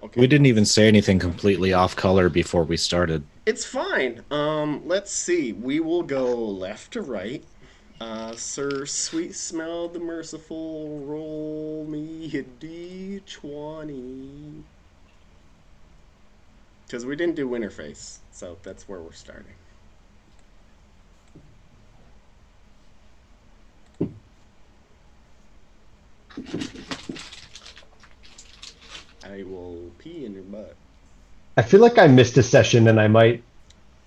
Okay. We didn't even say anything completely off color before we started. It's fine. Let's see. We will go left to right. Sir Sweet Smell the Merciful, roll me a d20. Because we didn't do Winterface, so that's where we're starting. I will pee in your butt. I feel like I missed a session and I might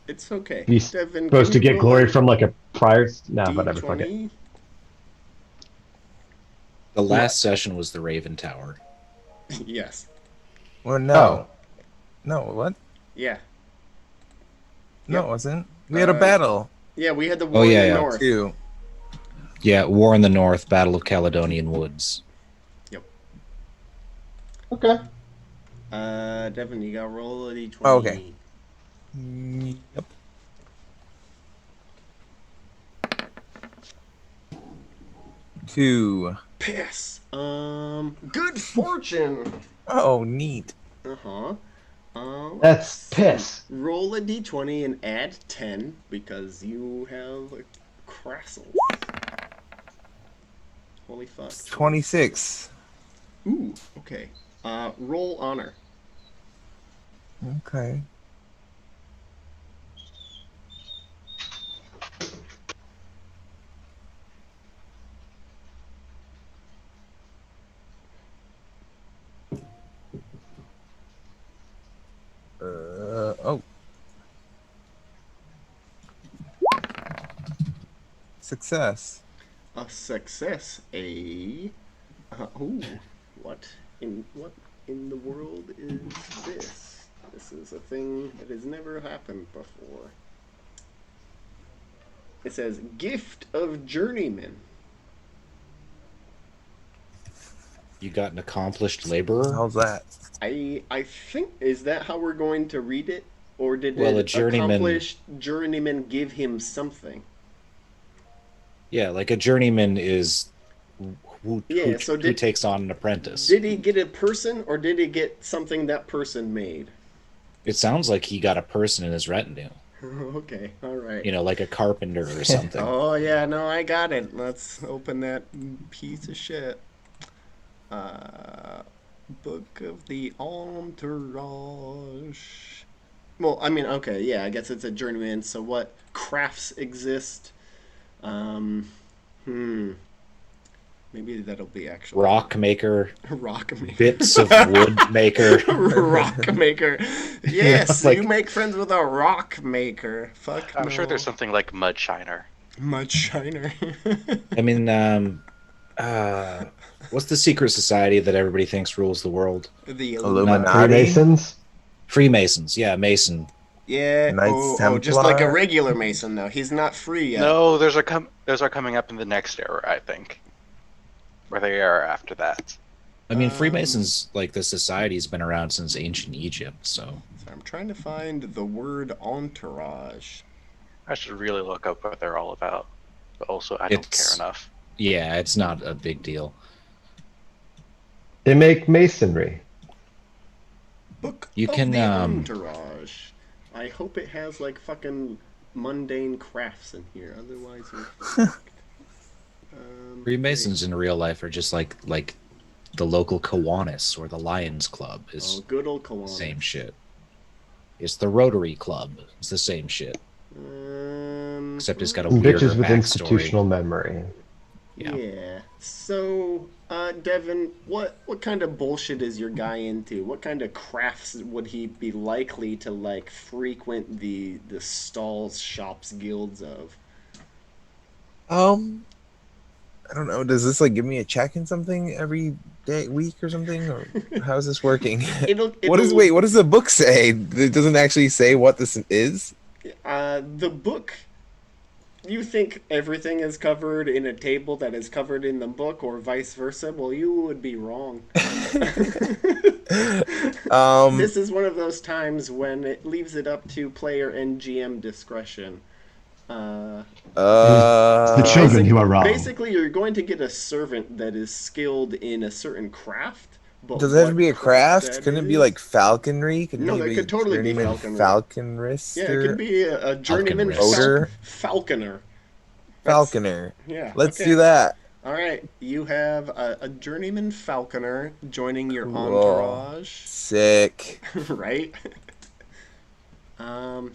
It's okay. be Devin, can supposed to you get roll glory a from like a prior. Nah, whatever. Fuck it. d20? The What? last session was the Raven Tower. Yes. Well, Oh, no. No, what? Yeah. No, Yep. it wasn't. We had a battle. Yeah, we had the Oh war in yeah, the yeah, north. Too. yeah. War in the North, Battle of Caledonian Woods. Yep. okay. Devin, you got to roll a d20. Oh, okay. Yep. 2. Piss. Good fortune. Oh, neat. Uh-huh. That's piss. Roll a d20 and add 10 because you have a Crassel. Holy fuck. 26. Ooh, okay. Roll honor. Okay. Oh. Success. A success. Ooh. What in the world is this? This is a thing that has never happened before. It says gift of journeyman. You got an accomplished laborer. How's that? I think, is that how we're going to read it, or did Well, a an journeyman. accomplished journeyman give him something? Yeah, like a journeyman is who Yeah. So who did takes on an apprentice. did he get a person, or did he get something that person made? It sounds like he got a person in his retinue. Okay. All right. You know, like a carpenter or something. Oh yeah, no, I got it. Let's open that piece of shit. Uh, Book of the Entourage. Well, I mean, okay, yeah, I guess it's a journeyman. So what crafts exist? Um, hmm. Maybe that'll be actually Rock maker, rock maker. bits of wood maker. Rock maker. Yes, Like you make friends with a rock maker. Fuck I'm no. sure there's something like Mud Shiner. Much shiner. I mean, uh, what's the secret society that everybody thinks rules the world? The Illuminati. Freemasons. Freemasons. Yeah, Mason. Yeah. Knights Just like a Templar. regular Mason, though. He's not free yet. No, those are coming up in the next era, I think. Or the era after that. I mean, Um, Freemasons, like the society's been around since ancient Egypt, so So I'm trying to find the word entourage. I should really look up what they're all about. But also, I don't care It's- enough. yeah, it's not a big deal. They make masonry. Book You of can, the Entourage. I hope it has like fucking mundane crafts in here. Otherwise, we're fucked. Freemasons in real life are just like the local Kiwanis or the Lions Club Oh, is good old the Kiwanis. same shit. It's the Rotary Club. It's the same shit, except it's got a weirder Bitches with backstory. institutional memory. Yeah. So, Devin, what kind of bullshit is your guy into? What kind of crafts would he be likely to like frequent the stalls, shops, guilds of? I don't know. Does this like give me a check in something every day, week, or something, or how is this working? It'll What does the book say? It doesn't actually say what this is. the book. You think everything is covered in a table that is covered in the book, or vice versa? Well, you would be wrong. This is one of those times when it leaves it up to player and GM discretion. It's the children who are wrong. Basically, you're going to get a servant that is skilled in a certain craft, but Does it have to what be a craft? that Couldn't it be is- like falconry? Could No, he that be could totally be journeyman falconry. Yeah, it could falconrister? be a journeyman Falconrist. Boater? falconer. That's Falconer. yeah. Let's Okay. do that. All right, you have a journeyman falconer joining your Cool. entourage, Sick. right?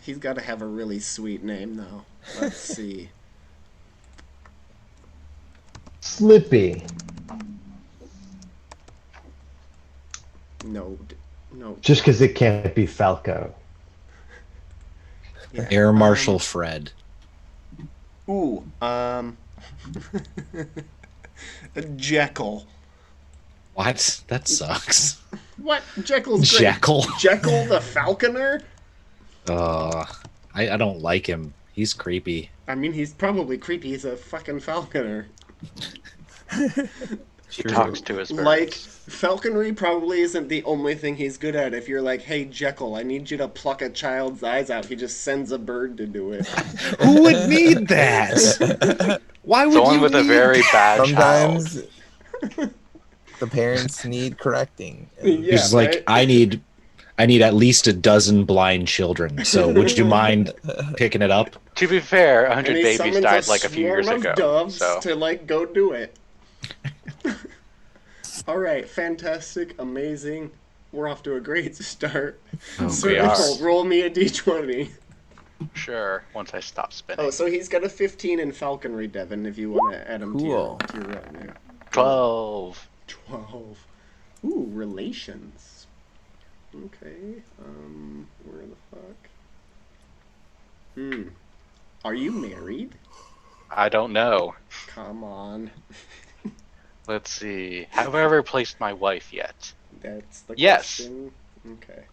He's got to have a really sweet name though. Let's see. Slippy. No, no. Just because it can't be Falco. Yeah. Air Marshal Fred. Ooh, a Jekyll. What? That sucks. What? Jekyll's great. Jekyll. Jekyll the falconer? I don't like him. He's creepy. I mean, he's probably creepy. He's a fucking falconer. He talks to his birds. Like, falconry probably isn't the only thing he's good at. If you're like, hey, Jekyll, I need you to pluck a child's eyes out, he just sends a bird to do it. Who would need that? Why would Someone you with a need very bad child. Sometimes the parents need correcting. Yeah, He's like, right? I need at least a dozen blind children. So would you mind picking it up? To be fair, 100 And he babies summons died like a few years swarm ago. of doves So to, like, go do it. All right, fantastic, amazing. We're off to a great start. Oh, So we are. roll me a d20. sure, once I stop spinning. Oh, so he's got a 15 in falconry, Devin, if you want to add him Cool. to your retinue. 12. 12. Ooh, relations. Okay, where the fuck? Are you married? I don't know. Come on. Let's see. Have I ever replaced my wife yet? That's the Yes. question. Okay.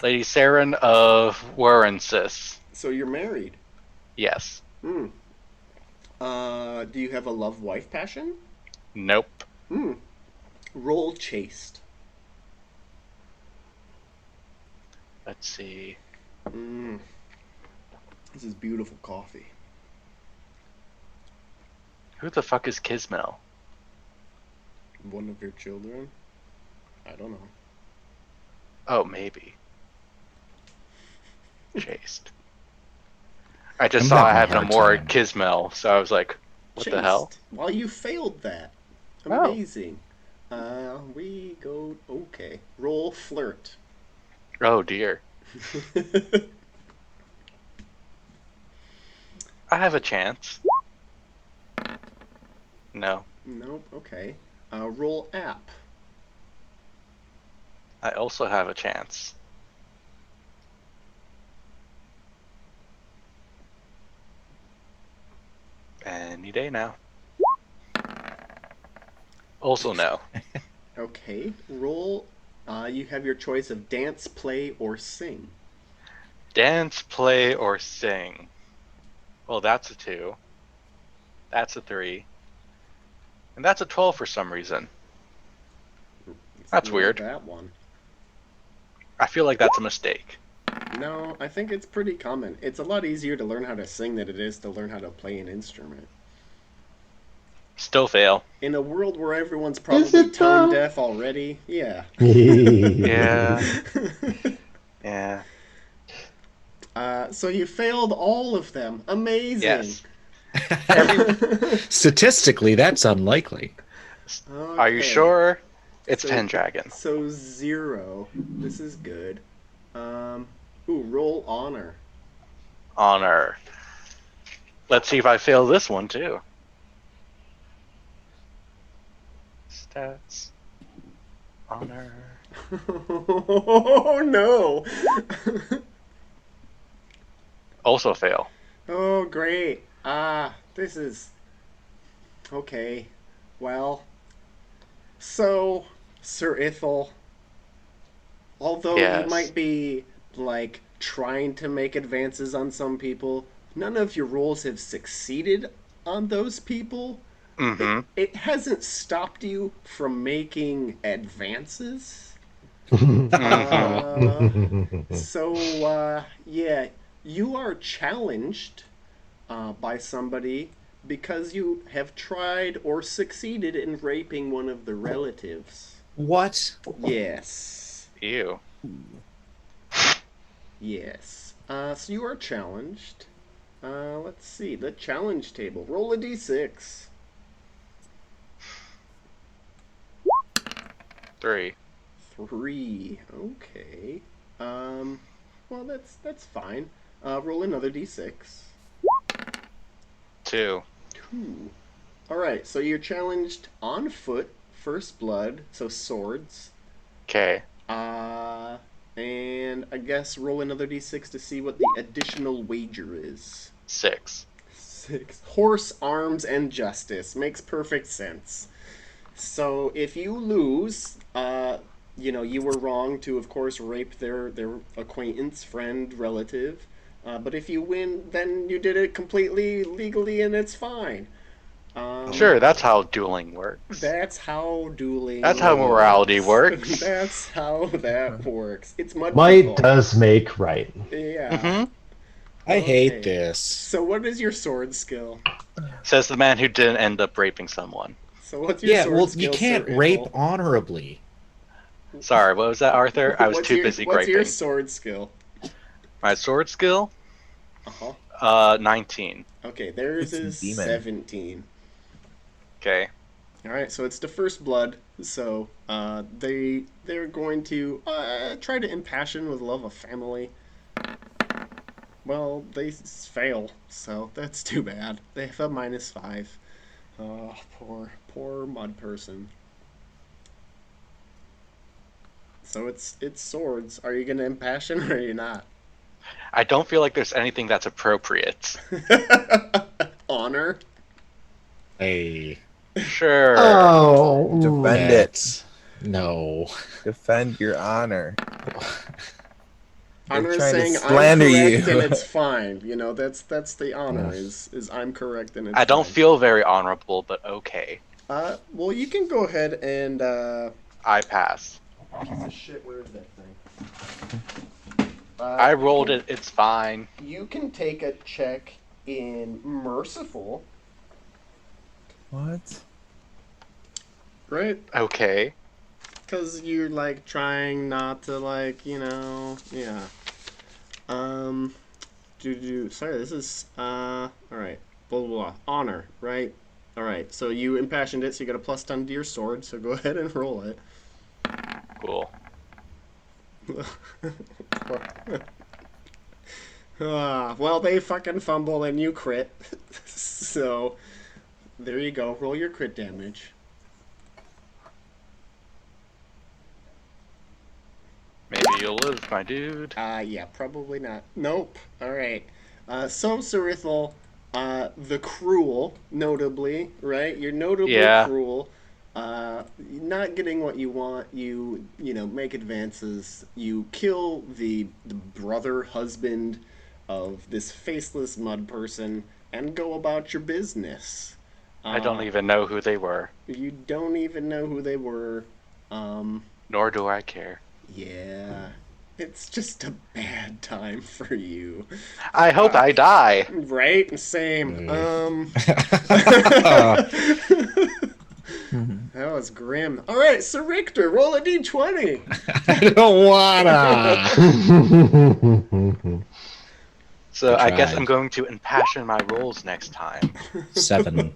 Lady Saren of Warrensis. So you're married. Yes. Do you have a love-wife passion? Nope. Roll chaste. Let's see. This is beautiful coffee. Who the fuck is Kismel? One of your children? I don't know. Oh, maybe. Chaste. I just I'm saw I having have a no hard more time. Kismel, so I was like, what the hell? Chaste. Well, you failed that. Oh. Amazing. We go... Okay. Roll flirt. Oh dear. I have a chance. No. Nope, okay. Roll app. I also have a chance. Any day now. Also no. Okay. Roll... you have your choice of dance, play, or sing. Dance, play, or sing. Well, that's a 2. That's a 3. And that's a 12 for some reason. That's Roll weird. That one. I feel like that's a mistake. No, I think it's pretty common. It's a lot easier to learn how to sing than it is to learn how to play an instrument. Still fail. In a world where everyone's Is probably it tone though? deaf already, yeah. Yeah. Yeah. So you failed all of them. Amazing. Yes. Statistically, that's unlikely. Are you Okay. sure? It's So- Pendragon. So 0. This is good. Ooh, roll honor. Honor. Let's see if I fail this one too. Stats. Honor. Oh no! Also fail. Oh great. This is okay. Well, so Sir Ithel, although Yes. you might be like trying to make advances on some people, none of your roles have succeeded on those people. Mm-hmm. It hasn't stopped you from making advances. Yeah, you are challenged by somebody because you have tried or succeeded in raping one of the relatives. What? Yes. Ew. Yes. So you are challenged. Let's see. The challenge table. Roll a d6. 3. 3. Okay. Well, that's fine. Roll another d6. 2. 2. All right. So you're challenged on foot, first blood, so swords. Okay. And I guess roll another d6 to see what the additional wager is. 6. 6. Horse, arms, and justice. Makes perfect sense. So if you lose, you were wrong to, of course, rape their acquaintance, friend, relative. But if you win, then you did it completely legally and it's fine. Sure, that's how dueling works. That's how dueling That's how works. morality works. That's how that works. It's mud Might people. does make right. Yeah. Mm-hmm. I hate Okay. this. So what is your sword skill? Says the man who didn't end up raping someone. So what's your Yeah, sword well, skill? you can't Sir rape Ethel? honorably. Sorry, what was that, Arthur? I was What's too your- busy What's your griping. sword skill? My sword skill? Uh-huh. 19. Okay, theirs It's is demon. 17. Okay. All right, so it's the first blood. So they're going to try to impassion with love of family. Well, they fail, so that's too bad. They have a -5. Oh, poor mud person. So it's swords. Are you gonna impassion or are you not? I don't feel like there's anything that's appropriate. Honor. Hey, Sure. Oh, Defend it. that's... No. Defend your honor. They're Honor is trying to saying I'm slander correct you. and it's fine. That's the honor Yeah. is I'm correct and it's I don't fine. feel very honorable, but okay. Well, you can go ahead and I pass. piece of shit. Where is that thing? I rolled it. It's fine. You can take a check in merciful, What? right? Okay. Because you're like trying not to yeah. Sorry, this is all right. Blah blah blah. Honor, right? All right. So you impassioned it, so you got a +10 to your sword. So go ahead and roll it. Cool. Well, they fucking fumble and you crit. So there you go. Roll your crit damage. Maybe you'll live, my dude. Yeah, probably not. Nope. All right. So Sarithal, the cruel, notably, right? You're notably Yeah. cruel. Not getting what you want, you make advances. You kill the brother husband of this faceless mud person and go about your business. I don't even know who they were, You don't even know who they were. nor do I care. Yeah. It's just a bad time for you. I hope I die. Right? Same. That was grim. All right, Sir Richter, roll a d20. I don't wanna. So I guess tried. I'm going to impassion my rolls next time. 7.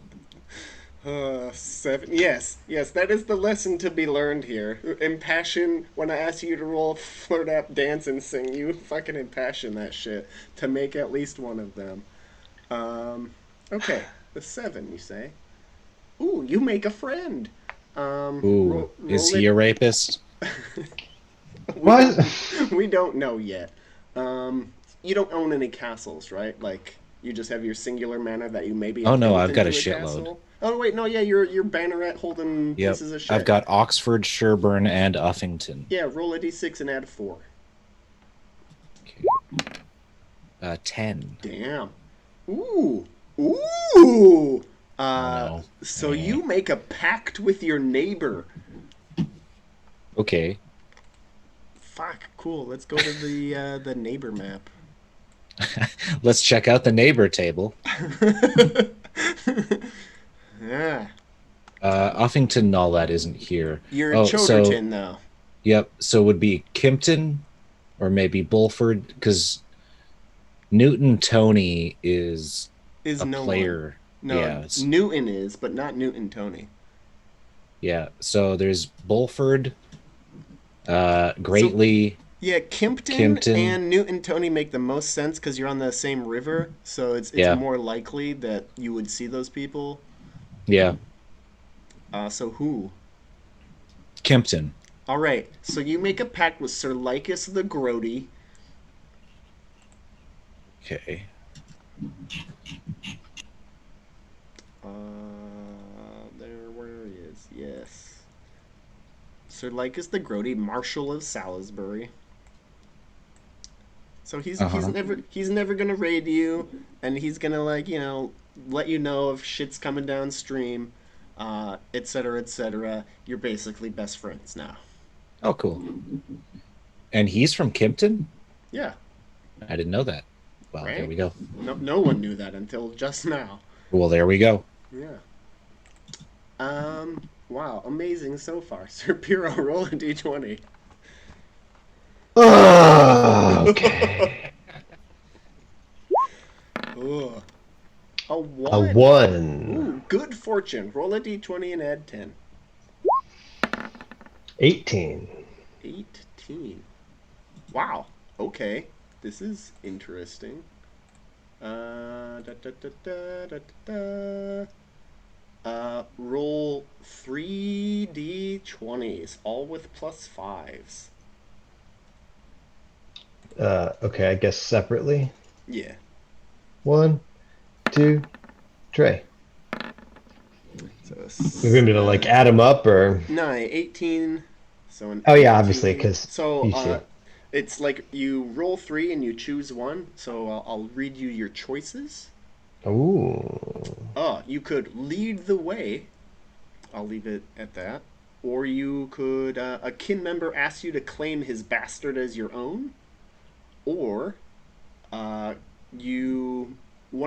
7. Yes, that is the lesson to be learned here. Impassion, when I ask you to roll flirt up, dance, and sing, you fucking impassion that shit to make at least one of them. Okay, the 7, you say? Ooh, you make a friend. Ooh, is he it- a rapist? What? We don't know yet. You don't own any castles, right? Like you just have your singular manor that you maybe. Oh, no, built I've got into a shitload. castle. Oh wait, no, yeah, you're banneret holding Yep. pieces of shit. I've got Oxford, Sherburne, and Uffington. Yeah, roll a d6 and add 4. Okay. 10. Damn. Ooh. No. So Eh. you make a pact with your neighbor. Okay. Fuck, cool. Let's go to the neighbor map. Let's check out the neighbor table. Yeah. Uffington and all that isn't here. You're Oh, so Choderton, though. yep. So it would be Kimpton or maybe Bulford, because Newton Tony is Is a no player. one. No, Yeah, Newton is, but not Newton Tony. yeah. So there's Bulford, Greatly, Yeah, Kimpton Kimpton. and Newton Tony make the most sense because you're on the same river, so it's Yeah, more likely that you would see those people. yeah. So who? Kimpton. All right, so you make a pact with Sir Lycus the Grody. Okay. Where he is? Yes. Sir Lycus the Grody, Marshal of Salisbury. So he's Uh-huh. he's never gonna raid you, and he's gonna let you know if shit's coming downstream, etc. etc. You're basically best friends now. Oh, cool. And he's from Kimpton? Yeah, I didn't know that. Well, there right. we go. No one knew that until just now. Well, there we go. Yeah. Wow, amazing so far. Sir Piro, roll a d20. Okay. Ugh. A A 1. 1. Ooh, good fortune. Roll a d20 and add 10. 18. 18. Wow. Okay. This is interesting. Roll 3d20s, all with +5s. Okay, I guess separately. Yeah. 1, 2, Trey. So We're going to like add them up or? no, 18. So an Oh yeah, 18. obviously, because So PC. it's like you roll 3 and you choose 1. So I'll read you your choices. Ooh. You could lead the way. I'll leave it at that. Or you could, a kin member asks you to claim his bastard as your own. Or, one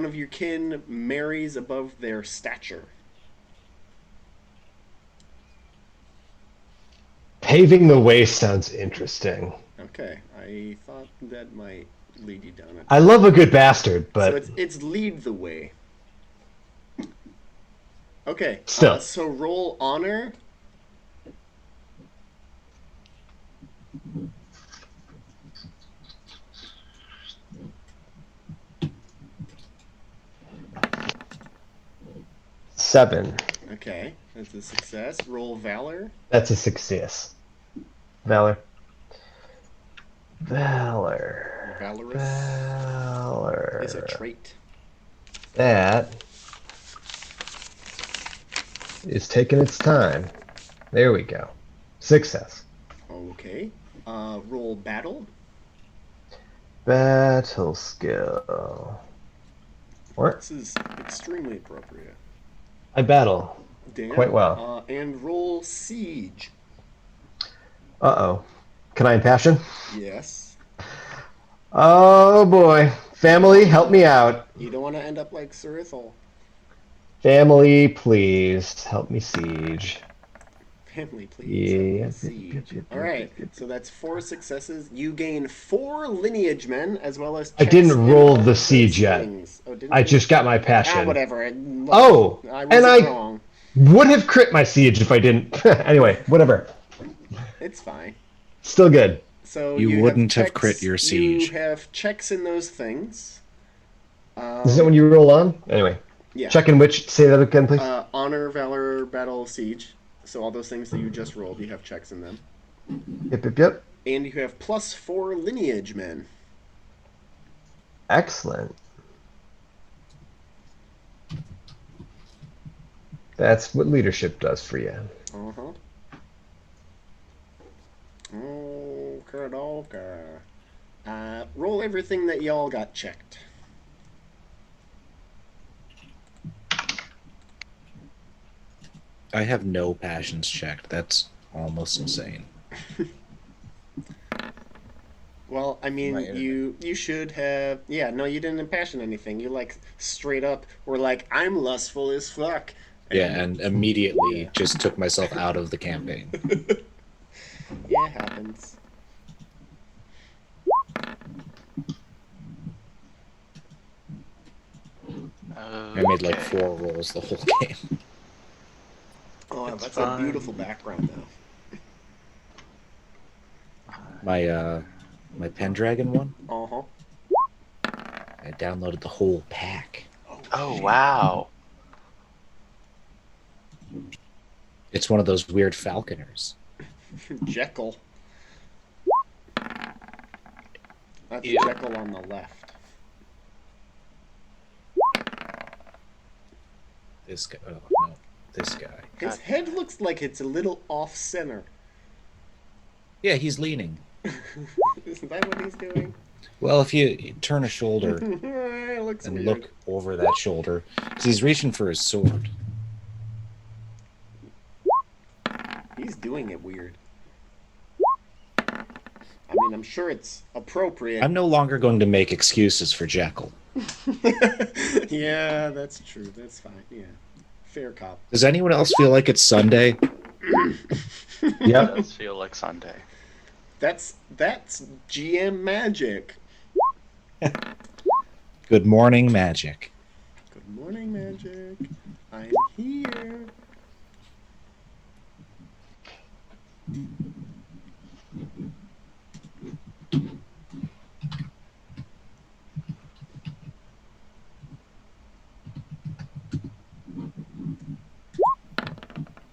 of your kin marries above their stature. Paving the way sounds interesting. Okay, I thought that might lead you down a I love a good bastard, So but it's lead the way. Okay, Still. so roll honor. seven. Okay, that's a success. Roll valor. That's a success. Valor. Valor. Valorous Valor. is a trait. That is taking its time. There we go. Success. Okay. Roll battle. Battle skill. What? This is extremely appropriate. I battle. Dan, Quite well. And roll siege. Uh-oh. Can I impassion? Yes. Oh boy. Family, help me out. You don't want to end up like Sir Ithel. Family, please help me siege. Family, please. Yeah. Siege. All right. So that's 4 successes. You gain 4 lineage men as well as. I checks didn't in roll all the of those siege yet. things. Oh, didn't I you? just got my passion. Whatever. Oh, I and wasn't I wrong. would have crit my siege if I didn't. Anyway, whatever. It's fine. Still good. So You you wouldn't have have crit checks, your siege. You have checks in those things. Is that when you roll on? Anyway, Yeah. checking which. Say that again, please. Honor, valor, battle, siege. So all those things that you just rolled, you have checks in them. Yep. And you have +4 lineage men. Excellent. That's what leadership does for you. Uh-huh. Okay. Roll everything that y'all got checked. I have no passions checked. That's almost insane. Well, I mean, My you should have. Yeah, no, you didn't impassion anything. You like straight up were like, I'm lustful as fuck, Yeah, and immediately Yeah. just took myself out of the campaign. Yeah, it happens. I made like Okay. 4 rolls the whole game. Oh, It's that's fine. a beautiful background, though. My Pendragon one, Uh-huh. I downloaded the whole pack. Oh wow. It's one of those weird falconers. Jekyll. That's Ew. Jekyll on the left. This guy. Oh no, this guy. His God. head looks like it's a little off-center. Yeah, he's leaning. Isn't that what he's doing? Well, if you turn a shoulder It looks and weird. look over that shoulder, because he's reaching for his sword. He's doing it weird. I mean, I'm sure it's appropriate. I'm no longer going to make excuses for Jekyll. Yeah, that's true. That's fine. Yeah. Fair cop. Does anyone else feel like it's Sunday? It Yep. does feel like Sunday. That's GM magic. Good morning, magic. Good morning, magic. I'm here.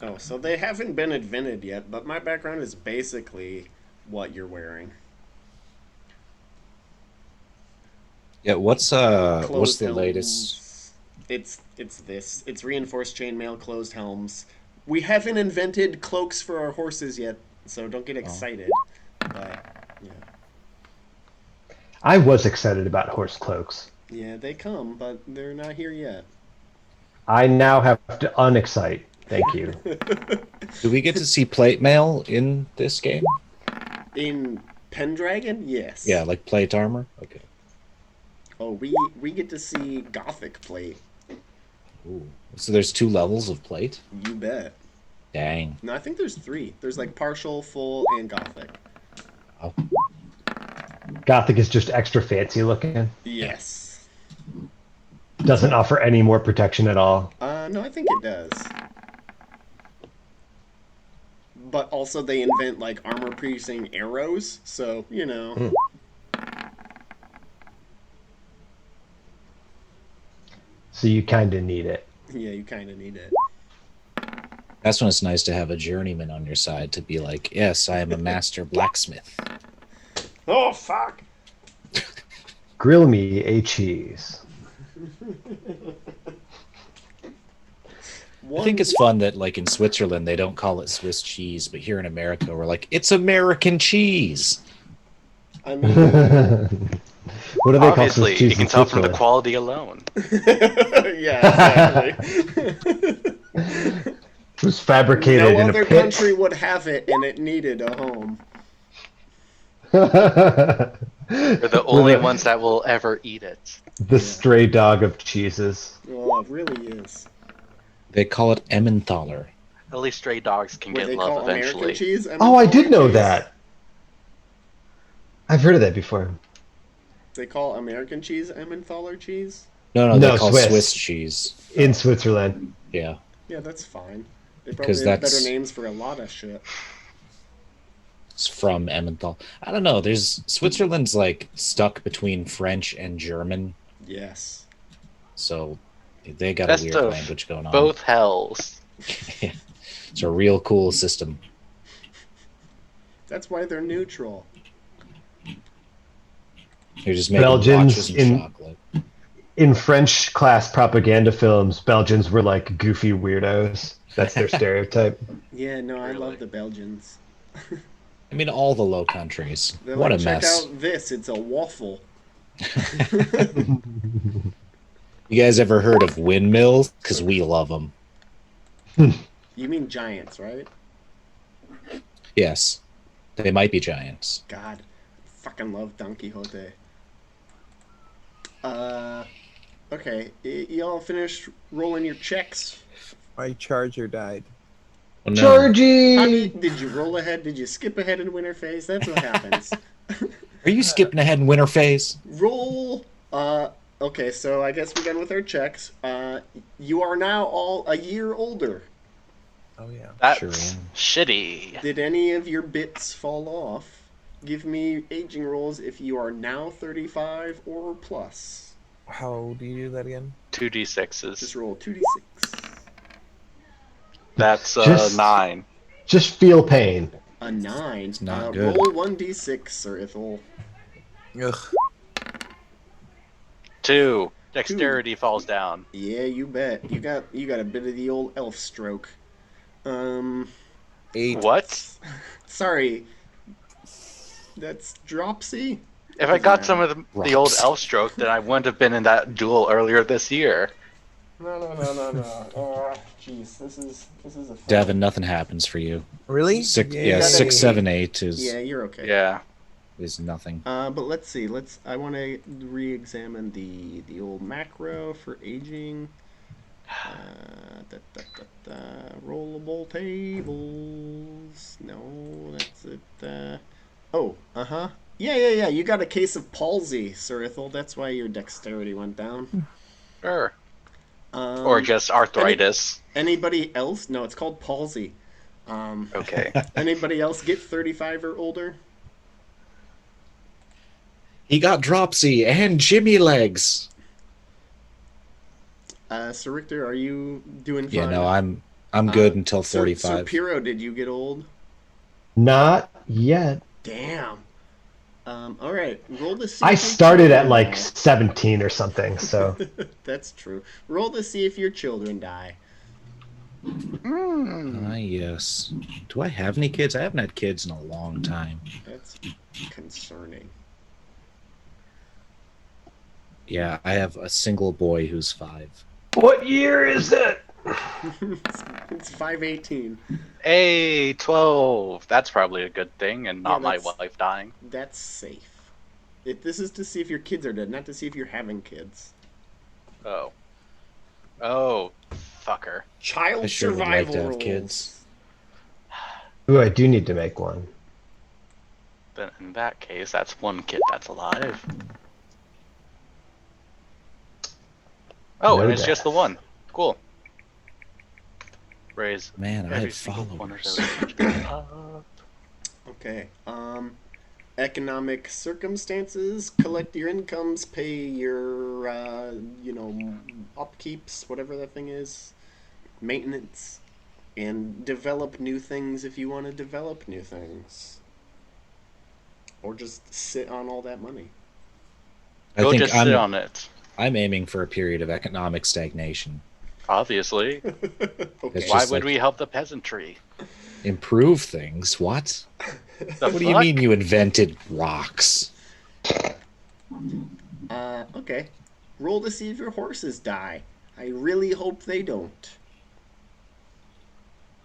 Oh, so they haven't been invented yet, but my background is basically what you're wearing. Yeah, what's the Closed latest? helms. It's this. It's reinforced chainmail, closed helms. We haven't invented cloaks for our horses yet, so don't get excited. But yeah, I was excited about horse cloaks. yeah, they come, but they're not here yet. I now have to unexcite. Thank you. Do we get to see plate mail in this game? In Pendragon, yes. Yeah, like plate armor. Okay. Oh, we get to see Gothic plate. Ooh. So there's 2 levels of plate. You bet. Dang. No, I think there's 3. There's like partial, full, and Gothic. Oh. Gothic is just extra fancy looking. Yes. Doesn't offer any more protection at all. No, I think it does. But also they invent like armor-piercing arrows, so, you know. So you kind of need it. Yeah, you kind of need it. That's when it's nice to have a journeyman on your side to be like, yes, I am a master blacksmith. Oh, fuck! Grill me a cheese. I think it's fun that, like, in Switzerland, they don't call it Swiss cheese, but here in America, we're like, it's American cheese. I mean, What do they call Obviously, Swiss cheese you can in tell from the Switzerland? quality alone. yeah, exactly. It was fabricated No in a other pit. country would have it, and it needed a home. They're the only the- ones that will ever eat it. The stray dog of cheeses. Oh, it really is. They call it Emmentaler. At least stray dogs can What get they love call American eventually. cheese? Oh, I did know cheese? that. I've heard of that before. They call American cheese Emmentaler cheese? No, No, they call Swiss. Swiss cheese. In Switzerland. Yeah. Yeah, that's fine. They 'Cause probably have that's- better names for a lot of shit. It's from Emmental. I don't know. There's Switzerland's like stuck between French and German, Yes. so they got Best a weird of language going on. Both hells. It's a real cool system. That's why they're neutral. You're just making Belgians watches and in- chocolate. In French class propaganda films, Belgians were like goofy weirdos. That's their stereotype. Yeah, no, I Really? love the Belgians. I mean, all the Low Countries. They're What like, a check mess. out this, it's a waffle. You guys ever heard of windmills? Because we love them. You mean giants, right? Yes. They might be giants. God, fucking love Don Quixote. Okay, y'all finished rolling your checks? My charger died. Oh, no. Georgie! Did you roll ahead? Did you skip ahead in winter phase? That's what happens. Are you skipping ahead in winter phase? Roll. Okay, so I guess we're done with our checks. You are now all a year older. Oh yeah. That's Sure am. shitty. Did any of your bits fall off? Give me aging rolls if you are now 35 or plus. How do you do that again? 2d6s. Just roll 2d6. That's Just- 9. Just feel pain. A 9. It's not good. Roll 1d6, Sir Ithel. Ugh. 2. Dexterity falls down. Yeah, you bet. You got a bit of the old elf stroke. 8. What? Sorry. That's dropsy? If I got matter. some of the old Rocks. elf stroke, then I wouldn't have been in that duel earlier this year. No. Jeez, this is a fun. Devin, nothing happens for you. Really? Yeah, gotta- 6, 7, 8 Yeah, you're okay. Yeah. is nothing. But let's see. I want to re-examine the old macro for aging. Rollable tables. No, that's it. Oh, Yeah. You got a case of palsy, Sir Ithel. That's why your dexterity went down. Sure. Or just arthritis. Anybody else? No, it's called palsy. Okay. Anybody else get 35 or older? He got dropsy and Jimmy legs. Sir Richter, are you doing fine? Yeah, no, I'm good until Sir 45. Piro, did you get old? Not yet. Damn. All right. Roll to see. I if your started at children like die. 17 or something, so. That's true. Roll to see if your children die. Ah, yes. Do I have any kids? I haven't had kids in a long time. That's concerning. Yeah, I have a single boy who's 5. What year is it? It's 518. Hey, 12. That's probably a good thing, and not Yeah, my that's- wife dying. That's safe. This is to see if your kids are dead, not to see if you're having kids. Oh. Oh, fucker. Child I sure would like survival to have rules. kids. Ooh, I do need to make one. Then in that case, that's one kid that's alive. Oh, and it's Noted. just the one. Cool. Raise Man, I every had single one of followers. those up. Okay. Economic circumstances. Collect your incomes. Pay your, upkeeps, whatever that thing is. Maintenance. And develop new things if you want to develop new things. Or just sit on all that money. I Go think just sit I'm on it. aiming for a period of economic stagnation. Obviously. Okay. It's Why just would like- we help the peasantry? Improve things? What? The What do you fuck? mean you invented rocks? Okay. Roll to see if your horses die. I really hope they don't.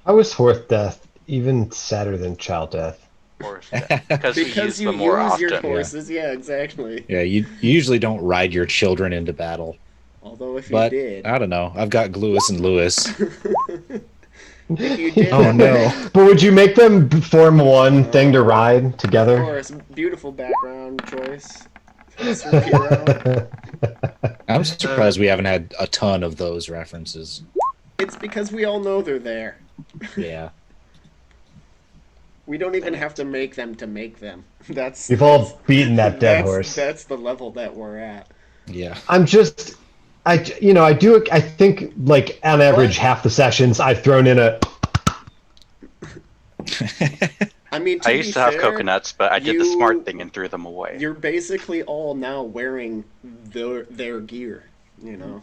How was horse death even sadder than child death? Horse death. Because we use Because you them more use often. your horses, yeah, exactly. Yeah, you usually don't ride your children into battle. Although if But you did, I don't know. I've got Gluis and Lewis. if you did, Oh no. But would you make them form one thing to ride of together? course, beautiful background choice. Sir Piro. I'm surprised we haven't had a ton of those references. It's because we all know they're there. Yeah. We don't even have to make them to make them. That's You've all beaten that dead that's, horse. That's the level that we're at. Yeah. I think like on average half the sessions I've thrown in a. I mean, I used to have fair, coconuts, but I did the you- smart thing and threw them away. You're basically all now wearing their gear. You know,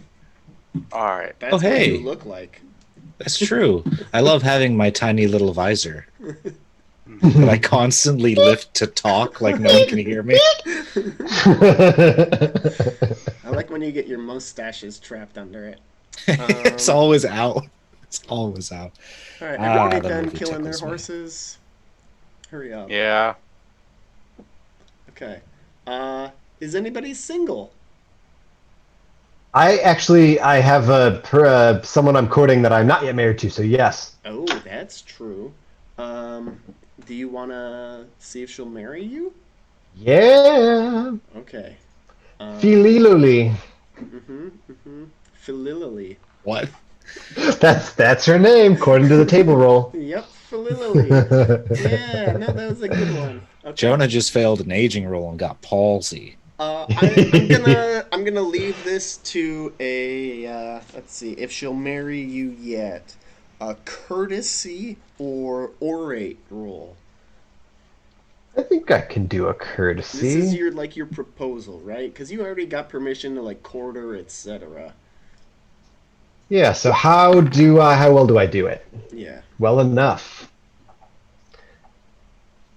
Alright. that's Oh, what hey. you look like. That's true. I love having my tiny little visor that I constantly lift to talk like no one can hear me. I like when you get your mustaches trapped under it. It's always out. It's always out. All right, Ah, everybody the done movie killing their tickles me. horses? Hurry up. Yeah. Okay. Is anybody single? I have someone I'm courting that I'm not yet married to, so yes. Oh, that's true. Um, do you want to see if she'll marry you? Yeah. Okay. Fililuli. Mm-hmm. Phililily. What? That's her name, according to the table roll. Yep, Phililily. Yeah, no, that was a good one. Okay. Jonah just failed an aging roll and got palsy. I'm gonna leave this to a let's see if she'll marry you yet. A courtesy or orate roll. I think I can do a This is courtesy. your proposal, right? Because you already got permission to like court her, etc. Yeah, so how well do I do it? Yeah. Well enough.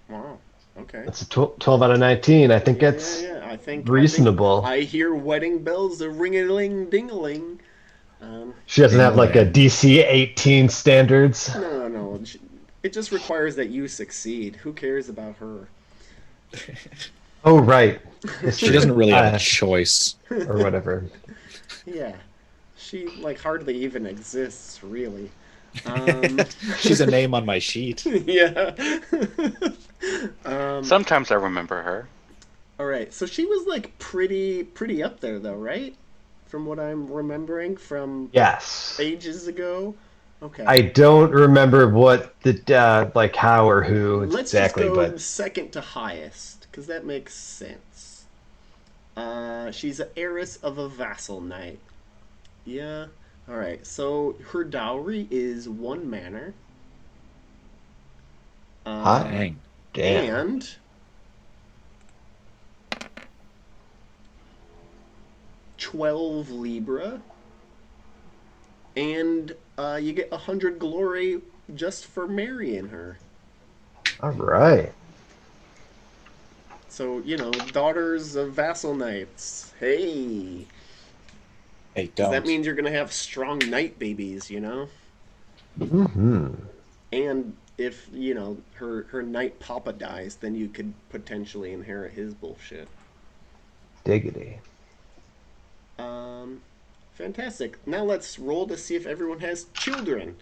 Wow. Okay. That's a 12 out of 19. I think Yeah. it's I think reasonable. I hear wedding bells a ring-a-ling ding-a-ling. She doesn't have like a Ding-a-ling. DC 18 standards. No. It just requires that you succeed. Who cares about her? Oh, right. She History. doesn't really have a choice. Or whatever. Yeah. She like hardly even exists, really. Um, She's a name on my sheet. yeah. Sometimes I remember her. All right. So she was like pretty up there though, right? From what I'm remembering from Yes. ages ago. Okay. I don't remember what the like how or who Let's just exactly, go but second to highest because that makes sense. She's an heiress of a vassal knight. Yeah. All right. So her dowry is 1 manor. hot Dang. damn. And 12 libra, and you get 100 glory just for marrying her. All right. So daughters of vassal knights. Hey, Hey, because that don't. means you're gonna have strong knight babies. Mm-hmm. And if her knight papa dies, then you could potentially inherit his bullshit. Diggity. Um, Fantastic. Now let's roll to see if everyone has children.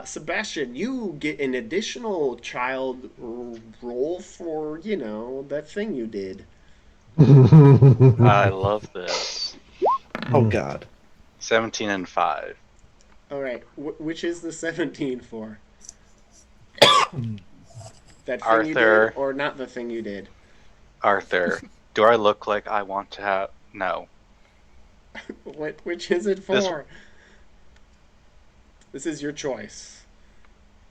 Sebastian, you get an additional child roll for, that thing you did. I love this. Oh, God. 17 and 5. All right. Which is the 17 for? That thing you did Arthur. or not the thing you did? Arthur, do I look like I want to have? No. Which is it This- for? This is your choice.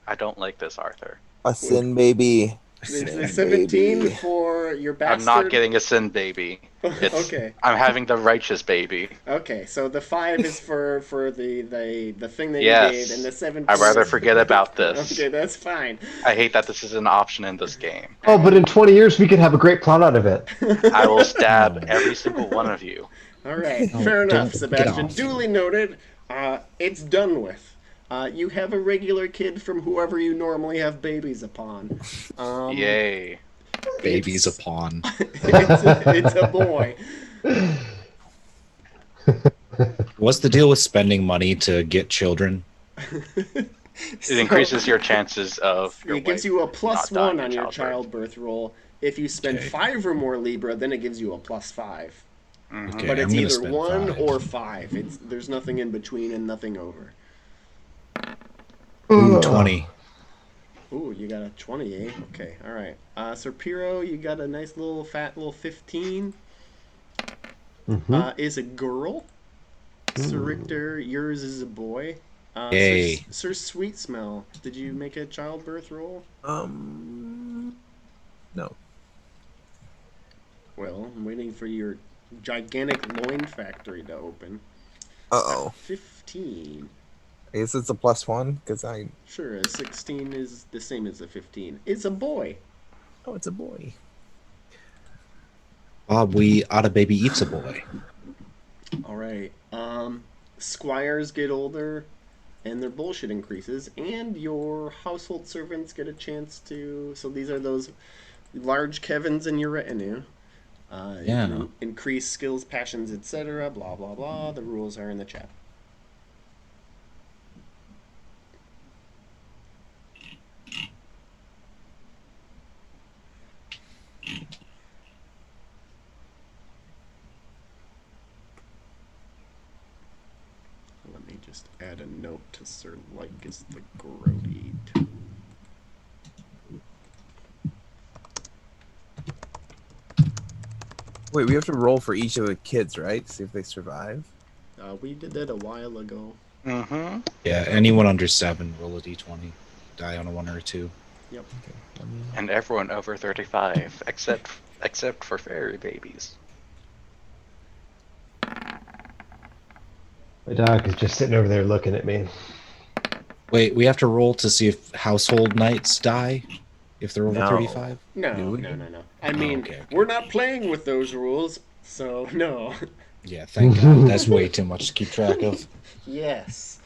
I don't like this, Arthur. A sin baby. Is the Sin 17 baby. for your bastard? I'm not getting a sin baby. It's, Okay. I'm having the righteous baby. Okay, so the 5 is for the thing that Yes. you did, and the 17. I'd rather is- forget about this. Okay, that's fine. I hate that this is an option in this game. Oh, but in 20 years we could have a great plot out of it. I will stab every single one of you. All right, No, fair enough, don't get Sebastian. off. Duly noted. It's done with. You have a regular kid from whoever you normally have babies upon. Yay. Babies it's- upon. it's a boy. What's the deal with spending money to get children? It increases your chances of your It gives wife you a plus not dying 1 on in your childbirth. childbirth roll. If you spend Okay. 5 or more Libra, then it gives you a plus 5. Okay, But I'm it's gonna either spend 1 5. or 5. There's nothing in between and nothing over. Ooh, 20. Ooh, you got a 20, eh? Okay, all right. Sir Piro, you got a nice little fat little 15. Is a girl. Sir Richter, yours is a boy. Yay. Sir Sweet Smell, did you make a childbirth roll? No. Well, I'm waiting for your gigantic loin factory to open. Uh-oh. 15. I guess it's a +1 because I. Sure, a 16 is the same as a 15. It's a boy. Oh, it's a boy. Bob, we oughta baby eats a boy. All right. Squires get older, and their bullshit increases, and your household servants get a chance to. So these are those large Kevins in your retinue. You Yeah. can increase skills, passions, etc. Blah blah blah. The rules are in the chat. Let me just add a note to Sir Lycus the Grody too. Wait, we have to roll for each of the kids, right? See if they survive. We did that a while ago. Mm-hmm. Yeah, anyone under 7, roll a d20. Die on a 1 or a 2. Yep. Okay. Let me... And everyone over 35, except for fairy babies. My dog is just sitting over there looking at me. Wait, we have to roll to see if household knights die if they're over No. 35? Do No, we? no. I mean, okay. we're not playing with those rules, so no. Yeah, thank God. That's way too much to keep track of. Yes.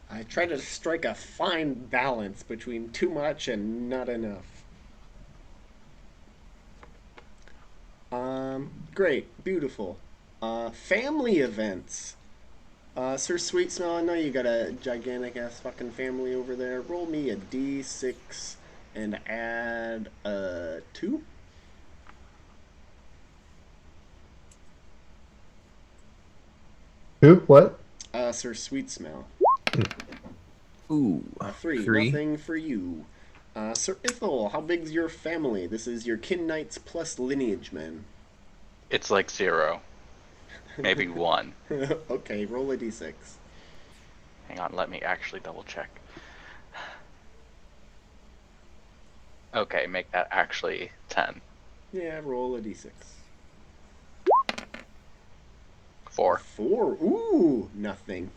I try to strike a fine balance between too much and not enough. Great, beautiful. Family events. Sir Sweet Smell, I know you got a gigantic ass fucking family over there. Roll me a d6 and add a 2. Who? What? Sir Sweet Smell. Ooh, 3. 3. Nothing for you. Sir Ithel, how big's your family? This is your kin knights plus lineage men. It's like 0. Maybe 1. Okay, roll a d6. Hang on, let me actually double check. Okay, make that actually 10. Yeah, roll a d6. 4. 4. Ooh, nothing.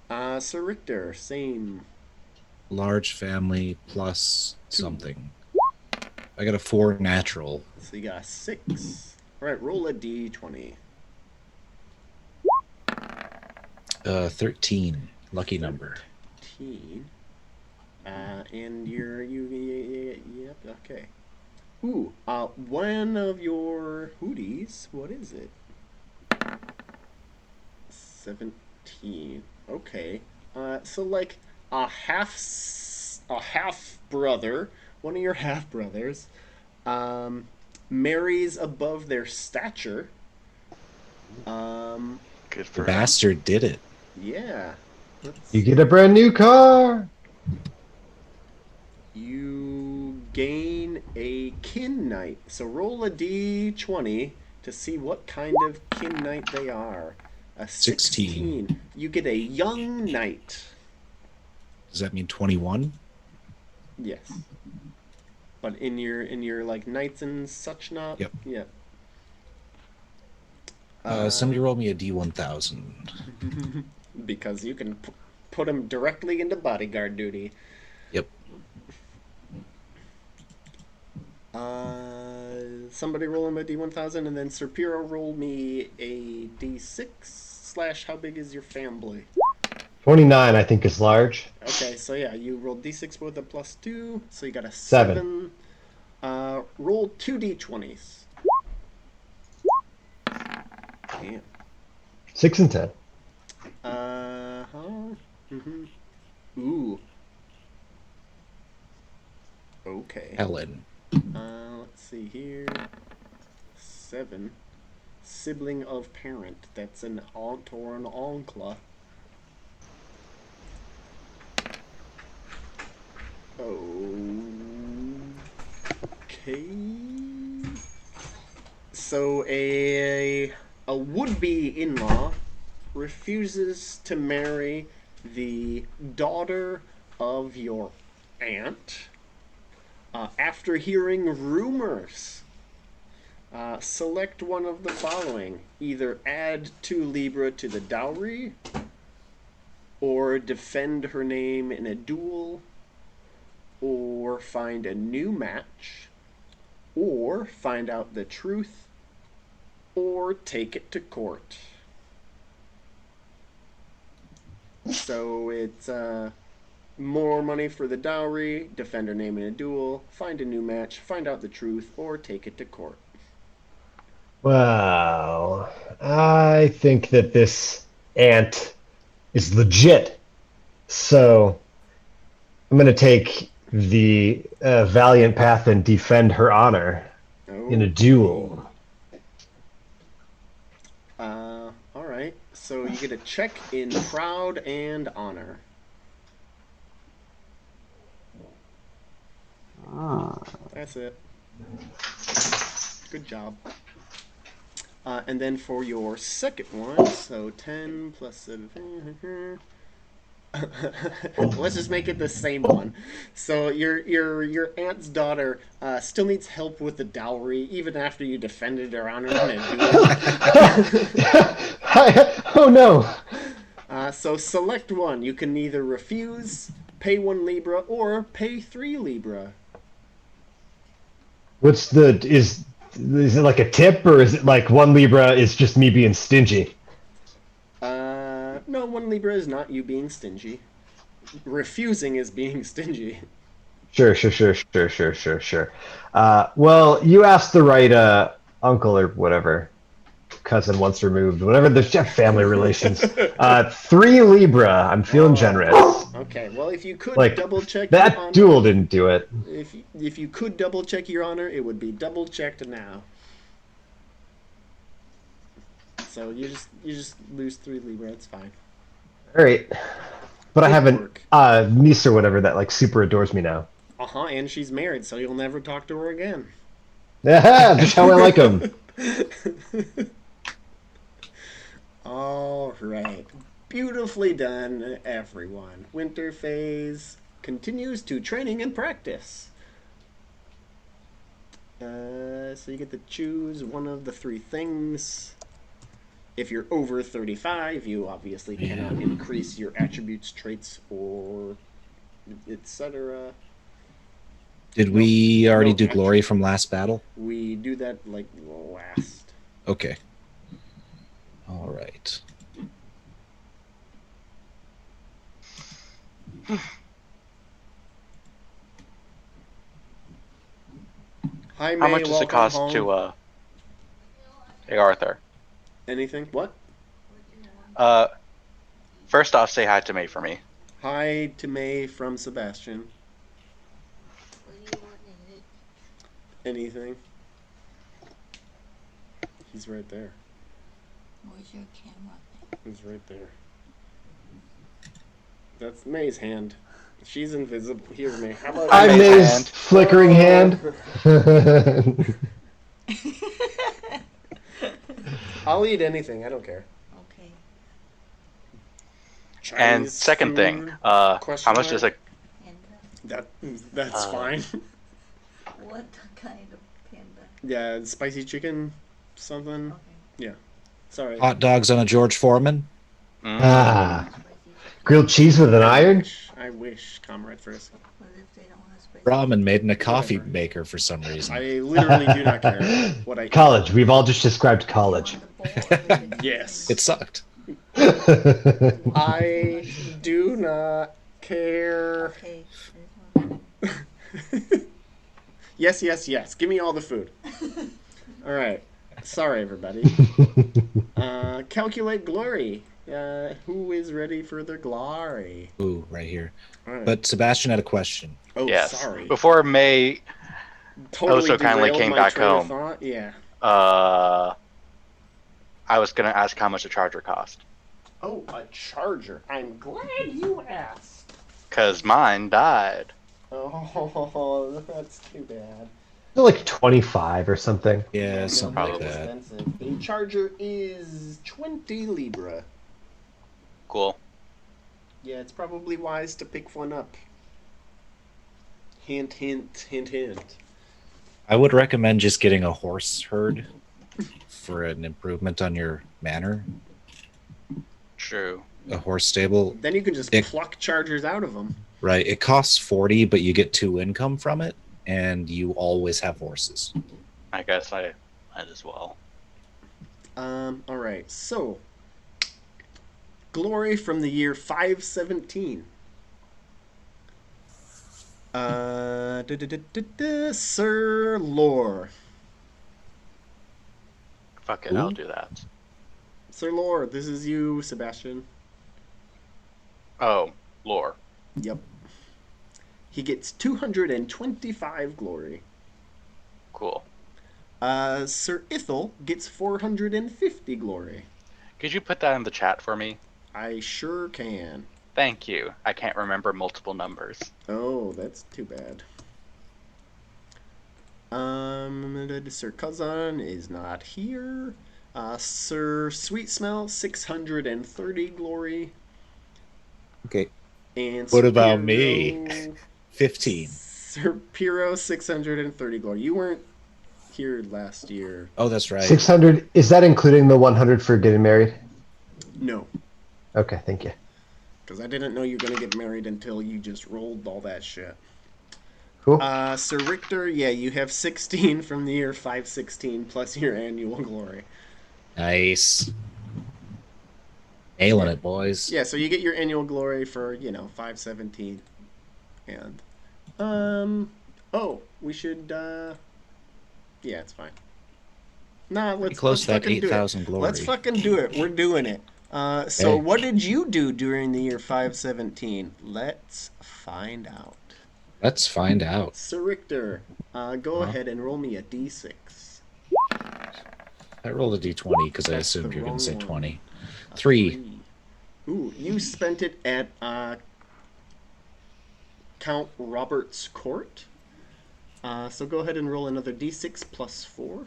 Sir Richter, same. Large family plus something. I got a 4 natural. So you got a 6. Alright, roll a d20. 13. Lucky number. 13. And yep, okay. Ooh, one of your hooties, what is it? 17. Okay. So like a half brother, one of your half brothers, marries above their stature. Good The for him. bastard did it. Yeah. You get a brand new car. You gain a kin knight. So roll a d20 to see what kind of kin knight they are. A 16. You get a young knight. Does that mean 21? Yes. But in your like knights and such not. Yep. Yeah. Somebody roll me a D1000. Because you can put him directly into bodyguard duty. Yep. Somebody roll him a d1000, and then Sir Piro roll me a d6 / how big is your family? 29, I think, is large. Okay, so yeah, you rolled d6 with a +2, so you got a 7. 7. Roll 2 d20s. Damn. 6 and 10. Ooh. Okay. Helen. Let's see here. 7. Sibling of parent. That's an aunt or an oncle. Okay. So a would-be in-law refuses to marry the daughter of your aunt after hearing rumors. Select one of the following. Either add 2 Libra to the dowry, or defend her name in a duel, or find a new match, or find out the truth, or take it to court. So it's more money for the dowry, defend her name in a duel, find a new match, find out the truth, or take it to court. Well, I think that this ant is legit. So I'm going to take the valiant path and defend her honor in a Okay. duel. All right. So you get a check in proud and honor. Ah. That's it. Good job. And then for your second one, so 10 plus 7. Let's just make it the same one. So your aunt's daughter still needs help with the dowry, even after you defended her honor in a duel. Oh no! So select one. You can either refuse, pay 1 libra, or pay 3 libra. What's the is it like a tip or is it like 1 libra is just me being stingy? No, 1 libra is not you being stingy. Refusing is being stingy. Sure. Well, you asked the right uncle or whatever, cousin once removed, whatever the family relations. 3 libra. I'm feeling generous. Okay, well, if you could Like double check your that honor, duel didn't do it. if you could double check your honor, it would be double checked now. So you just lose 3 libra. It's fine. All right, but I Good have an work. niece or whatever that like super adores me now. And she's married, so you'll never talk to her again. Just how I like them. All right. Beautifully done, everyone. Winter phase continues to training and practice. So you get to choose one of the 3 things. If you're over 35, you obviously cannot increase your attributes, traits, or etc. Did we already no do glory attribute. from last battle? We do that like last. Okay. All right. Hi, May. How much does it welcome cost home. to hey Arthur? Anything? What? First off, say hi to May for me. Hi to May from Sebastian. Anything? He's right there. Where's your camera? He's right there. That's May's hand. She's invisible. Here, May. How about I'm May's May's hand. flickering hand. I'll eat anything. I don't care. Okay. And Chinese second thing, food? how Question much does mark? a That's fine. What kind of panda? Yeah, spicy chicken, something. Okay. Yeah. Sorry. Hot dogs on a George Foreman. Ah, Spicy chicken. grilled cheese with an iron. I wish, Comrade First. What if they don't have spicy? Ramen made in a coffee Whatever. maker for some reason. I literally do not care what I eat. College. We've all just described college. You want the bowl or the chicken? Yes. It sucked. I do not care. Okay. There's one. Yes. Give me all the food. All right. Sorry, everybody. Calculate glory. Who is ready for their glory? Ooh, right here. All right. But Sebastian had a question. Oh, yes. sorry. Before May, Totally so kindly derailed came my back train of home. thought. Yeah. I was gonna ask how much a charger cost, Oh, a charger. I'm glad you asked. cause mine died. Oh, that's too bad. Like 25 or something. Yeah, No, something they're like that. expensive. A charger is 20 libra. Cool. Yeah, it's probably wise to pick one up. Hint. I would recommend just getting a horse herd for an improvement on your manor. True. A horse stable. Then you can just It- pluck chargers out of them. Right. It costs 40, but you get 2 income from it, and you always have horses. I guess I might as well. All right. So, glory from the year 517. Sir Lore. Fuck it, I'll Ooh. do that. Sir Lord, this is you, Sebastian. Oh, lore. Yep. He gets 225 glory. Cool. Sir Ithel gets 450 glory. Could you put that in the chat for me? I sure can. Thank you. I can't remember multiple numbers. Oh, that's too bad. Sir Kazan is not here. Sir Sweet Smell, 630 glory. Okay. And What Sir about me? Piro- 15. Sir Piro, 630 glory. You weren't here last year. Oh, that's right. 600, is that including the 100 for getting married? No, Okay, thank you. because I didn't know you were going to get married until you just rolled all that shit. Cool. Sir Richter, yeah, you have 16 from the year 516 plus your annual glory. Nice. Nailing Yeah. it, boys. Yeah, so you get your annual glory for, 517. And, we should, yeah, it's fine. Nah, Pretty let's close to that fucking do it. 8,000 glory. Let's fucking do it. We're doing it. So Hey. what did you do during the year 517? Let's find out. Let's find out. Sir Richter, go Uh-huh. ahead and roll me a d6. I rolled a d20 because I That's assumed the you were going wrong to say one. 20. A 3. Ooh, you spent it at Count Robert's court. So go ahead and roll another d6 plus 4.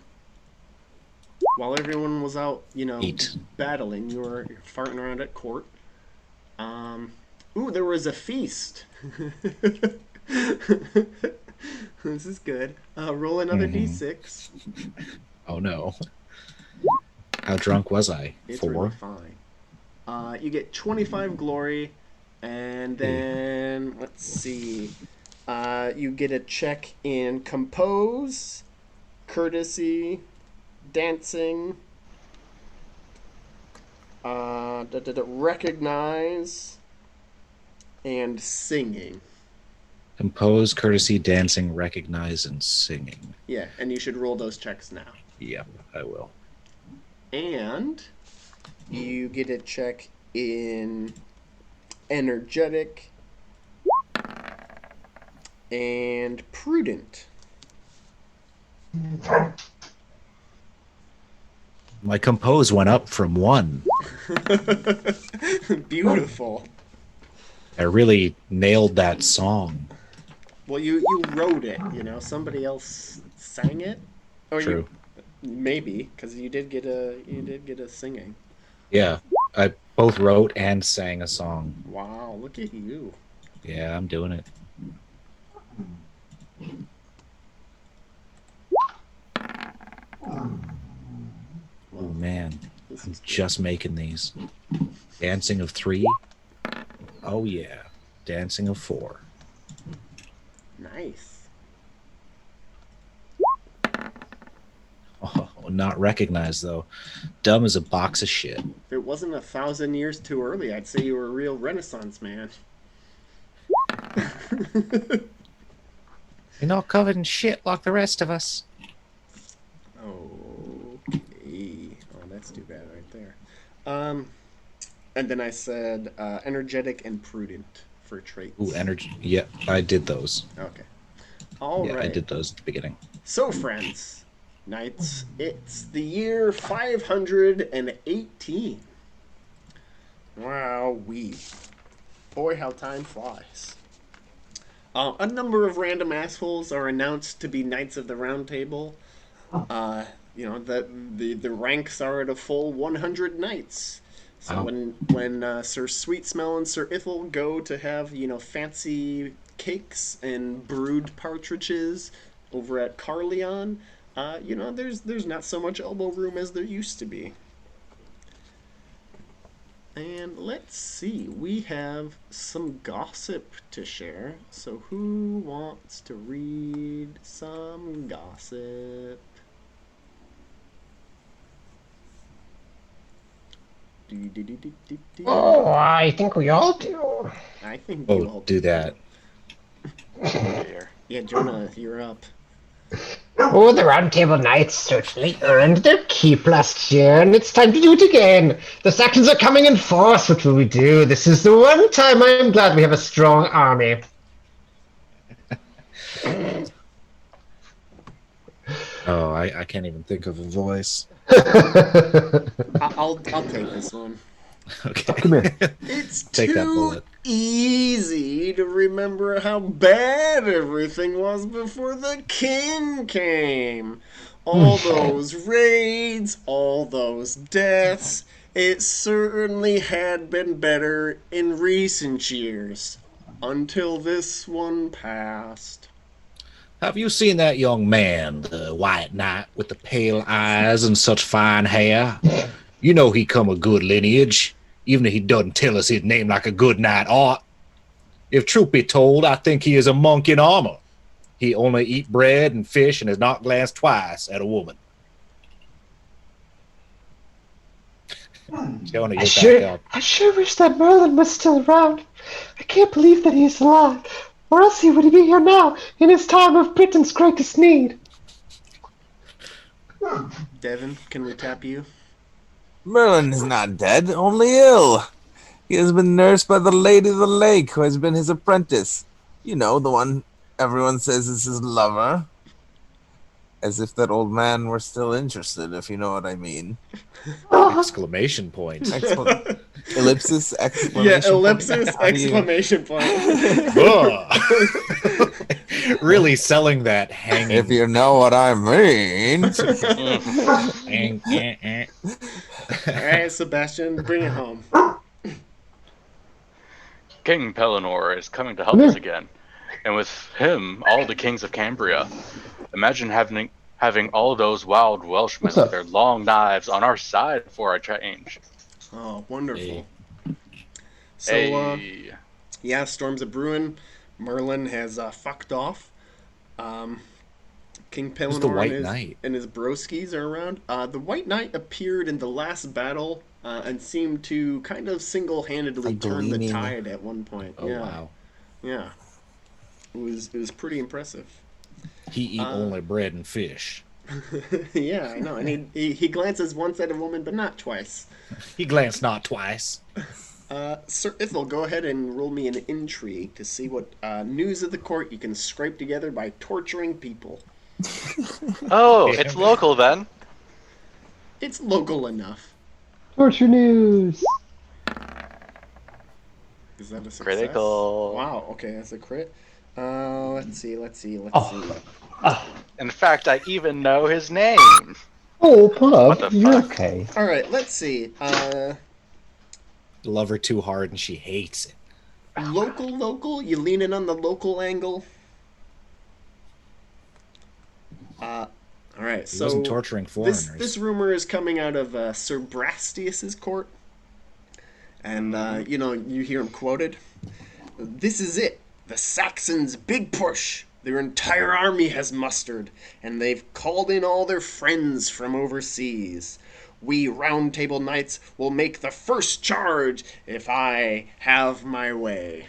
While everyone was out, 8. battling, you were farting around at court. Ooh, there was a feast. This is good. Roll another d6. Oh no. How drunk was I? It's 4. really fine. You get 25 glory, and then let's see. You get a check in compose, courtesy, dancing, recognize, and singing. Compose, courtesy, dancing, recognize, and singing. Yeah, and you should roll those checks now. Yep, I will. And you get a check in energetic and prudent. My compose went up from 1. Beautiful. I really nailed that song. Well, you wrote it, Somebody else sang it, or True. maybe because you did get a singing. Yeah, I both wrote and sang a song. Wow, look at you. Yeah, I'm doing it. Oh man, This I'm is good. just making these. Dancing of 3. Oh yeah, dancing of 4. Nice. Oh, not recognized though. Dumb as a box of shit. If it wasn't 1,000 years too early, I'd say you were a real Renaissance man. You're not covered in shit like the rest of us. Okay. Oh, that's too bad right there. And then I said energetic and prudent for traits. Ooh, energy. Yeah, I did those. Okay. All Yeah, right. I did those at the beginning. So, friends, knights, it's the year 518. Wow-wee. Boy, how time flies. A number of random assholes are announced to be Knights of the Round Table. The ranks are at a full 100 knights. So Wow. when Sir Sweet Smell and Sir Ithel go to have fancy cakes and brewed partridges over at Carleon, there's not so much elbow room as there used to be. And let's see, we have some gossip to share. So who wants to read some gossip? Oh, I think we all do. I think you all Oh, do that. Here. Yeah, Jonah, you're up. Oh, the Round Table Knights certainly earned their keep last year, and it's time to do it again. The Saxons are coming in force. What will we do? This is the one time I am glad we have a strong army. Oh, I can't even think of a voice. I'll take this one. Okay. Come here. It's Take that too bullet. easy to remember how bad everything was before the king came. All those raids, all those deaths. It certainly had been better in recent years. Until this one passed. Have you seen that young man, the white knight with the pale eyes and such fine hair? You know he come of good lineage, even if he doesn't tell us his name like a good knight ought. If truth be told, I think he is a monk in armor. He only eat bread and fish and has not glanced twice at a woman. Jonah, you're back up. I sure wish that Merlin was still around. I can't believe that he is alive, or else he would be here now in his time of Britain's greatest need. Devin, can we tap you? Merlin is not dead, only ill. He has been nursed by the Lady of the Lake, who has been his apprentice. You know, the one everyone says is his lover. As if that old man were still interested, if you know what I mean. Exclamation point. Ellipsis, Yeah, exclamation ellipsis, point. How do you- exclamation point. Ugh. Really selling that hanging. If you know what I mean. Alright, Sebastian, bring it home. King Pellinor is coming to help us again, and with him, all the kings of Cambria. Imagine having all those wild Welshmen What's up? with their long knives on our side for a change. Oh, wonderful. Hey. So, Hey. yeah, storms are brewing. Merlin has fucked off. King Who's the Pellinor White and Knight? his broskies are around. The White Knight appeared in the last battle and seemed to kind of single-handedly A turn the gleaming- tide at one point. Oh yeah, wow. yeah. It was pretty impressive. He eat only bread and fish. Yeah, I know. And he glances once at a woman, but not twice. He glanced not twice. Sir Ithel, go ahead and roll me an intrigue to see what news of the court you can scrape together by torturing people. Oh, it's local then. It's local enough. Torture news. Is that a success? Critical. Wow, okay, that's a crit. Let's see. In fact, I even know his name. Oh, What the Pub, you're fuck? okay. Alright, let's see. Love her too hard and she hates it. Local, you leaning on the local angle? Alright, He so wasn't torturing foreigners. this rumor is coming out of Sir Brastius's court. And, you hear him quoted. This is it. The Saxons' big push. Their entire army has mustered, and they've called in all their friends from overseas. We Round Table Knights will make the first charge if I have my way.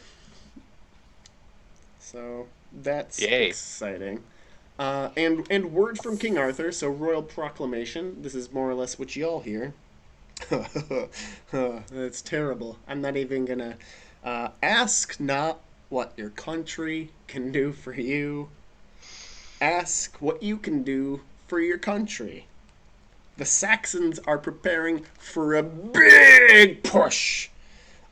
So that's Yay. exciting. And word from King Arthur, so royal proclamation. This is more or less what y'all hear. That's terrible. I'm not even gonna ask not what your country can do for you. Ask what you can do for your country. The Saxons are preparing for a big push.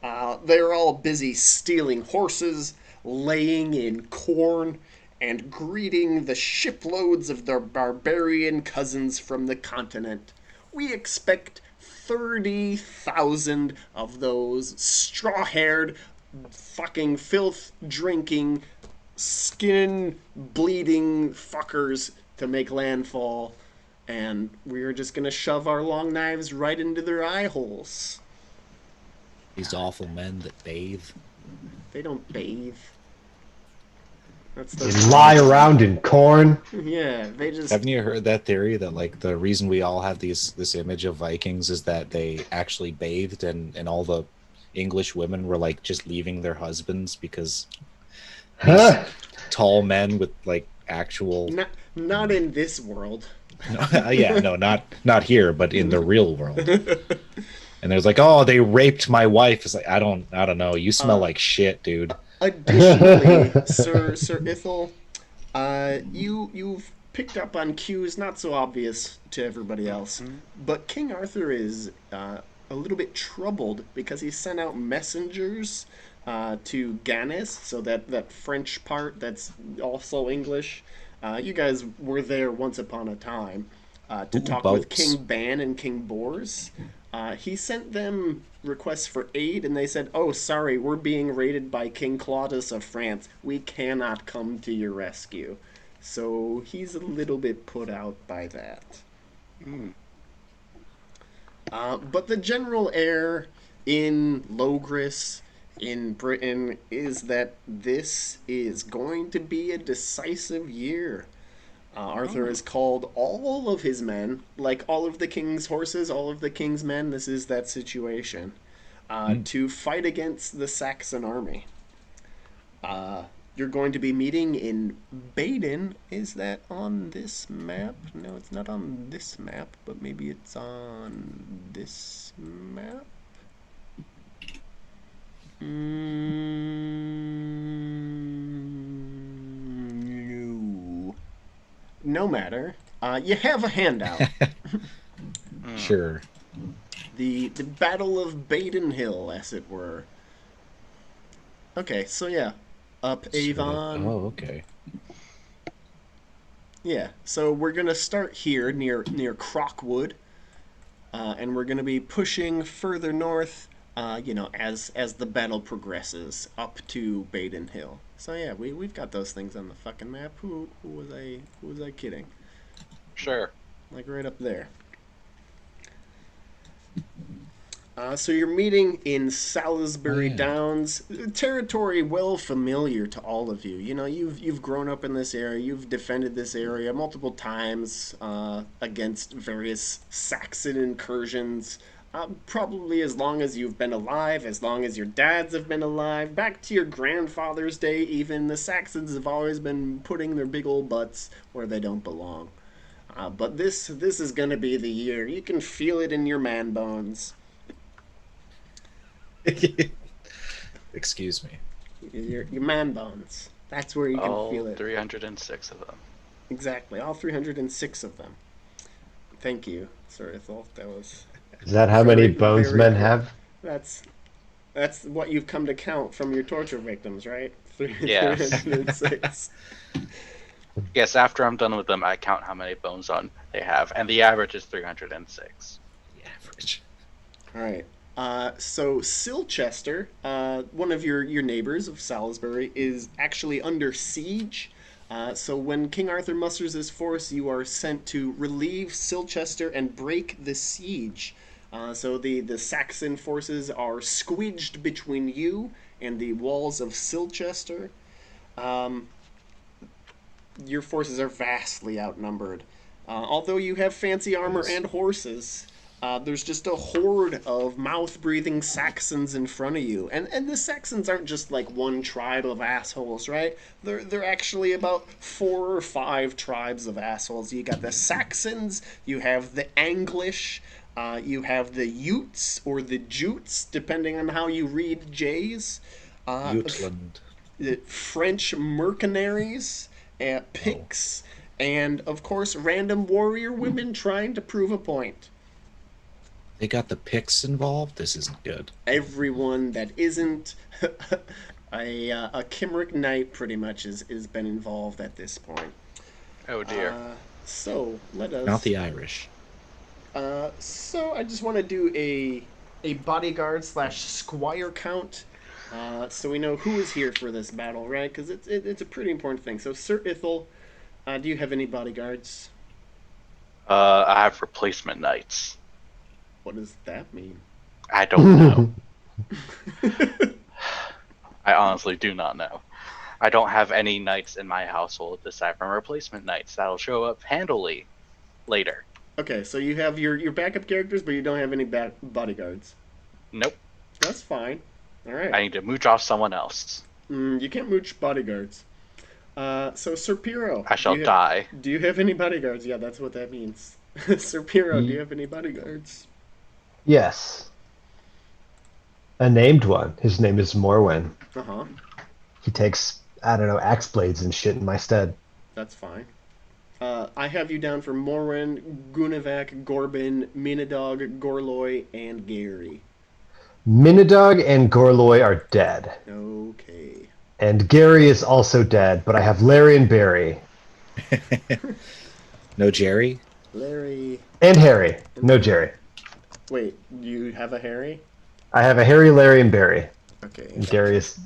They're all busy stealing horses, laying in corn, and greeting the shiploads of their barbarian cousins from the continent. We expect 30,000 of those straw-haired, fucking filth-drinking, skin-bleeding fuckers to make landfall, and we're just gonna shove our long knives right into their eye holes. These awful men that bathe. They don't bathe. That's They the lie around in corn. Yeah, they just Haven't you heard that theory that like the reason we all have this image of Vikings is that they actually bathed and all the English women were like just leaving their husbands because Huh? tall men with like actual Not in this world. Yeah, no, not here, but in the real world. And there's like, oh, they raped my wife. It's like, I don't know. You smell like shit, dude. Additionally, Sir Ithel, you've picked up on cues not so obvious to everybody else, but King Arthur is a little bit troubled because he sent out messengers to Ganis, so that French part that's also English. You guys were there once upon a time to Ooh, talk with boats. King Ban and King Bors. He sent them requests for aid, and they said, "Oh, sorry, we're being raided by King Claudius of France. We cannot come to your rescue." So he's a little bit put out by that. But the general air in Logris, in Britain, is that this is going to be a decisive year. Arthur has called all of his men, like all of the king's horses, all of the king's men. This is that situation to fight against the Saxon army. You're going to be meeting in Badon. Is that on this map? No, it's not on this map, but maybe it's on this map. No. No matter. You have a handout. Sure. The Battle of Badon Hill, as it were. Okay, so yeah, up Avon. Oh, okay. Yeah, so we're gonna start here near Crockwood, and we're gonna be pushing further north. As the battle progresses up to Badon Hill. So yeah, we've got those things on the fucking map. Who was I kidding? Sure. Like right up there. So you're meeting in Salisbury yeah. Downs, territory well familiar to all of you. You know, you've grown up in this area, you've defended this area multiple times against various Saxon incursions. Probably as long as you've been alive, as long as your dads have been alive, back to your grandfather's day, even the Saxons have always been putting their big old butts where they don't belong. But this is gonna be the year. You can feel it in your man bones. Excuse me. Your man bones. That's where you can feel All it. 306 of them. Exactly, all 306 of them. Thank you, Sir Ithel. That was Is that how many very, bones very men cool. have? That's that's what you've come to count from your torture victims, right? Yes. 306. Yes, after I'm done with them, I count how many bones on they have, and the average is 306. The average. All right. So Silchester, one of your neighbors of Salisbury, is actually under siege. So when King Arthur musters his force, you are sent to relieve Silchester and break the siege. So the Saxon forces are squeezed between you and the walls of Silchester. Um, your forces are vastly outnumbered. Although you have fancy armor and horses, there's just a horde of mouth-breathing Saxons in front of you, and the Saxons aren't just like one tribe of assholes, right? They're actually about 4 or 5 tribes of assholes. You got the Saxons, you have the Anglish, you have the Utes or the Jutes, depending on how you read J's. Jutland. The French mercenaries, Picts, and of course random warrior women trying to prove a point. They got the Picts involved? This isn't good. Everyone that isn't a Kimrick knight pretty much is been involved at this point. Oh dear. So let us. Not the Irish. So I just want to do a bodyguard slash squire count, so we know who is here for this battle, right? Because it's a pretty important thing. So Sir Ithel, do you have any bodyguards? I have replacement knights. What does that mean? I don't know. I honestly do not know. I don't have any knights in my household aside from replacement knights. That'll show up handily later. Okay, so you have your backup characters, but you don't have any bodyguards. Nope. That's fine. All right. I need to mooch off someone else. You can't mooch bodyguards. So Sir Piero, I shall die. do you have any bodyguards? Yeah, that's what that means. Sir Piero, do you have any bodyguards? Yes. A named one. His name is Morwen. Uh-huh. He takes, I don't know, axe blades and shit in my stead. That's fine. I have you down for Morwen, Gunivak, Gorbin, Minadog, Gorloy, and Gary. Minidog and Gorloy are dead. Okay. And Gary is also dead, but I have Larry and Barry. No Jerry? Larry. And Harry. No Jerry. Wait, you have a Harry? I have a Harry, Larry, and Barry. Okay. And Gary's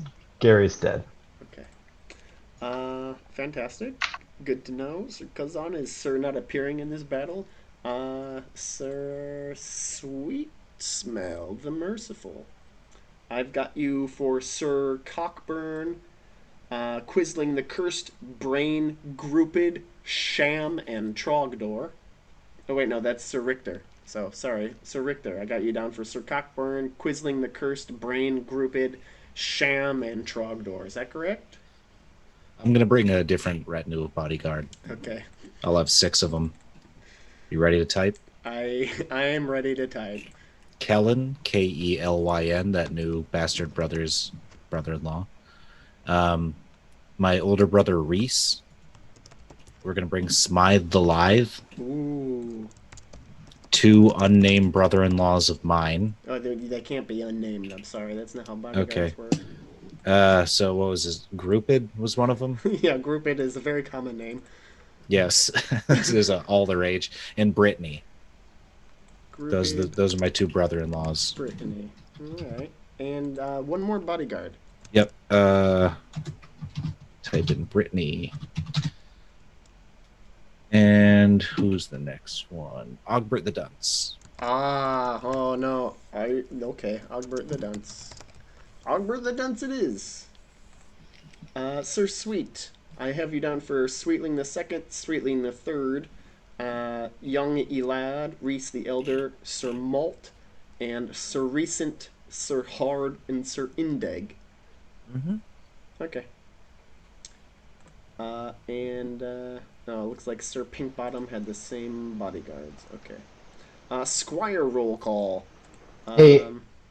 dead. Okay. Fantastic. Good to know. Sir Kazan is Sir not appearing in this battle. Sir Sweet Smell the Merciful. I've got you for Sir Cockburn, Quisling the Cursed, Brain, Grouped, Sham, and Trogdor. Oh wait, no, that's Sir Richter. So sorry, Sir Richter. I got you down for Sir Cockburn, Quisling the Cursed, Brain, Grouped, Sham, and Trogdor. Is that correct? I'm going to bring a different retinue of bodyguard. Okay. I'll have 6 of them. You ready to type? I am ready to type. Kellen, Kelyn, that new bastard brother's brother-in-law. My older brother Reese. We're going to bring Smythe the Lithe. Ooh. 2 unnamed brother-in-laws of mine. Oh, they can't be unnamed. I'm sorry. That's not how bodyguards Okay. work. So what was his? Grouped was one of them? Yeah, Grouped is a very common name. Yes. This is all the rage. And Brittany. Grouped, Those are my 2 brother-in-laws. Brittany. All right. And one more bodyguard. Yep. Type in Brittany. And who's the next one? Ogbert the Dunce. Ah, oh no. Okay, Ogbert the Dunce. Ogbert the Dunce it is. Sir Sweet. I have you down for Sweetling the Second, Sweetling the Third, Young Elad, Reese the Elder, Sir Malt, and Sir Recent, Sir Hard, and Sir Indeg. Mm-hmm. Okay. It looks like Sir Pinkbottom had the same bodyguards. Okay. Squire roll call. Hey,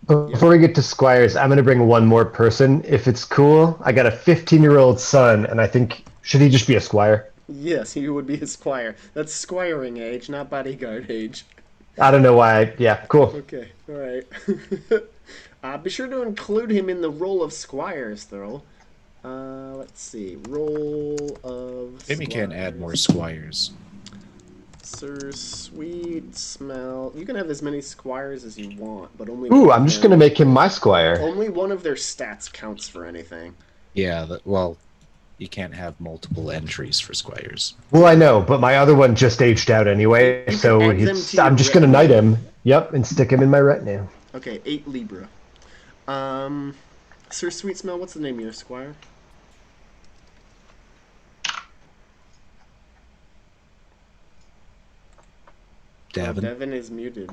before we get to Squires, I'm going to bring one more person, if it's cool. I got a 15-year-old son, and I think, should he just be a Squire? Yes, he would be a squire. That's squiring age, not bodyguard age. I don't know why. Yeah, cool. Okay, alright. Be sure to include him in the roll of squires, though. Let's see. Roll of Maybe you can't add more squires. Sir Sweet Smell. You can have as many squires as you want, but only. Ooh, I'm just going to make him my Squire. Only one of their stats counts for anything. Yeah, well, you can't have multiple entries for squires. Well, I know, but my other one just aged out anyway, You so can add them to I'm your just going to knight retinue. him. Yep, and stick him in my retinue. Okay, 8 Libra. Sir Sweet Smell, what's the name of your squire? Davin. Devin is muted.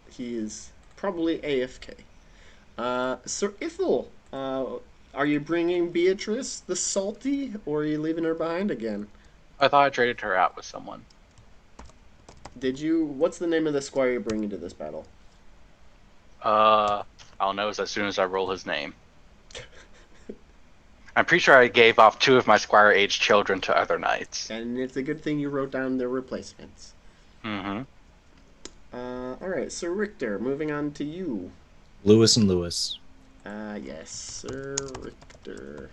He is probably AFK. Sir Ithel, are you bringing Beatrice the Salty, or are you leaving her behind again? I thought I traded her out with someone. Did you? What's the name of the squire you're bringing to this battle? I'll know as soon as I roll his name. I'm pretty sure I gave off 2 of my squire-aged children to other knights. And it's a good thing you wrote down their replacements. Mm-hmm. Alright, Sir Richter, moving on to you. Lewis and Lewis. Yes, Sir Richter.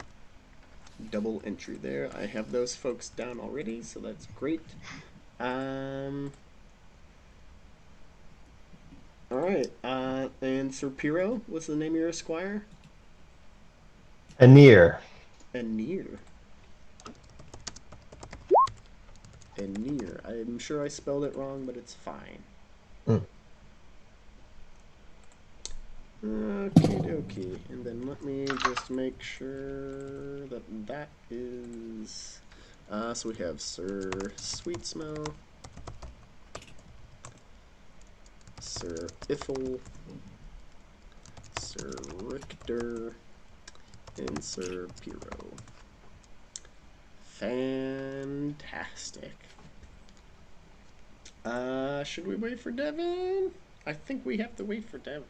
Double entry there. I have those folks down already, so that's great. Alright, and Sir Piro, what's the name of your esquire? Anir. Anir. Anir. I'm sure I spelled it wrong, but it's fine. Okie dokie. And then let me just make sure that that is... so we have Sir Sweet Smell, Sir Iffle, Sir Richter, Insert Piro. Fantastic. Should we wait for Devin? I think we have to wait for Devin.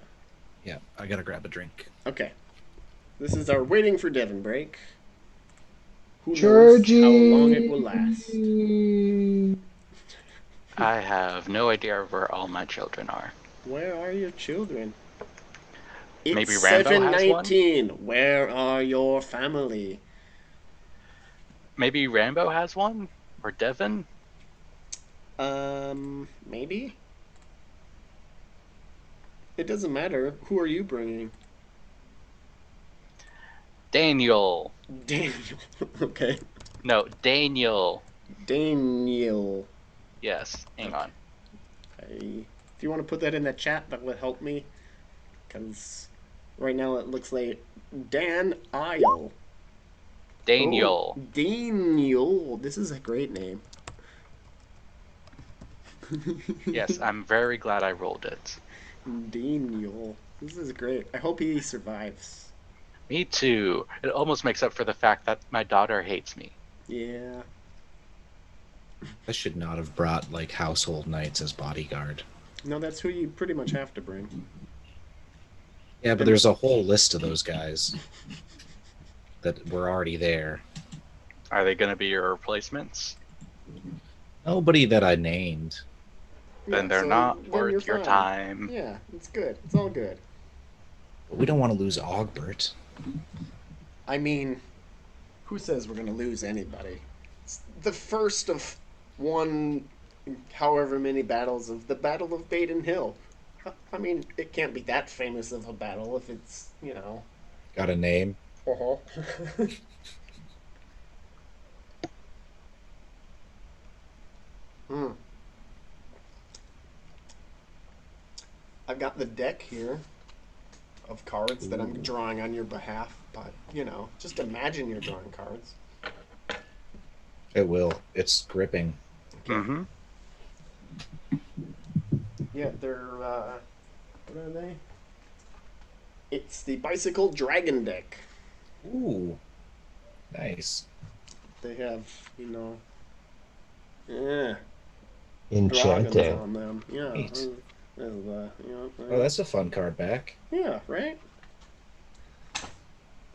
Yeah, I gotta grab a drink. Okay. This is our waiting for Devin break. Who knows Georgie. how long it will last? I have no idea where all my children are. Where are your children? It's Maybe Rambo has one? 7:19. Where are your family? Maybe Rambo has one? Or Devin? Maybe? It doesn't matter. Who are you bringing? Daniel. Daniel. Okay. No, Daniel. Daniel. Yes, hang on. If you want to put that in the chat, that would help me. Because right now it looks like Dan Isle. Daniel. Oh, Daniel. This is a great name. Yes, I'm very glad I rolled it. Daniel. This is great. I hope he survives. Me too. It almost makes up for the fact that my daughter hates me. Yeah. I should not have brought like household knights as bodyguard. No, that's who you pretty much have to bring. Yeah, but there's a whole list of those guys that were already there. Are they going to be your replacements? Nobody that I named. Then Yeah, they're so not then worth you're your fine. time. Yeah, it's good. It's all good. But we don't want to lose Ogbert. I mean, who says we're going to lose anybody? It's the first of one, however many battles of the Battle of Badon Hill. I mean, it can't be that famous of a battle if it's, you know. Got a name? Uh-huh. Hmm. I've got the deck here of cards that I'm drawing on your behalf, but, you know, just imagine you're drawing cards. It will. It's gripping. Mm-hmm. Yeah, they're, what are they? It's the Bicycle Dragon deck. Ooh. Nice. They have, you know, dragons Enchanting. on them. Yeah. Neat. You know, Oh, that's a fun card back. yeah, right?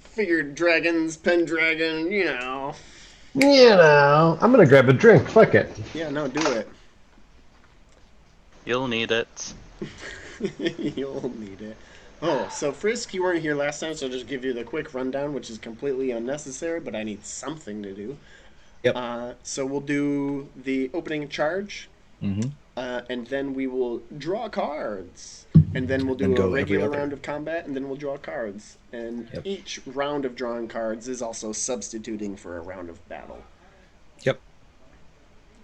Figured dragons, Pendragon, you know. You know, I'm gonna grab a drink. Fuck it. Yeah, no, do it. You'll need it. You'll need it. Oh, so Frisk, you weren't here last time, so I'll just give you the quick rundown, which is completely unnecessary, but I need something to do. Yep. So we'll do the opening charge, Mm-hmm. and then we will draw cards. And then we'll Then do a go every regular other. round of combat, and then we'll draw cards. And Yep. each round of drawing cards is also substituting for a round of battle. Yep.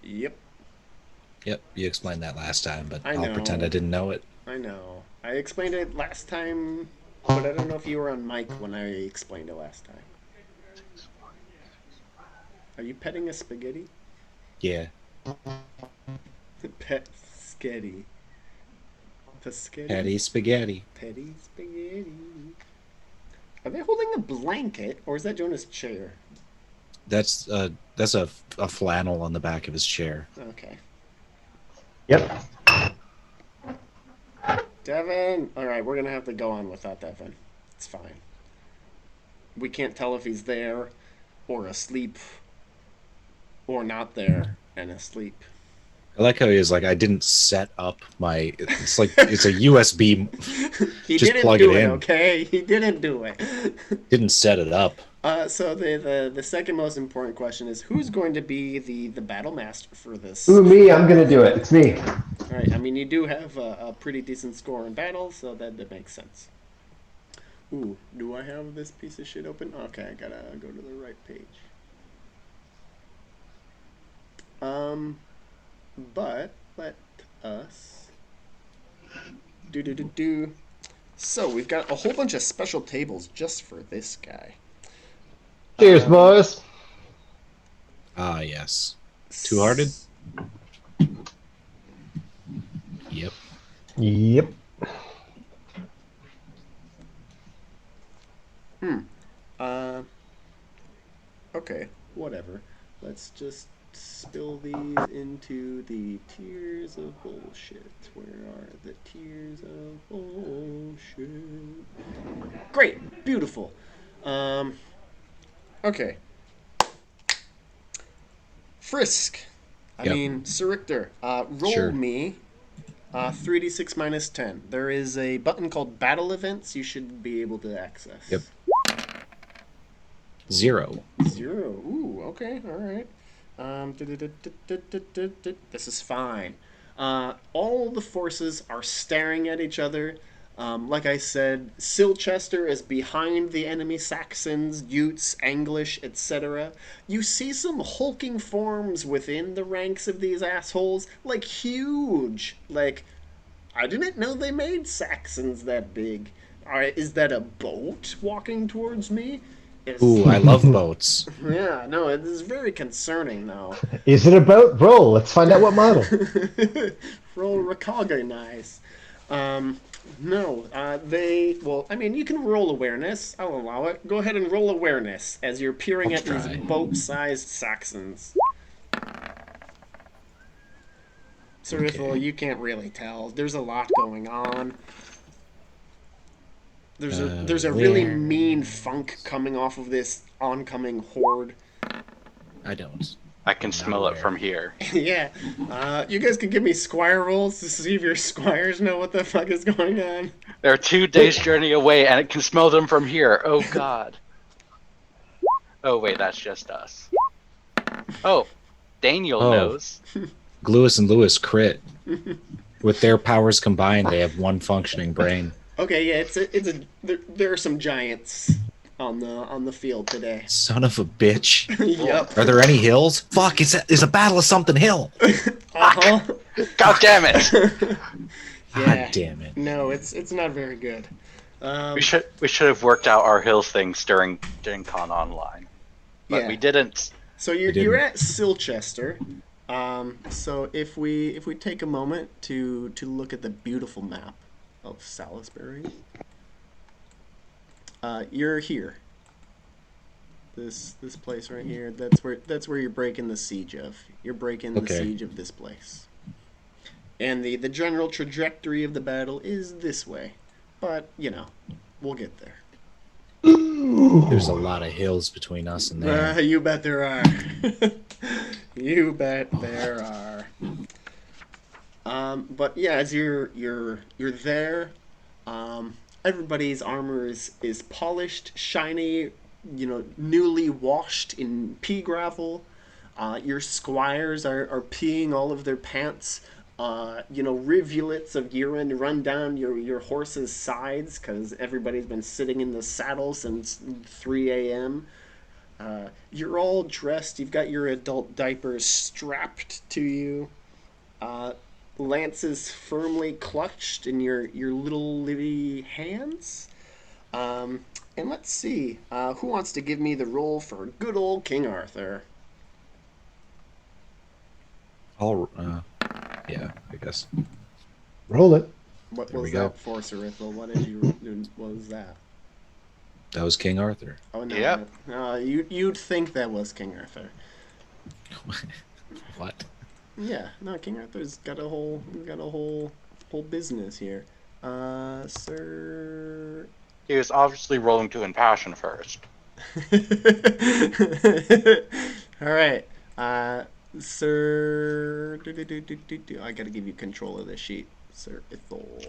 Yep, Yep. You explained that last time, but I I'll know. pretend I didn't know it. I know. I explained it last time, but I don't know if you were on mic when I explained it last time. Are you petting a spaghetti? Yeah. Pet sketty. Pescetti? Patty spaghetti. Petty spaghetti. Are they holding a blanket, or is that Jonah's chair? That's a flannel on the back of his chair. Okay. Yep. Devin! Alright, we're gonna have to go on without Devin. It's fine. We can't tell if he's there, or asleep, or not there, and asleep. I like how he was like, I didn't set up my. It's like it's a USB. He Just didn't plug do it it, in. okay? He didn't do it. Didn't set it up. So the second most important question is, who's going to be the battle master for this? Ooh, me. I'm gonna do it. It's me. All right. I mean, you do have a pretty decent score in battle, so that makes sense. Ooh, do I have this piece of shit open? Okay, I gotta go to the right page. But let us do. So we've got a whole bunch of special tables just for this guy. Cheers, boys. Ah, yes. Two-hearted? Yep. Yep. just spill these into the tears of bullshit. Where are the tears of bullshit? Great, beautiful. Okay. Frisk. I Yep. mean, Sir Richter. Roll Sure. me 3d6 minus 10. There is a button called Battle Events you should be able to access. Yep. 0. 0. Ooh, okay, alright. This is fine. All the forces are staring at each other. Like I said, Silchester is behind the enemy Saxons, Utes, English, etc. You see some hulking forms within the ranks of these assholes, like huge. Like, I didn't know they made Saxons that big. Alright, is that a boat walking towards me? Ooh, I love boats. Yeah, no, it is very concerning now. Is it a boat? Roll. Let's find out what model. Roll recognize. No, well, I mean, you can roll awareness. I'll allow it. Go ahead and roll awareness as you're peering I'll at try. these boat-sized Saxons. Sir Ithel, you can't really tell. There's a lot going on. There's a really where- mean funk coming off of this oncoming horde. I don't. I can Not smell it aware. from here. Yeah. You guys can give me squire rolls to see if your squires know what the fuck is going on. They're 2 days' journey away, and it can smell them from here. Oh God. Oh wait, that's just us. Oh, Daniel Oh. knows. Lewis and Lewis crit. With their powers combined, they have one functioning brain. Okay, yeah, there are some giants on the field today. Son of a bitch. Yep. Are there any hills? Fuck, it's a battle of something hill. Uh-huh. God damn it! Yeah. God damn it. No, it's not very good. We should have worked out our hills things during Gen Con online, but Yeah. we didn't. So you're didn't. at Silchester. So if we take a moment to look at the beautiful map of Salisbury, you're here. This place right here. That's where you're breaking the siege of. You're breaking the Okay. siege of this place. And the general trajectory of the battle is this way, but we'll get there. There's a lot of hills between us and there. You bet there are. You bet there are. But yeah, as you're there, everybody's armor is polished, shiny, newly washed in pea gravel. Your squires are peeing all of their pants. Rivulets of urine run down your horse's sides because everybody's been sitting in the saddle since 3 a.m. You're all dressed. You've got your adult diapers strapped to you. Lances firmly clutched in your little livy hands. And let's see. Who wants to give me the roll for good old King Arthur? Yeah, I guess. Roll it. What There was we go. that for, Sir Ithel? What was that? That was King Arthur. Oh no! Yep. You'd think that was King Arthur. What? Yeah, no, King Arthur's got a whole business here. Sir. He was obviously rolling to impassion first. All right, Sir. I gotta give you control of this sheet, Sir Ithel.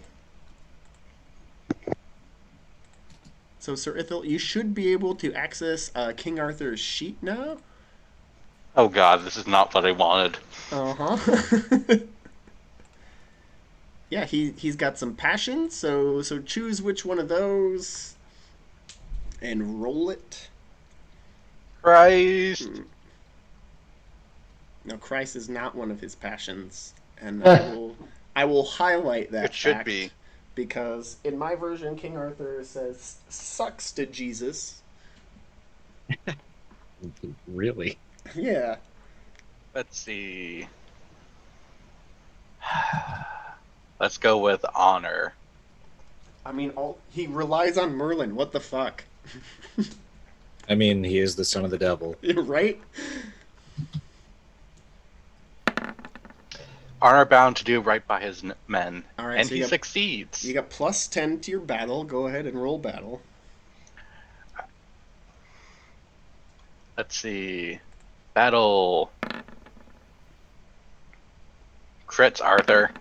So, Sir Ithel, you should be able to access King Arthur's sheet now. Oh God, this is not what I wanted. Uh-huh. Yeah, he's got some passion, so choose which one of those and roll it. Christ. No, Christ is not one of his passions, and Eh. I will highlight that It should fact be. because in my version King Arthur says sucks to Jesus. Really? Yeah. Let's see. Let's go with honor. I mean, he relies on Merlin. What the fuck? I mean, he is the son of the devil. Right? honor bound to do right by his men, All right, and so he you got succeeds. plus 10 to your battle. Go ahead and roll battle. Let's see. Battle. Crits, Arthur.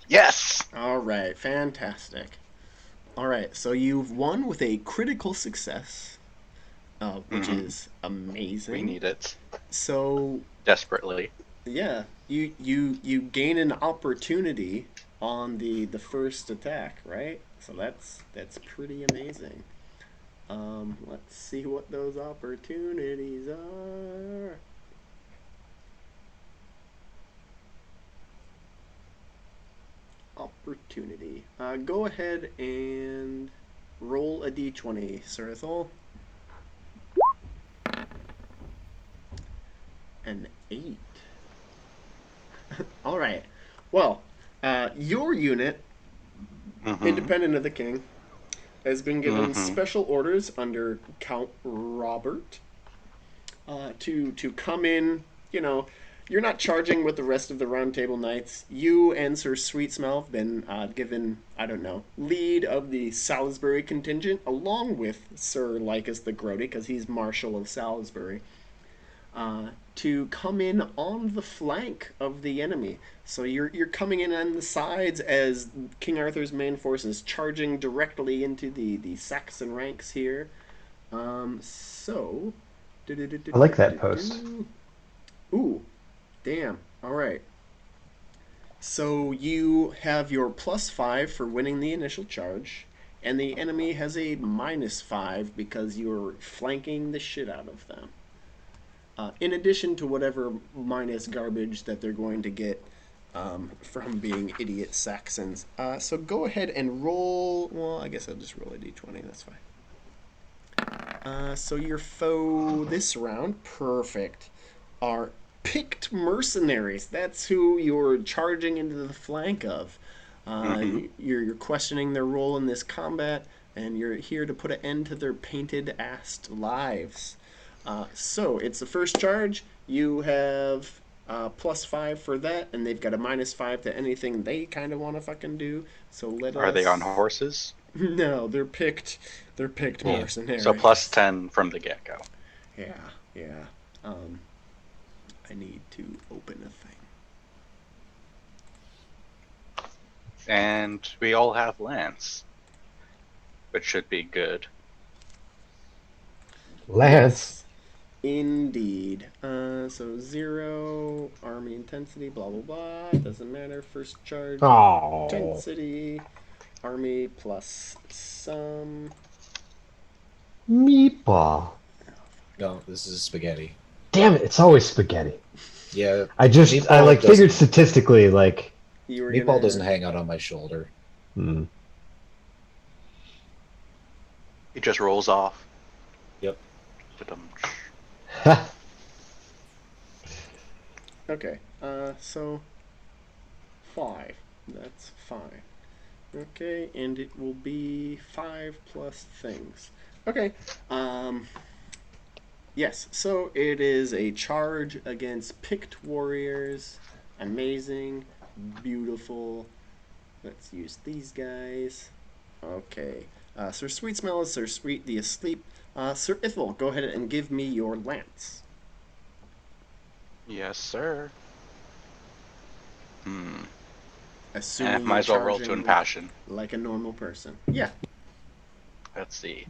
Yes! All right, fantastic. All right, so you've won with a critical success, which is amazing. We need it. So Desperately. yeah, you gain an opportunity on the first attack, right? So that's pretty amazing. Let's see what those opportunities are. Opportunity. Go ahead and roll a d20, Sir Ethel. An 8. All right. Well, your unit, independent of the king, has been given special orders under Count Robert to come in. You know, you're not charging with the rest of the Round Table Knights. You and Sir Sweetsmell have been given, I don't know, lead of the Salisbury contingent, along with Sir Lycus the Grody, because he's Marshal of Salisbury, to come in on the flank of the enemy. So you're coming in on the sides as King Arthur's main force is charging directly into the Saxon ranks here. So... I like that post. Ooh, damn. All right. So you have your +5 for winning the initial charge, and the enemy has a -5 because you're flanking the shit out of them. In addition to whatever minus garbage that they're going to get from being idiot Saxons. So go ahead and roll. Well, I guess I'll just roll a d20. That's fine. So your foe this round, perfect, are picked mercenaries. That's who you're charging into the flank of. You're questioning their role in this combat, and you're here to put an end to their painted-assed lives. So it's the first charge. You have +5 for that, and they've got a -5 to anything they kind of want to fucking do. So let us. Are they on horses? No, they're picked. They're picked mercenaries. So +10 from the get-go. Yeah. I need to open a thing. And we all have lance, which should be good. Lance. Indeed. So 0, army intensity, blah, blah, blah. Doesn't matter. First charge. Oh. Intensity. Army plus some. Meatball. No, this is spaghetti. Damn it! It's always spaghetti. Yeah. I Meatball figured doesn't- statistically, like. You were Meatball gonna... doesn't hang out on my shoulder. Hmm. It just rolls off. Yep. Okay. So 5. That's fine. Okay, and it will be 5 plus things. Okay. Yes, so it is a charge against picked warriors. Amazing. Beautiful. Let's use these guys. Okay. Sir Sweetsmell is Sir Sweet the Asleep. Sir Ithel, go ahead and give me your lance. Yes, sir. Assuming Might as you're well roll to charging impassion. like a normal person. Yeah, Let's see.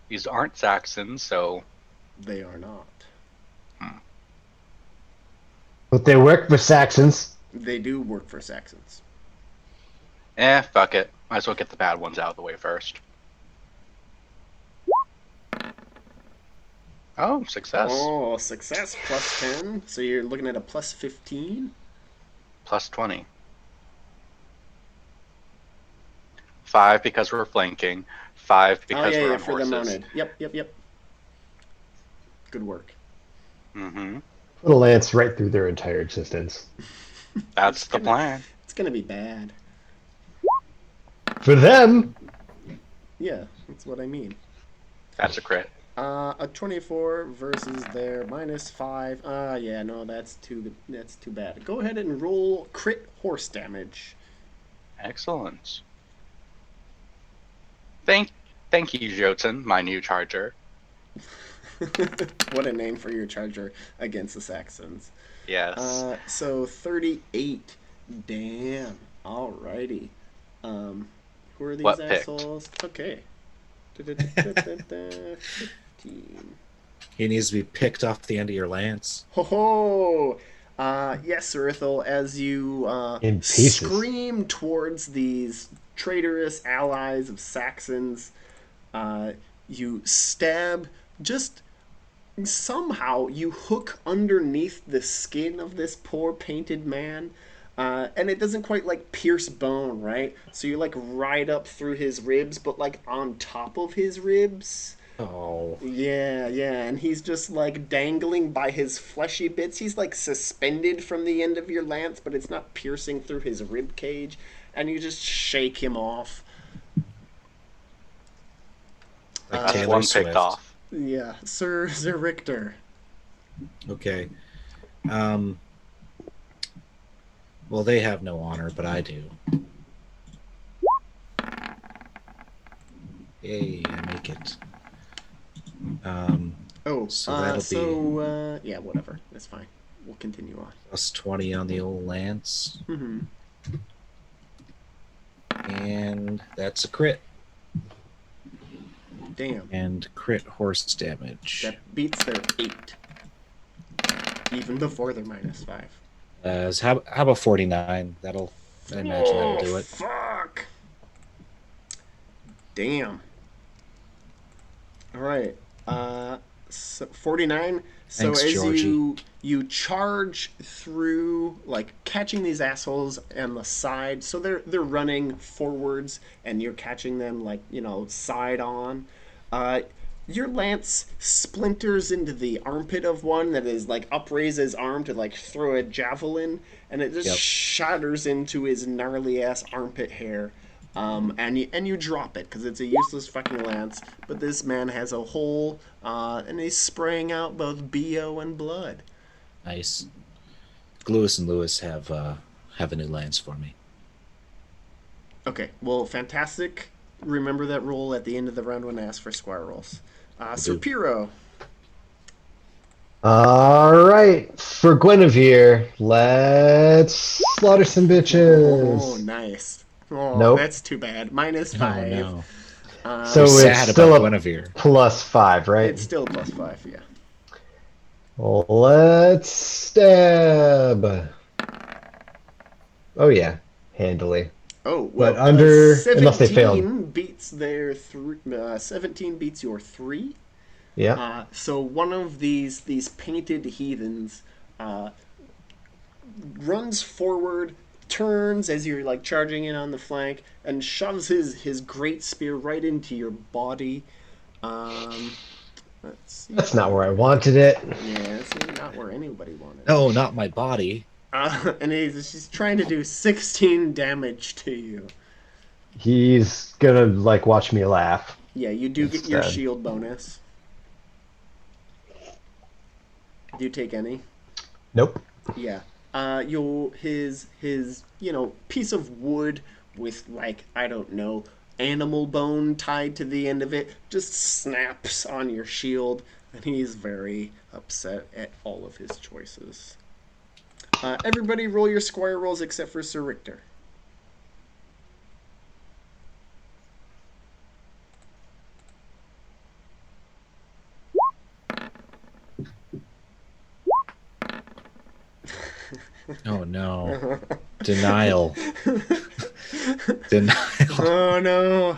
These aren't Saxons, so they are not. But they work for Saxons. They do work for Saxons. fuck it. Might as well get the bad ones out of the way first. Oh, success. Oh, success +10. So you're looking at a +15. +20. 5 because we're flanking. 5 because we're on for the horses. mounted. Yep. Good work. Put a lance right through their entire existence. That's the plan. It's gonna be bad. For them. Yeah, that's what I mean. That's a crit. A 24 versus their -5. Yeah, no, that's too bad. Go ahead and roll crit horse damage. Excellent. Thank you, Jotun, my new charger. What a name for your charger against the Saxons. Yes. So 38. Damn. Alrighty. Who are these What picked? assholes? Okay. 15. He needs to be picked off the end of your lance. Ho ho! Yes, Sir Ithil, as you In pieces. scream towards these traitorous allies of Saxons, you stab just somehow you hook underneath the skin of this poor painted man, and it doesn't quite like pierce bone, right? So you like ride up through his ribs, but like on top of his ribs. Oh, Yeah, yeah, and he's just like dangling by his fleshy bits. He's like suspended from the end of your lance, but it's not piercing through his rib cage, and you just shake him off. like That's Taylor one Swift. picked off. Yeah, Sir Richter. Okay. Well, they have no honor, but I do. Yay, I make it. Oh, So that'll yeah, whatever. That's fine. We'll continue on. Plus 20 on the old lance. Mm-hmm. And that's a crit. Damn. And crit horse damage. That beats their 8. Even before their -5. How about 49? I imagine that'll do it. Fuck! Damn. Alright. So 49. So Thanks, as Georgie. you charge through, like catching these assholes on the side, so they're running forwards and you're catching them like, side on. Your lance splinters into the armpit of one that is like upraise his arm to like throw a javelin, and it just Yep. shatters into his gnarly ass armpit hair. And you drop it because it's a useless fucking lance. But this man has a hole, and he's spraying out both bo and blood. Nice. Lewis and Lewis have a new lance for me. Okay, well, fantastic. Remember that roll at the end of the round when I ask for squire rolls. Sir do. Piro. All right, for Guinevere, let's slaughter some bitches. Oh, nice. Oh, Nope. that's too bad. -5. Oh no. So You're it's sad still about a Guinevere. +5, right? It's still +5, yeah. Well, let's stab. Oh yeah, handily. Oh, well, But under- 17 unless they failed. beats their 17 beats your 3. Yeah. So one of these painted heathens runs forward, turns as you're like charging in on the flank, and shoves his great spear right into your body. Let's see. That's not where I wanted it. Yeah, that's not where anybody wanted it. No, not my body. And he's trying to do 16 damage to you. He's gonna like watch me laugh. Yeah, you do get your Instead. shield bonus. Do you take any? Nope. Yeah. You'll his piece of wood with like, I don't know, animal bone tied to the end of it just snaps on your shield, and he's very upset at all of his choices. Everybody roll your squire rolls except for Sir Richter. Oh no. Denial. Denial. Oh no.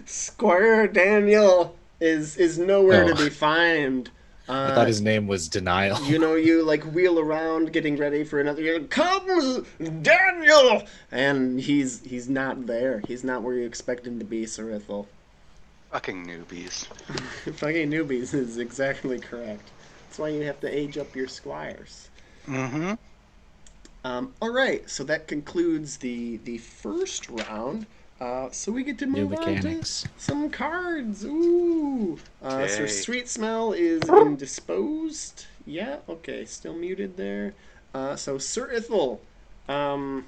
Squire Daniel is nowhere to Oh. be found. I thought his name was Denial. You like wheel around getting ready for another. Here comes Daniel! And he's not there. He's not where you expect him to be, Sir Ithel. Fucking newbies. Fucking newbies is exactly correct. That's why you have to age up your squires. Mm-hmm. All right, so that concludes the first round. So we get to New move on to mechanics. some cards. Ooh. So Yay. Sweet Smell is indisposed. Yeah, okay, still muted there. So Sir Ithel, um,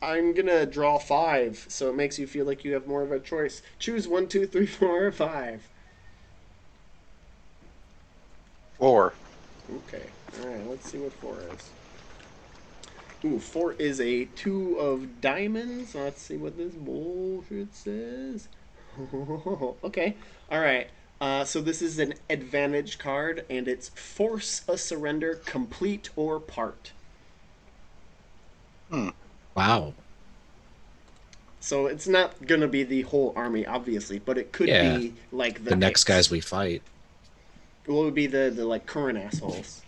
I'm gonna draw 5, so it makes you feel like you have more of a choice. Choose 1, 2, 3, 4, or 5. 4. Okay, alright, let's see what 4 is. Ooh, 4 is a 2 of diamonds. Let's see what this bullshit says. Okay, alright. So this is an advantage card, and it's force a surrender, complete or part. Wow. So it's not gonna be the whole army, obviously, but it could Yeah. be like The next guys we fight. What would be the like current assholes?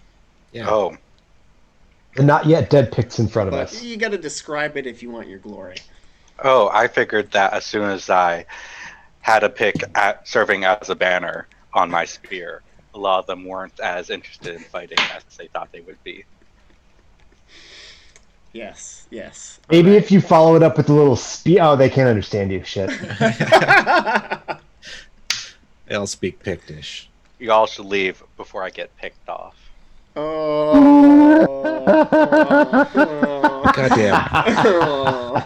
Yeah. Oh, The not yet dead picks in front of But us. you got to describe it if you want your glory. oh, I figured that as soon as I had a pick at serving as a banner on my spear, a lot of them weren't as interested in fighting as they thought they would be. Yes, yes. Maybe if you follow it up with a little oh, they can't understand you. Shit. They all speak Pictish. You all should leave before I get picked off. Goddamn.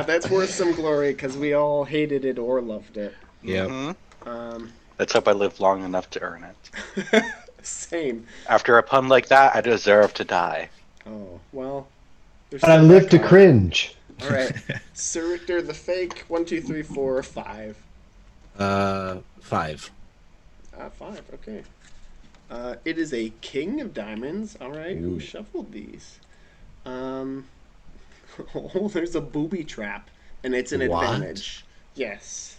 That's worth some glory because we all hated it or loved it. Yep. Mm-hmm. Let's hope I live long enough to earn it. Same. After a pun like that, I deserve to die. Oh, well. But I live to cringe. All right. Sir Richter the Fake. 1, 2, 3, 4, 5. 5. 5. Okay. It is a King of Diamonds. All right. Ooh. Who shuffled these? Oh, there's a booby trap, and it's an What? advantage. Yes.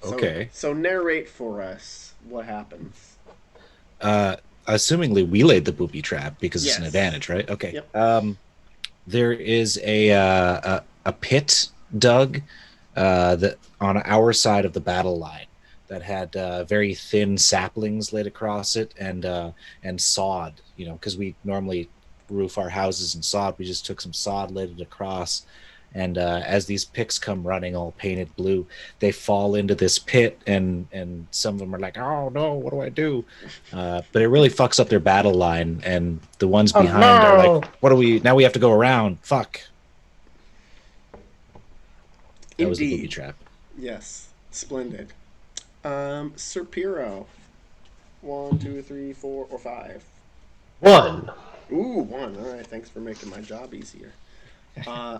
So, Okay. So narrate for us what happens. Assumingly we laid the booby trap because it's an Yes. advantage, right? Okay. Yep. There is a pit dug that on our side of the battle line that had very thin saplings laid across it and sod. You know, because we normally roof our houses in sod. We just took some sod, laid it across, and as these picks come running, all painted blue, they fall into this pit, and some of them are like, "Oh no, what do I do?" But it really fucks up their battle line, and the ones behind are like, "What do we now? We have to go around. Fuck." That was the booby Indeed. trap. Yes. Splendid. Sir Piro. 1, 2, 3, 4, or 5. 1. Ooh, 1. All right. Thanks for making my job easier.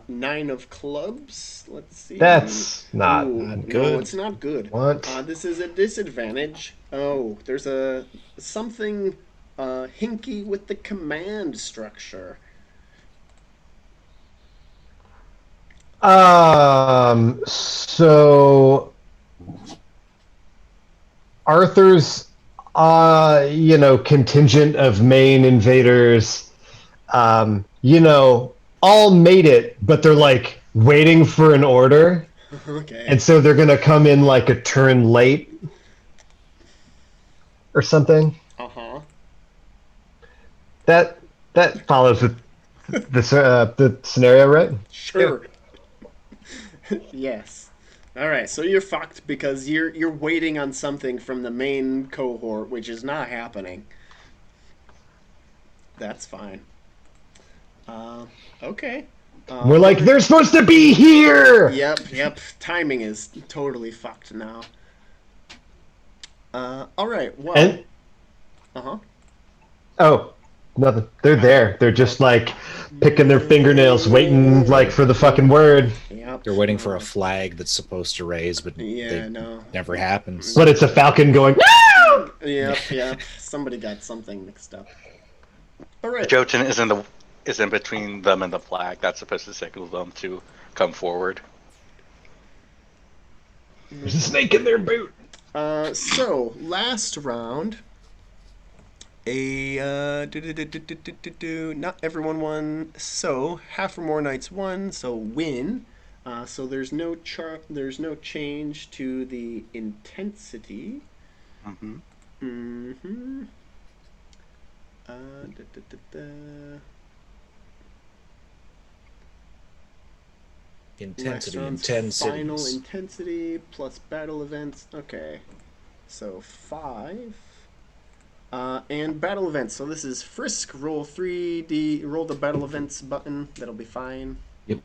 9 of clubs. Let's see. That's not No, good. it's not good. What? This is a disadvantage. Oh, there's a something hinky with the command structure. So Arthur's contingent of main invaders all made it, but they're like waiting for an order, Okay. and so they're gonna come in like a turn late or something. Uh-huh. That follows the scenario, right? Sure. Yes. All right, so you're fucked because you're waiting on something from the main cohort, which is not happening. That's fine. Okay. We're like, they're supposed to be here. Yep. Timing is totally fucked now. All right. Well. And Uh-huh. oh, nothing. They're there. They're just like picking their fingernails, waiting like for the fucking word. Yep. They're waiting for a flag that's supposed to raise, but Yeah, no. never happens. But it's a falcon going. Yep. Somebody got something mixed up. All right. Jotun is in between them and the flag. That's supposed to signal them to come forward. There's a snake in their boot. So last round, not everyone won. So half or more knights won. So win. So there's no change to the intensity. Mm-hmm. Mm-hmm. Intensity and Restaurant's 10 final cities. intensity plus battle events. Okay. So 5. And battle events. So this is Frisk. Roll 3D. Roll the battle events button. That'll be fine. Yep.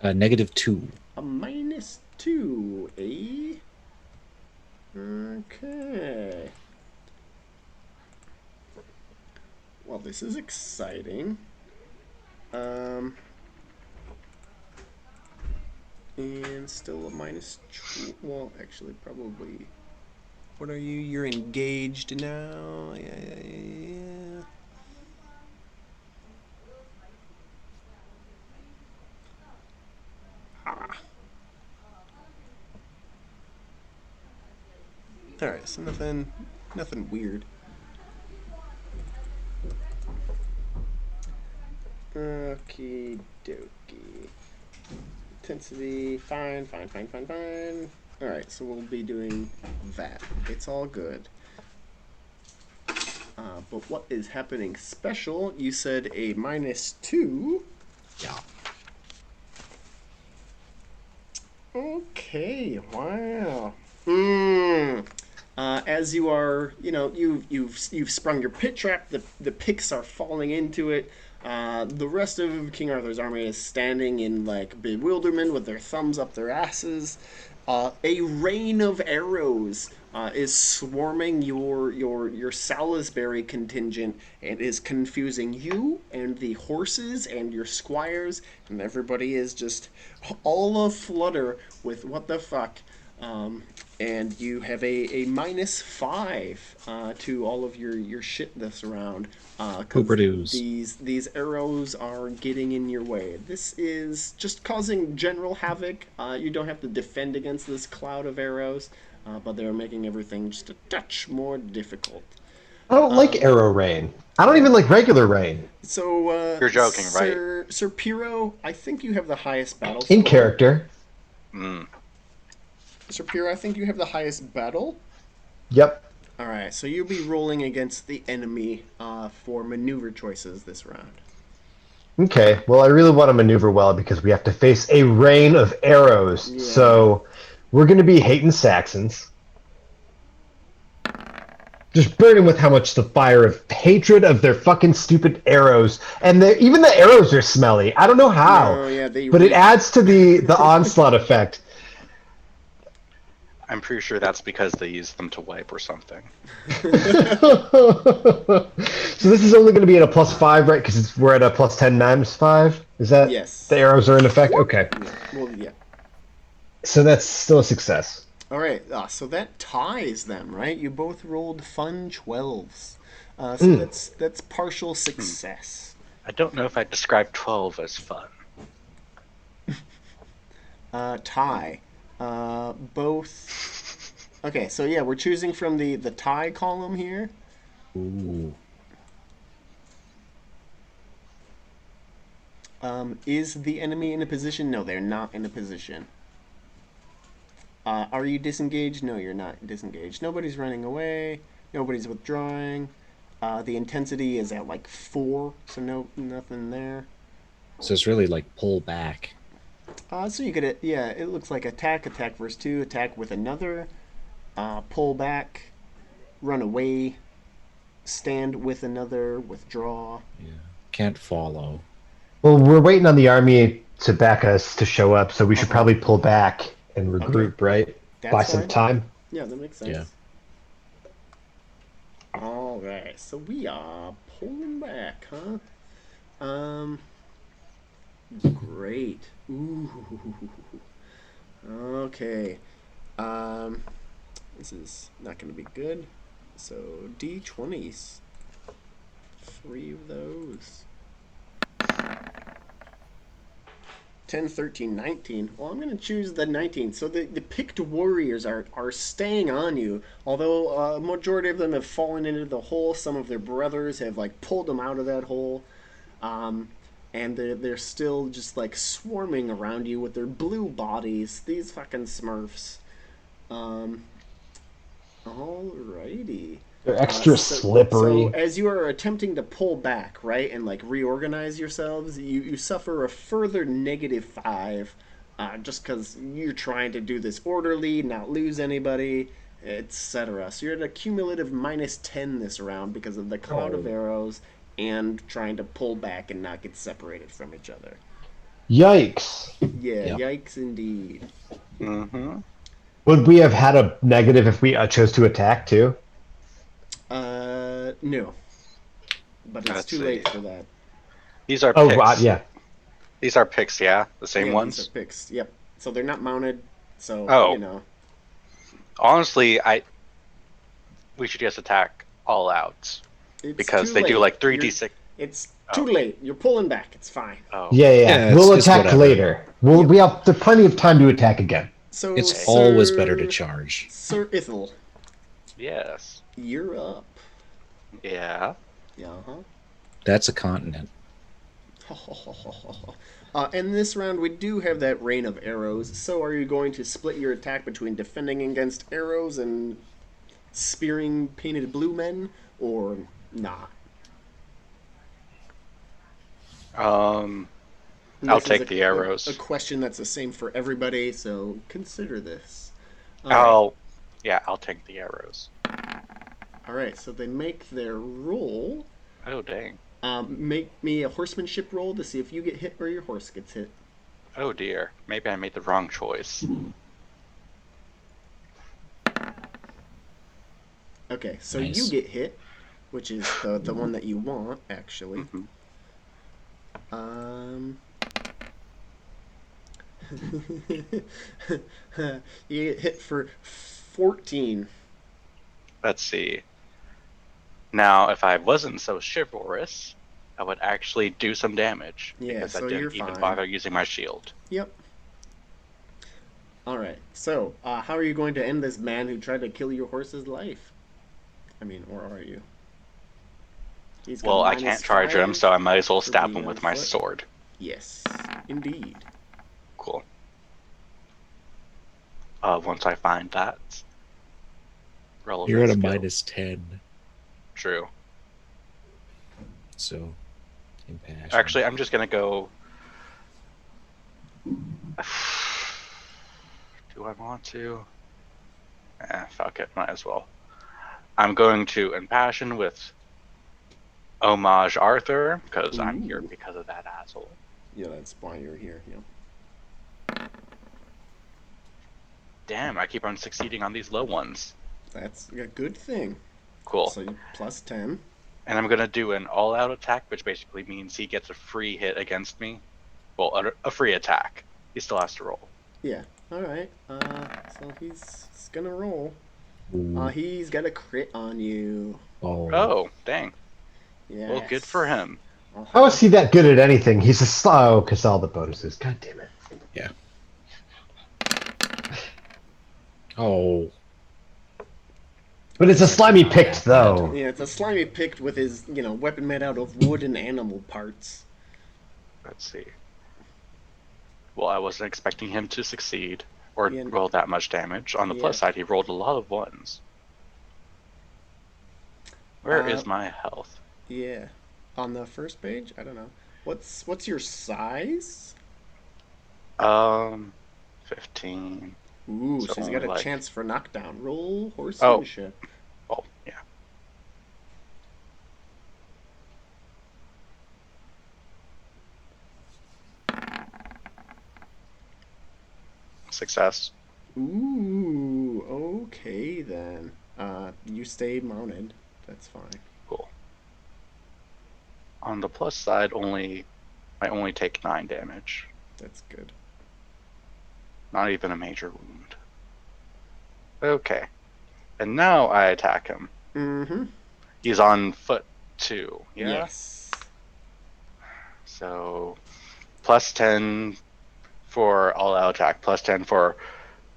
-2. A -2, eh? Okay. Well, this is exciting. And still a -2. Well, actually, probably. What are you? You're engaged now. Yeah. Ah. All right. So nothing weird. Okie dokie. Intensity, fine. Alright, so we'll be doing that. It's all good. But what is happening special? You said a -2. Yeah. Okay, wow. As you are, you've sprung your pit trap. The picks are falling into it. The rest of King Arthur's army is standing in like bewilderment with their thumbs up their asses. A rain of arrows is swarming your Salisbury contingent and is confusing you and the horses and your squires, and everybody is just all aflutter with what the fuck. And you have a -5 to all of your shit this round. Hooper doos. These arrows are getting in your way. This is just causing general havoc. You don't have to defend against this cloud of arrows, but they're making everything just a touch more difficult. I don't like arrow rain. I don't even like regular rain. So You're joking, right? Sir Piro, I think you have the highest battle In score. character. Sir Piro, I think you have the highest battle. Yep. All right, so you'll be rolling against the enemy for maneuver choices this round. Okay. Well, I really want to maneuver well because we have to face a rain of arrows. Yeah. So we're going to be hating Saxons. Just burning with how much the fire of hatred of their fucking stupid arrows, and even the arrows are smelly. I don't know how, No, yeah, but it adds to the onslaught effect. I'm pretty sure that's because they use them to wipe or something. So this is only going to be at a +5, right? Because we're at a +10 -5. Is that Yes. the arrows are in effect? Okay. Yeah. Well, yeah. So that's still a success. All right, so that ties them, right? You both rolled fun 12s. So that's partial success. I don't know if I'd describe 12 as fun. Tie. Both. Okay, so yeah, we're choosing from the tie column here. Ooh. Is the enemy in a position? No, they're not in a position. Are you disengaged? No, you're not disengaged. Nobody's running away. Nobody's withdrawing. The intensity is at like 4, so nothing there. So it's really like pull back. So you could, it looks like attack versus 2, attack with another, pull back, run away, stand with another, withdraw. Yeah. Can't follow. Well, we're waiting on the army to back us to show up, so we should probably pull back and regroup, right? That's Buy some fine. time. Yeah, that makes sense. Yeah. All right, so we are pulling back, huh? Great. Ooh. Okay. This is not going to be good. So D20s. 3 of those. 10, 13, 19. Well, I'm going to choose the 19. So the picked warriors are staying on you. Although a majority of them have fallen into the hole. Some of their brothers have like pulled them out of that hole. And they're still just like swarming around you with their blue bodies. These fucking Smurfs. Alrighty. They're extra slippery. So as you are attempting to pull back, right, and like reorganize yourselves, you suffer a further -5, just because you're trying to do this orderly, not lose anybody, etc. So you're at a cumulative -10 this round because of the cloud of arrows and trying to pull back and not get separated from each other. Yikes. Yeah, Yep. yikes indeed. Mm-hmm. Would we have had a negative if we chose to attack too? No, but it's Let's too see. late for that. These are Oh, picks. yeah. These are picks, yeah? The same Yeah, ones? these are picks. Yep. So they're not mounted. So Oh. you know. Honestly, we should just attack all out. It's Because too they do late. like 3d6. It's too late. You're pulling back. It's fine. Oh. Yeah, We'll it's attack whatever. later. We have plenty of time to attack again. So It's Okay. always better to charge. Sir Ithel, Yes. you're up. Yeah. Yeah. That's a continent. In this round, we do have that rain of arrows. So, are you going to split your attack between defending against arrows and spearing painted blue men, or not? I'll This is take the arrows. A question that's the same for everybody, so consider this. All I'll take the arrows. All right, so they make their roll. Oh, dang. Make me a horsemanship roll to see if you get hit or your horse gets hit. Oh, dear. Maybe I made the wrong choice. Okay, so Nice. you get hit, which is the one that you want, actually. Mhm. You get hit for 14. Let's see. Now, if I wasn't so chivalrous, I would actually do some damage. Yeah, because so I you're didn't even fine. bother using my shield. Yep. Alright, so, how are you going to end this man who tried to kill your horse's life? I mean, or are you? He's got Well, I can't charge him, -5 so I might as well for stab being him on with my foot. sword. Yes, indeed. Cool. Once I find that relevant You're at a skill. -10, True. so impassion. Actually, I'm just gonna go. Do I want to? Fuck it, might as well. I'm going to impassion with homage Arthur because I'm here Ooh. because of that asshole. Yeah, that's why you're here. Yeah. Damn, I keep on succeeding on these low ones. That's a good thing. Cool. So you +10. And I'm gonna do an all-out attack, which basically means he gets a free hit against me. Well, a free attack. He still has to roll. Yeah. All right. So he's gonna roll. Ooh. He's got a crit on you. Oh, dang. Yeah. Well, good for him. How is he that good at anything? He's a slow because all the bonuses. God damn it. Oh, But it's a slimy picked though. Yeah, it's a slimy picked with his, weapon made out of wood and animal parts. Let's see. Well, I wasn't expecting him to succeed or Yeah. roll that much damage. On the plus side, he rolled a lot of ones. Where is my health? Yeah. On the first page? I don't know. What's your size? 15. Ooh, so So he's got a like- chance for knockdown. Roll horsemanship. Oh, yeah. Success. Ooh, okay then. You stay mounted. That's fine. Cool. On the plus side, I only take 9 damage. That's good. Not even a major wound. Okay. And now I attack him. Mm-hmm. He's on foot 2. Yeah? Yes. So +10 for all-out attack, +10 for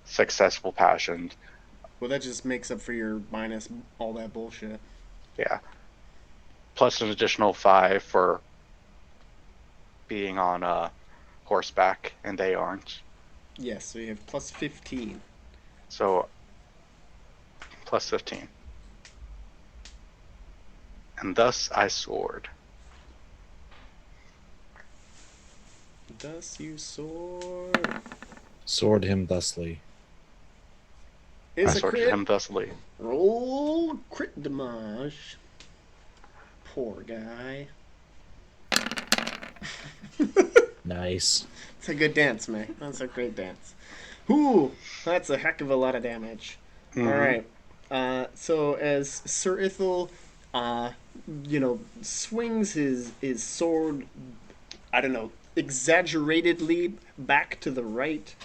successful passion. Well, that just makes up for your minus all that bullshit. Yeah. Plus an additional 5 for being on horseback, and they aren't. Yes, so you have +15. So +15. and thus I soared. Thus you soar. Sword him thusly. I Is a soared crit. him thusly. Roll crit damage. Poor guy. Nice. It's a good dance, man. That's a great dance. Ooh, that's a heck of a lot of damage. Mhm. All right. So as Sir Ithel, swings his sword, I don't know, exaggeratedly back to the right,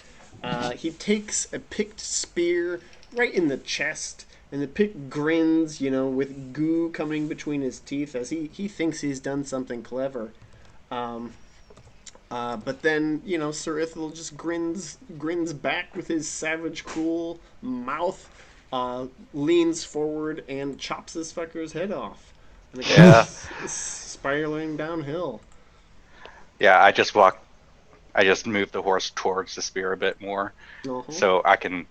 he takes a picked spear right in the chest, and the pick grins, with goo coming between his teeth as he thinks he's done something clever. But then, Sir Ithel just grins back with his savage, cruel mouth, leans forward and chops this fucker's head off. And it Yeah. goes spiraling downhill. Yeah, I just moved the horse towards the spear a bit more, Uh-huh. so I can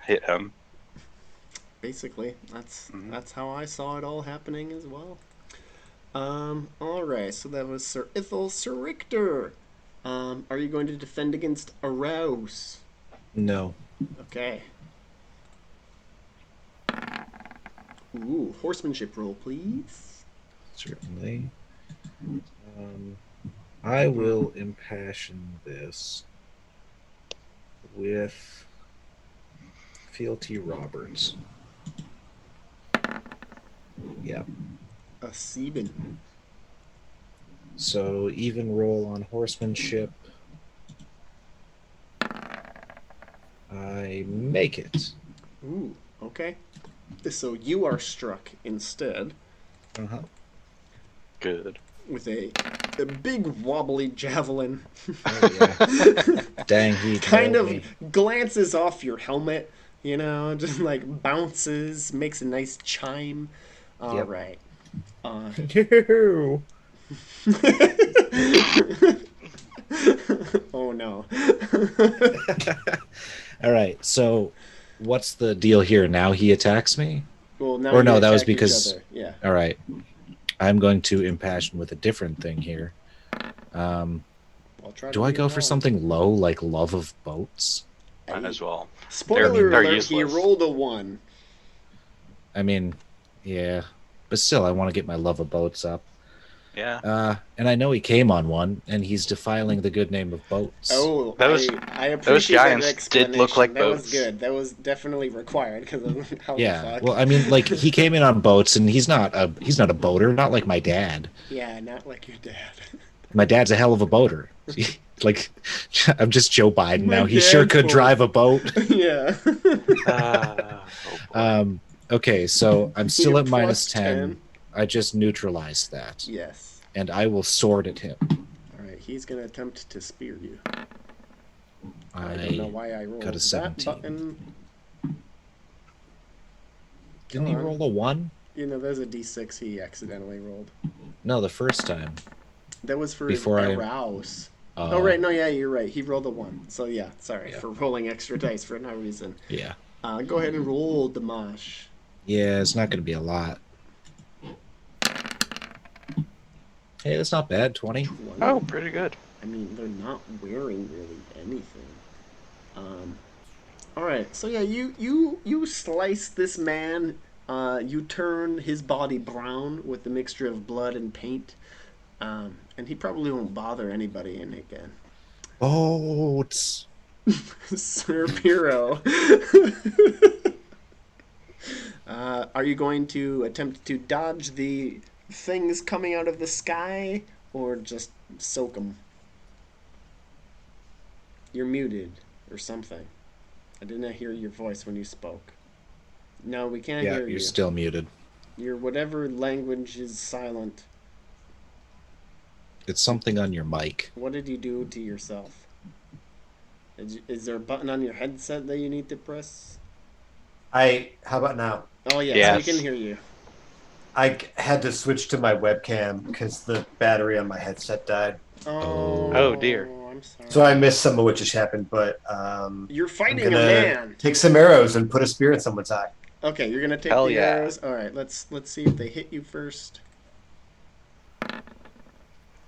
hit him. Basically, that's how I saw it all happening as well. All right. So that was Sir Ithel. Sir Richter, are you going to defend against Arouse? No. Okay. Ooh, horsemanship roll, please. Certainly. I will impassion this with Fealty Roberts. Yeah. A Sebin. So even roll on horsemanship. I make it. Ooh, okay. So you are struck instead Uh-huh. Good. with a big wobbly javelin. Oh, yeah. Dang, he Kind nailed of me. glances off your helmet, just like bounces, makes a nice chime. All Yep. right. No. Oh no. All right, so what's the deal here? Now he attacks me? Well, now Or you no, that was attack each because... other. Yeah. All right. I'm going to impassion with a different thing here. I'll try Do to I be go for wrong. something low, like love of boats? Might as well. Spoiler They're alert, he useless. rolled a 1. I mean, yeah. But still, I want to get my love of boats up. Yeah. And I know he came on one, and he's defiling the good name of boats. Oh, Those- I appreciate that giants explanation. did look like that was boats. good. That was definitely required because of how the Yeah. fuck. Well, I mean, like he came in on boats, and he's not a boater, not like my dad. Yeah, not like your dad. My dad's a hell of a boater. Like, I'm just Joe Biden My now. He sure dad's could boat. drive a boat. Yeah. Oh boy. Okay, so I'm still You're at minus plus 10. I just neutralized that. Yes. And I will sword at him. All right, he's gonna attempt to spear you. I don't know why I rolled got a that 17. button. Didn't he Come on. roll a 1? There's a d6 he accidentally rolled. No, the first time. That was for Before I- arouse. Oh, right. No, yeah, you're right. He rolled a 1. So, yeah, sorry Yeah. for rolling extra dice for no reason. Yeah. Go ahead and roll Dimash. Yeah, it's not going to be a lot. Hey, that's not bad. 20. Oh, pretty good. I mean, they're not wearing really anything. All right. So yeah, you slice this man. You turn his body brown with the mixture of blood and paint. And he probably won't bother anybody in again. Boats. Sir Piro. Are you going to attempt to dodge the things coming out of the sky, or just soak them? You're muted, or something. I did not hear your voice when you spoke. No, we can't Yeah, hear you're you. still muted. Your whatever language is silent. It's something on your mic. What did you do to yourself? Is there a button on your headset that you need to press? How about now? Oh, yeah, Yes. so we can hear you. I had to switch to my webcam because the battery on my headset died. Oh, dear. I'm sorry. So I missed some of what just happened, but You're I'm fighting a gonna man. take some arrows and put a spear in someone's eye. Okay, you're gonna take Hell the yeah. arrows. All right, let's see if they hit you first.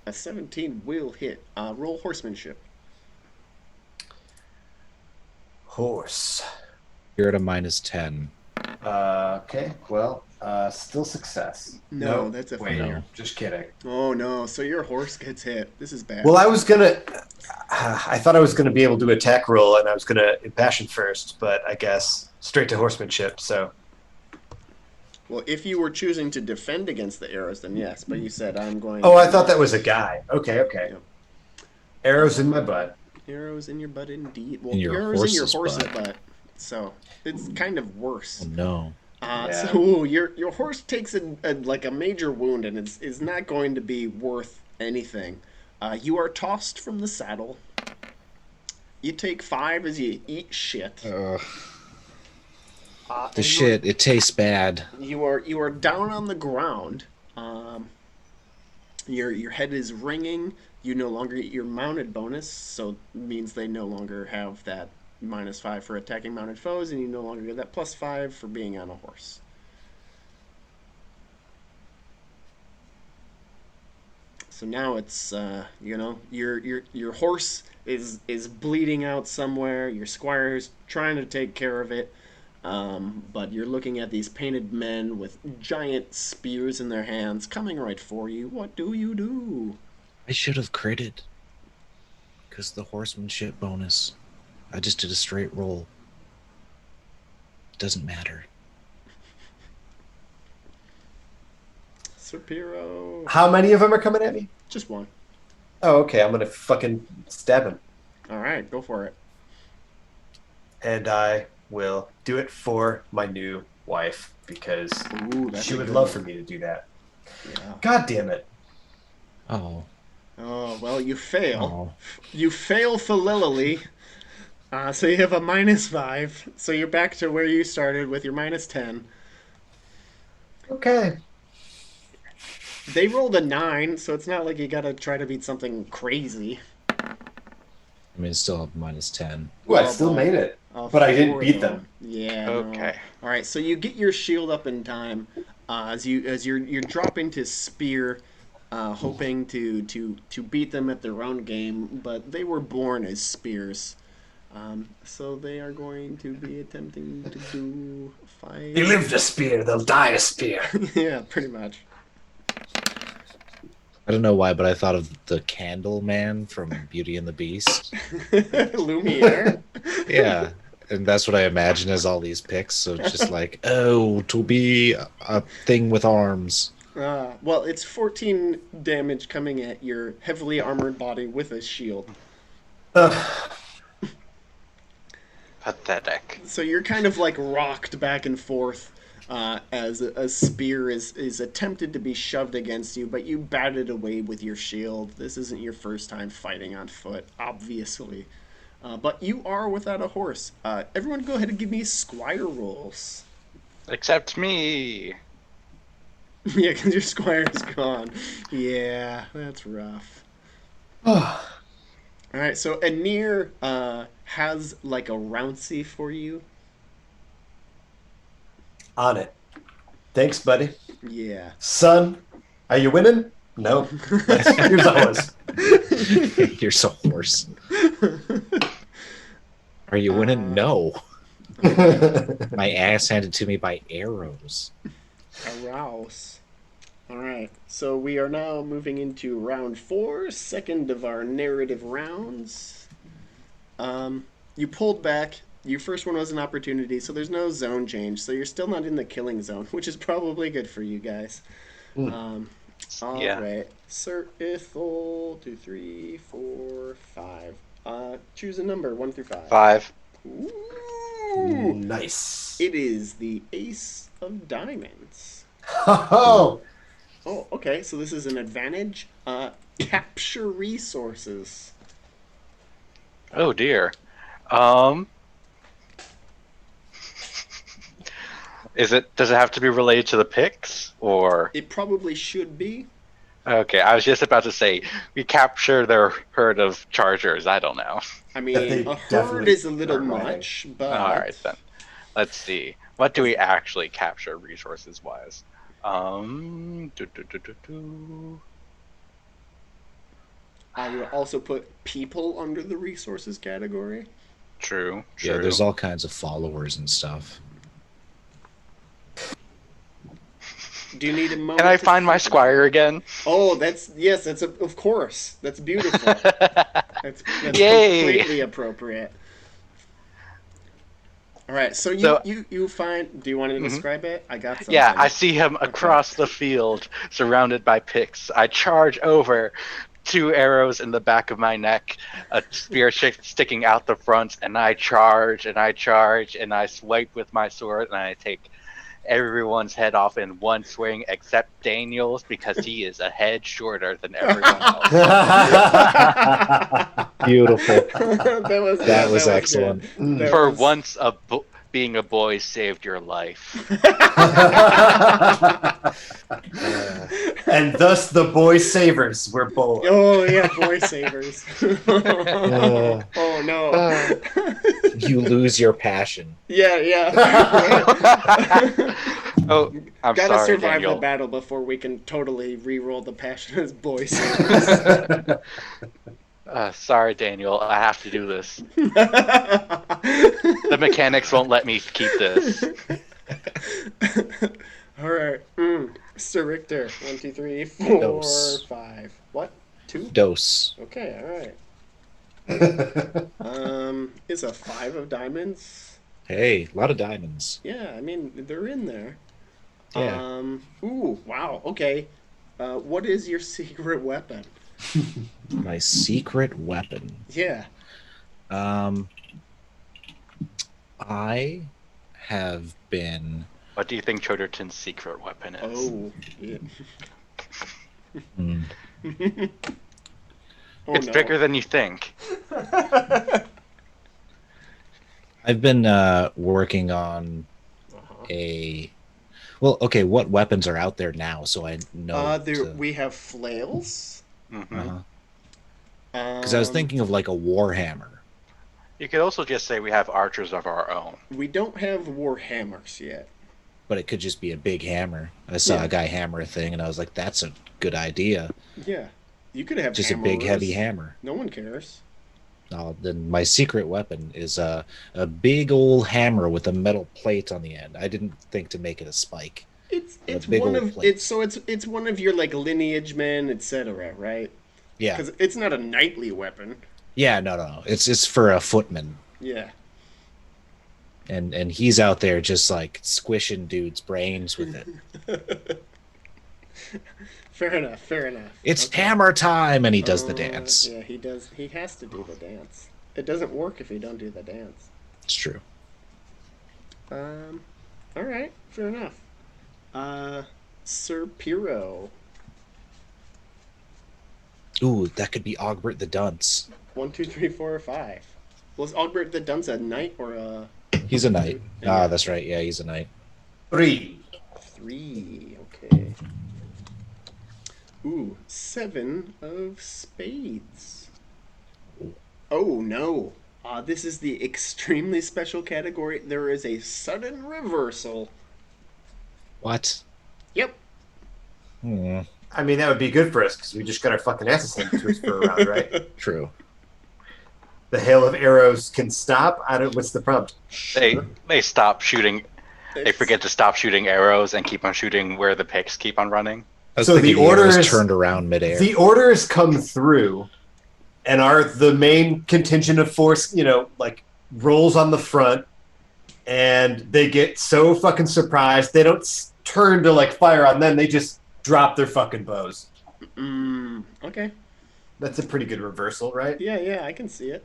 A 17 will hit. Roll horsemanship. Horse. You're at a -10. Okay. Well, still success. No, Nope. that's a Wait, failure. just kidding. Oh no, so your horse gets hit. This is bad. Well, I was gonna. I thought I was gonna be able to attack roll, and I was gonna impassion first, but I guess straight to horsemanship. So Well, if you were choosing to defend against the arrows, then yes, but you said I'm going. Oh, I thought that was a guy. Okay, okay. Yeah. Arrows in my butt. Arrows in your butt, indeed. Well, In your arrows in your horse's horse's butt. So it's kind of worse. Oh, no. Yeah. So ooh, your horse takes like a major wound, and is not going to be worth anything. You are tossed from the saddle. You take 5 as you eat shit. The And shit, it tastes bad. You are down on the ground. Your head is ringing. You no longer get your mounted bonus, so it means they no longer have that -5 for attacking mounted foes, and you no longer get that +5 for being on a horse. So now it's your horse is bleeding out somewhere. Your squire's trying to take care of it. But you're looking at these painted men with giant spears in their hands coming right for you. What do you do? I should have critted. Because the horsemanship bonus. I just did a straight roll. Doesn't matter. Sir Piro. How many of them are coming at me? Just one. Oh, okay. I'm gonna fucking stab him, All right, go for it. and I will do it for my new wife because Ooh, that's she a would good love one. for me to do that. Yeah. God damn it! Oh. Oh, well, you fail. Oh. You fail Phililily. So you have a -5. So you're back to where you started with your -10. Okay. They rolled a 9, so it's not like you gotta try to beat something crazy. I mean, it's still up -10. Well, I still made it, but I didn't beat them. Yeah. No. Okay. All right. So you get your shield up in time as you're dropping to spear, hoping to beat them at their own game, but they were born as spears. So they are going to be attempting to do 5. They lived a spear, they'll die a spear. Yeah, pretty much. I don't know why, but I thought of the Candle Man from Beauty and the Beast. Lumiere. Yeah. And that's what I imagine as all these picks. So it's just like, oh, to be a thing with arms. Well, it's 14 damage coming at your heavily armored body with a shield. Pathetic. So you're kind of like rocked back and forth as a spear is attempted to be shoved against you, but you bat it away with your shield. This isn't your first time fighting on foot, obviously. But you are without a horse. Everyone go ahead and give me squire rolls. Except me. Yeah, because your squire's gone. Yeah, that's rough. Alright, so Anir has like a rouncy for you. On it. Thanks, buddy. Yeah. Son, are you winning? No. Here's a horse. Here's a horse. Are you winning? No. My ass handed to me by arrows. A rouse. Alright, so we are now moving into round 4, second of our narrative rounds. You pulled back. Your first one was an opportunity, so there's no zone change, so you're still not in the killing zone, which is probably good for you guys. Mm. Yeah. Alright, Sir Ithel, 2, 3, 4, 5. Choose a number, 1 through 5. 5. Ooh! Nice. It is the Ace of Diamonds. Oh, Oh, okay, so this is an advantage. Capture resources. Oh dear. Does it have to be related to the picks or? It probably should be. Okay, I was just about to say we capture their herd of chargers. I don't know. I They mean, a herd definitely is a little aren't riding. much, but All right then. Let's see. What do we actually capture resources wise? Do. I would also put people under the resources category. True. Yeah, there's all kinds of followers and stuff. Do you need a moment? Can I to find my think squire again? Oh, of course. That's beautiful. That's Yay! completely appropriate. All right, so So- you find. Do you want to Mhm. describe it? I got something. Yeah, I see him across the field, surrounded by picks. I charge over, 2 arrows in the back of my neck, a spear sticking out the front, and I charge and I charge and I swipe with my sword and I take everyone's head off in one swing except Daniel's because he is a head shorter than everyone else. Beautiful. that was good. excellent. That For was- once, being a boy saved your life. And thus the boy savers were born. Oh yeah, boy savers. Oh no. You lose your passion. Yeah. Oh, I'm Gotta sorry, survive Daniel. the battle before we can totally re-roll the passion as boy savers. Sorry, Daniel. I have to do this. The mechanics won't let me keep this. All right. Sir Richter. 1, 2, 3, 4, Dose. 5. What? 2? Dose. Okay. All right. Is a 5 of diamonds? Hey, a lot of diamonds. Yeah. I mean, they're in there. Yeah. Ooh. Wow. Okay. What is your secret weapon? My secret weapon. Yeah. I have been. What do you think Choderton's secret weapon is? Oh. Yeah. Hmm, Oh, It's no. bigger than you think. I've been working on a. Well, okay. What weapons are out there now? So I know. We have flails. Hmm Because I was thinking of like a warhammer. You could also just say we have archers of our own. We don't have war hammers yet. But it could just be a big hammer. I saw Yeah. a guy hammer a thing, and I was like, "That's a good idea." Yeah. You could have Just a big, hammerers. heavy hammer. No one cares. Then my secret weapon is a big old hammer with a metal plate on the end. I didn't think to make it a spike. It's A big one old of plate. it's one of your like lineage men, etc. Right? Yeah, Because it's not a knightly weapon. yeah, no. It's for a footman, Yeah. and he's out there just like squishing dudes' brains with it. Fair enough. Fair enough. It's Okay. hammer time, and he does the dance. Yeah, he does. He has to do the dance. It doesn't work if you don't do the dance. It's true. All right. Fair enough. Sir Piro. Ooh, that could be Ogbert the Dunce. 1, 2, 3, 4, or 5. Was Ogbert the Dunce a knight or a He's a knight. Yeah. Ah, that's right. Yeah, he's a knight. 3. 3? Okay. Ooh, 7 of spades. Oh no. This is the extremely special category. There is a sudden reversal. What? Yep. Hmm, I mean, that would be good for us because we just got our fucking asses handed to us for a round, right? true. The hail of arrows can stop. What's the prompt? They stop shooting. They forget to stop shooting arrows and keep on shooting where the picks keep on running. I was So thinking the the arrows orders- turned around midair. The orders come through and are the main contingent of force, like rolls on the front, and they get so fucking surprised they don't turn to like fire on them. They just drop their fucking bows. Okay. That's a pretty good reversal, right? Yeah, I can see it.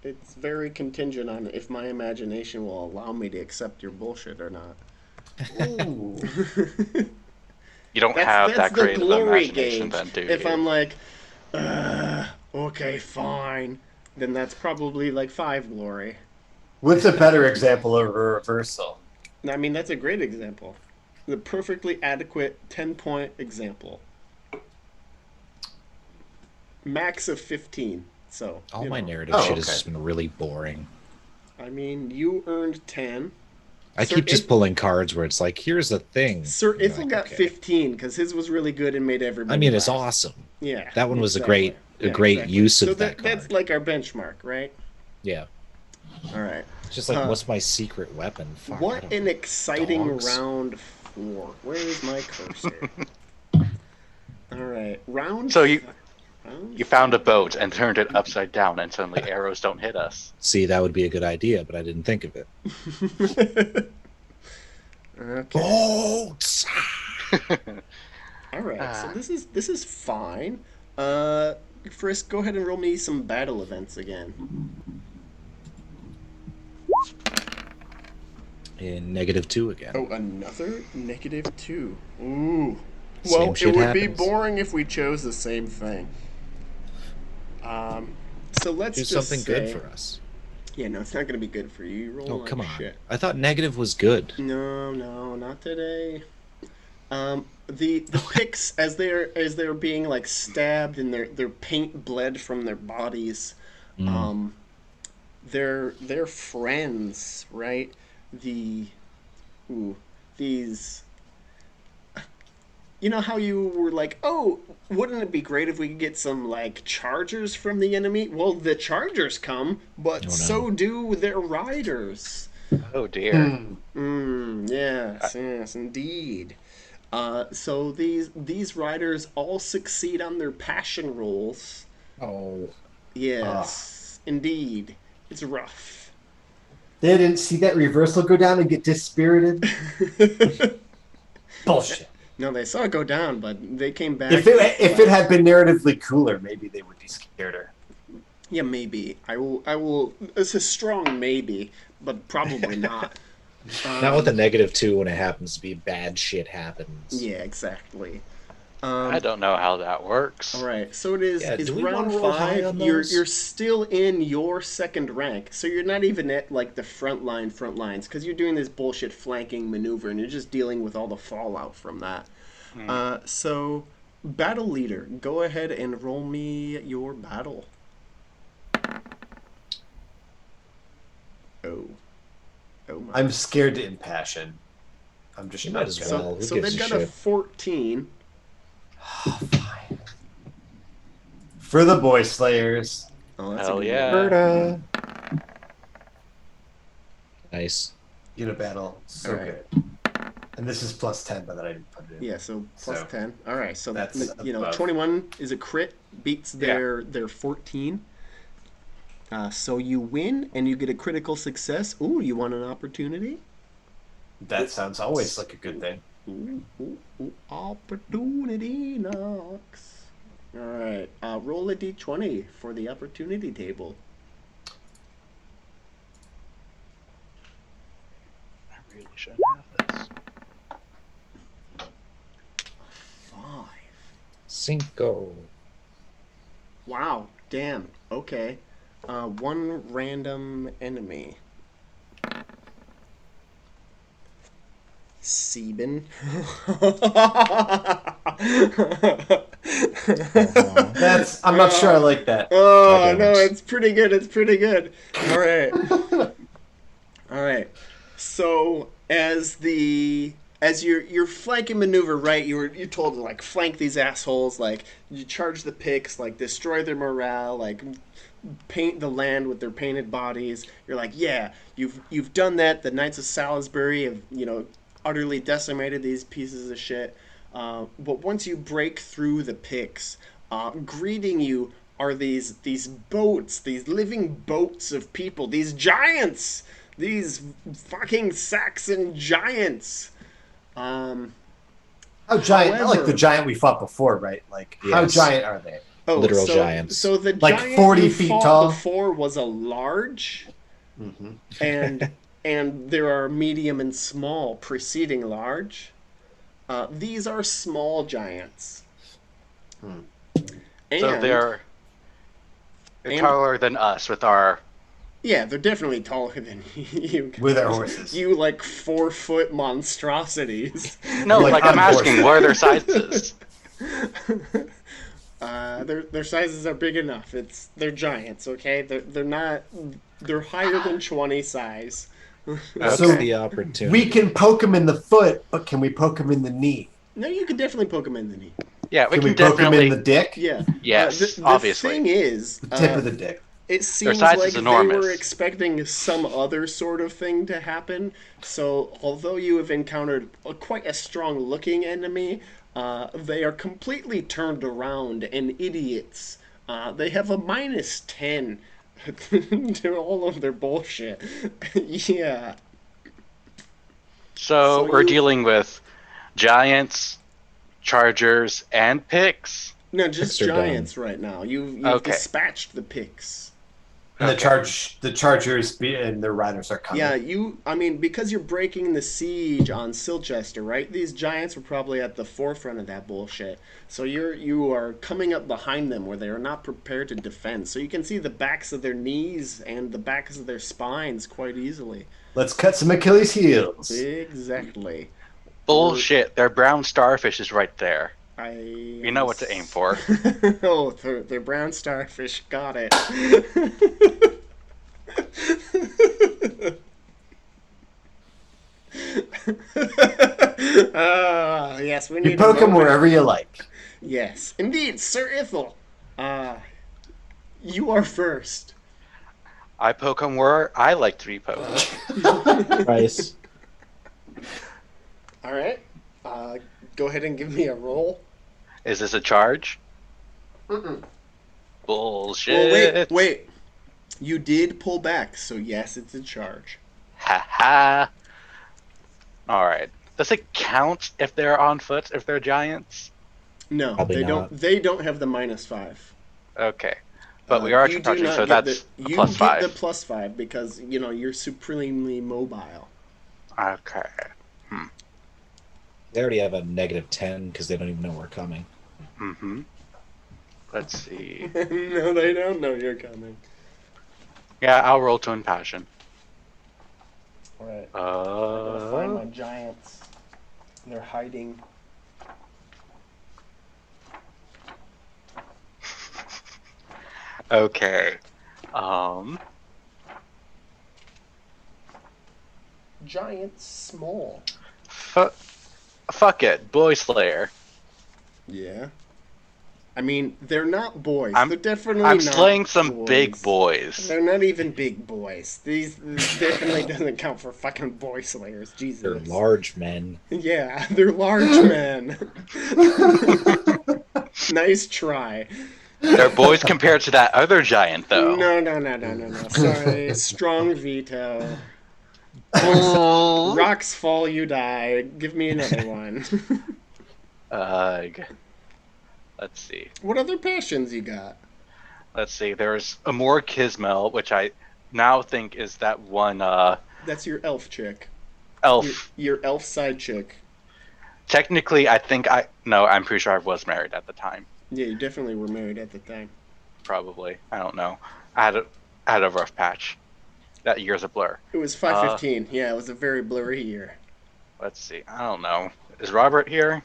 It's very contingent on if my imagination will allow me to accept your bullshit or not. Ooh. You don't have that the creative glory imagination, gauge. then, do If you? I'm like, okay, fine, then that's probably like 5 glory. What's a better example of a reversal? I mean, that's a great example. The perfectly adequate 10-point example. Max of 15. So All you my know. narrative Oh, shit has okay. just been really boring. I mean, you earned 10. I Sir keep just If- pulling cards where it's like, here's the thing. Sir And you're Iffle like, got okay. 15 because his was really good and made everybody. I mean, it's laugh. awesome. Yeah, That one was exactly. a great use So of that card. that's like our benchmark, right? Yeah. All right. It's just like, what's my secret weapon? Fuck, I What don't an know. exciting Dogs? round 4. Where is my cursor? All right, round. So you round you found a boat and turned it upside down, and suddenly arrows don't hit us. See, that would be a good idea, but I didn't think of it. Okay. Boats! All right. So Ah. this is fine. Frisk, go ahead and roll me some battle events again. In -2 again. Oh, another -2. Ooh. Same Well, it shit would be happens. boring if we chose the same thing. So let's Do just something good say- for us. Yeah, no, it's not going to be good for you. You roll Oh, like come on. shit. I thought negative was good. No, not today. The pics as they're being like stabbed and their paint bled from their bodies. Mm. Their friends, right? These. You know how you were like, oh, wouldn't it be great if we could get some like chargers from the enemy? Well, the chargers come, but Oh, no. so do their riders. Oh dear. Yes, indeed. So these riders all succeed on their passion rolls. Oh. Yes, indeed. It's rough. They didn't see that reversal go down and get dispirited. Bullshit. No, they saw it go down, but they came back. If it had been narratively cooler, maybe they would be scareder. Yeah, maybe. I will. It's a strong maybe, but probably not. Not with a -2 when it happens to be bad shit happens. Yeah, exactly. I don't know how that works. All right, so it is. Yeah, Is do we round wanna roll high 5? on You're those? still in your second rank, so you're not even at like the front lines, because you're doing this bullshit flanking maneuver, and you're just dealing with all the fallout from that. So, battle leader, go ahead and roll me your battle. Oh my. I'm scared to impassion. I'm just You might as not gonna- well. Who So gives they've a got a shit? 14. Fine. For the boy slayers. Oh, that's Hell a good yeah. roll. Berta. Nice. Get a battle. So Alright. good. And this is +10, but I didn't put it in. Yeah, so plus So, 10. All right, so that's you know, above. 21 is a crit, beats their 14. So you win and you get a critical success. Ooh, you want an opportunity? That sounds always like a good thing. Ooh, opportunity knocks. All right, roll a d20 for the opportunity table. I really shouldn't have this. 5. Cinco. Wow, damn. Okay. One random enemy. Sieben. I'm not sure I like that. Oh I no, don't. it's pretty good. It's pretty good. All right. All right. So as your flanking maneuver, right? You're told to like flank these assholes, like you charge the picks, like destroy their morale, like paint the land with their painted bodies. You're like, yeah, you've done that. The Knights of Salisbury have utterly decimated these pieces of shit. But once you break through the picks, greeting you are these boats, these living boats of people, these giants, these fucking Saxon giants. How giant? Not like However- the giant we fought before, right? Like, how Yes. giant are they? Oh, Literal so, giants. So the Like giant 40 you feet fought tall? before was a large, and there are medium and small preceding large. These are small giants. And, So they're and- taller than us with our. yeah, they're definitely taller than you. With our horses. You like 4-foot monstrosities. No, Like like I'm on asking, horses. what are their sizes? Their sizes are big enough. They're giants. Okay, they're not. They're higher than 20 size. What's So the opportunity? we can poke him in the foot, but can we poke him in the knee? No, you can definitely poke him in the knee. Yeah, we Can we can poke him in the definitely. dick? Yeah. Yes, The obviously. thing is, The tip of the dick. it Their seems size like is they enormous. were expecting some other sort of thing to happen. So, although you have encountered quite a strong looking enemy, they are completely turned around and idiots. They have a -10 to all of their bullshit. Yeah. So So we're you dealing with giants, chargers, and picks. no just Picks are done. giants right now. You've Okay. dispatched the picks. And Okay. the Chargers and their riders are coming. Yeah, I mean, because you're breaking the siege on Silchester, right? These giants were probably at the forefront of that bullshit. So you are coming up behind them where they are not prepared to defend. So you can see the backs of their knees and the backs of their spines quite easily. Let's cut some Achilles heels. Exactly. Bullshit. Their brown starfish is right there. You know what to aim for. Oh, they're brown starfish. Got it. Yes, we need You poke a him moment. wherever you like. Yes, indeed, Sir Ithel. You are first. I poke them where I like to be poked. Price. All right. Go ahead and give me a roll. Is this a charge? Mm-mm. Bullshit. Well, wait. You did pull back, so yes, it's a charge. Ha ha. Alright. Does it count if they're on foot, if they're giants? No, Probably they not. don't. They don't have the -5. Okay. But we are You do charging, not so get that's the, a you plus get the 5. +5 because you're supremely mobile. Okay. They already have a -10 because they don't even know we're coming. Mm-hmm. Let's see. No, they don't know you're coming. Yeah, I'll roll to impassion. All right. I gotta find my Uh, giants. They're hiding. okay. Giants small. Fuck it. Boy Slayer. Yeah. I mean, they're not boys. I'm- They're definitely I'm not slaying some boys. big boys. They're not even big boys. This definitely doesn't count for fucking boy slayers. Jesus. They're large men. Yeah, they're large men. Nice try. They're boys compared to that other giant, though. No. Sorry. Strong veto. Ugh. Rocks fall, you die. Give me another one. Let's see. What other passions you got? Let's see. There's a more Kismel, which I now think is that one That's your elf chick. elf. Your elf side chick. Technically, I'm pretty sure I was married at the time. Yeah, you definitely were married at the time. Probably. I don't know. I had a rough patch. That year's a blur. It was 515. Yeah, it was a very blurry year. Let's see. I don't know. Is Robert here?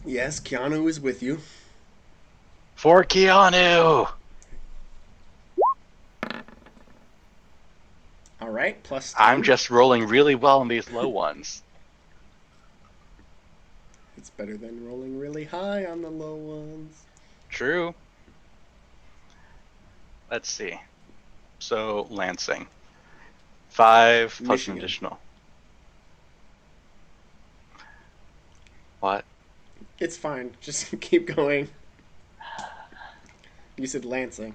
Yes, Keanu is with you. For Keanu! All right, +10. I'm just rolling really well on these low ones. It's better than rolling really high on the low ones. True. Let's see. So, Lansing. 5 plus Michigan. an additional. What? It's fine. Just keep going. You said Lansing.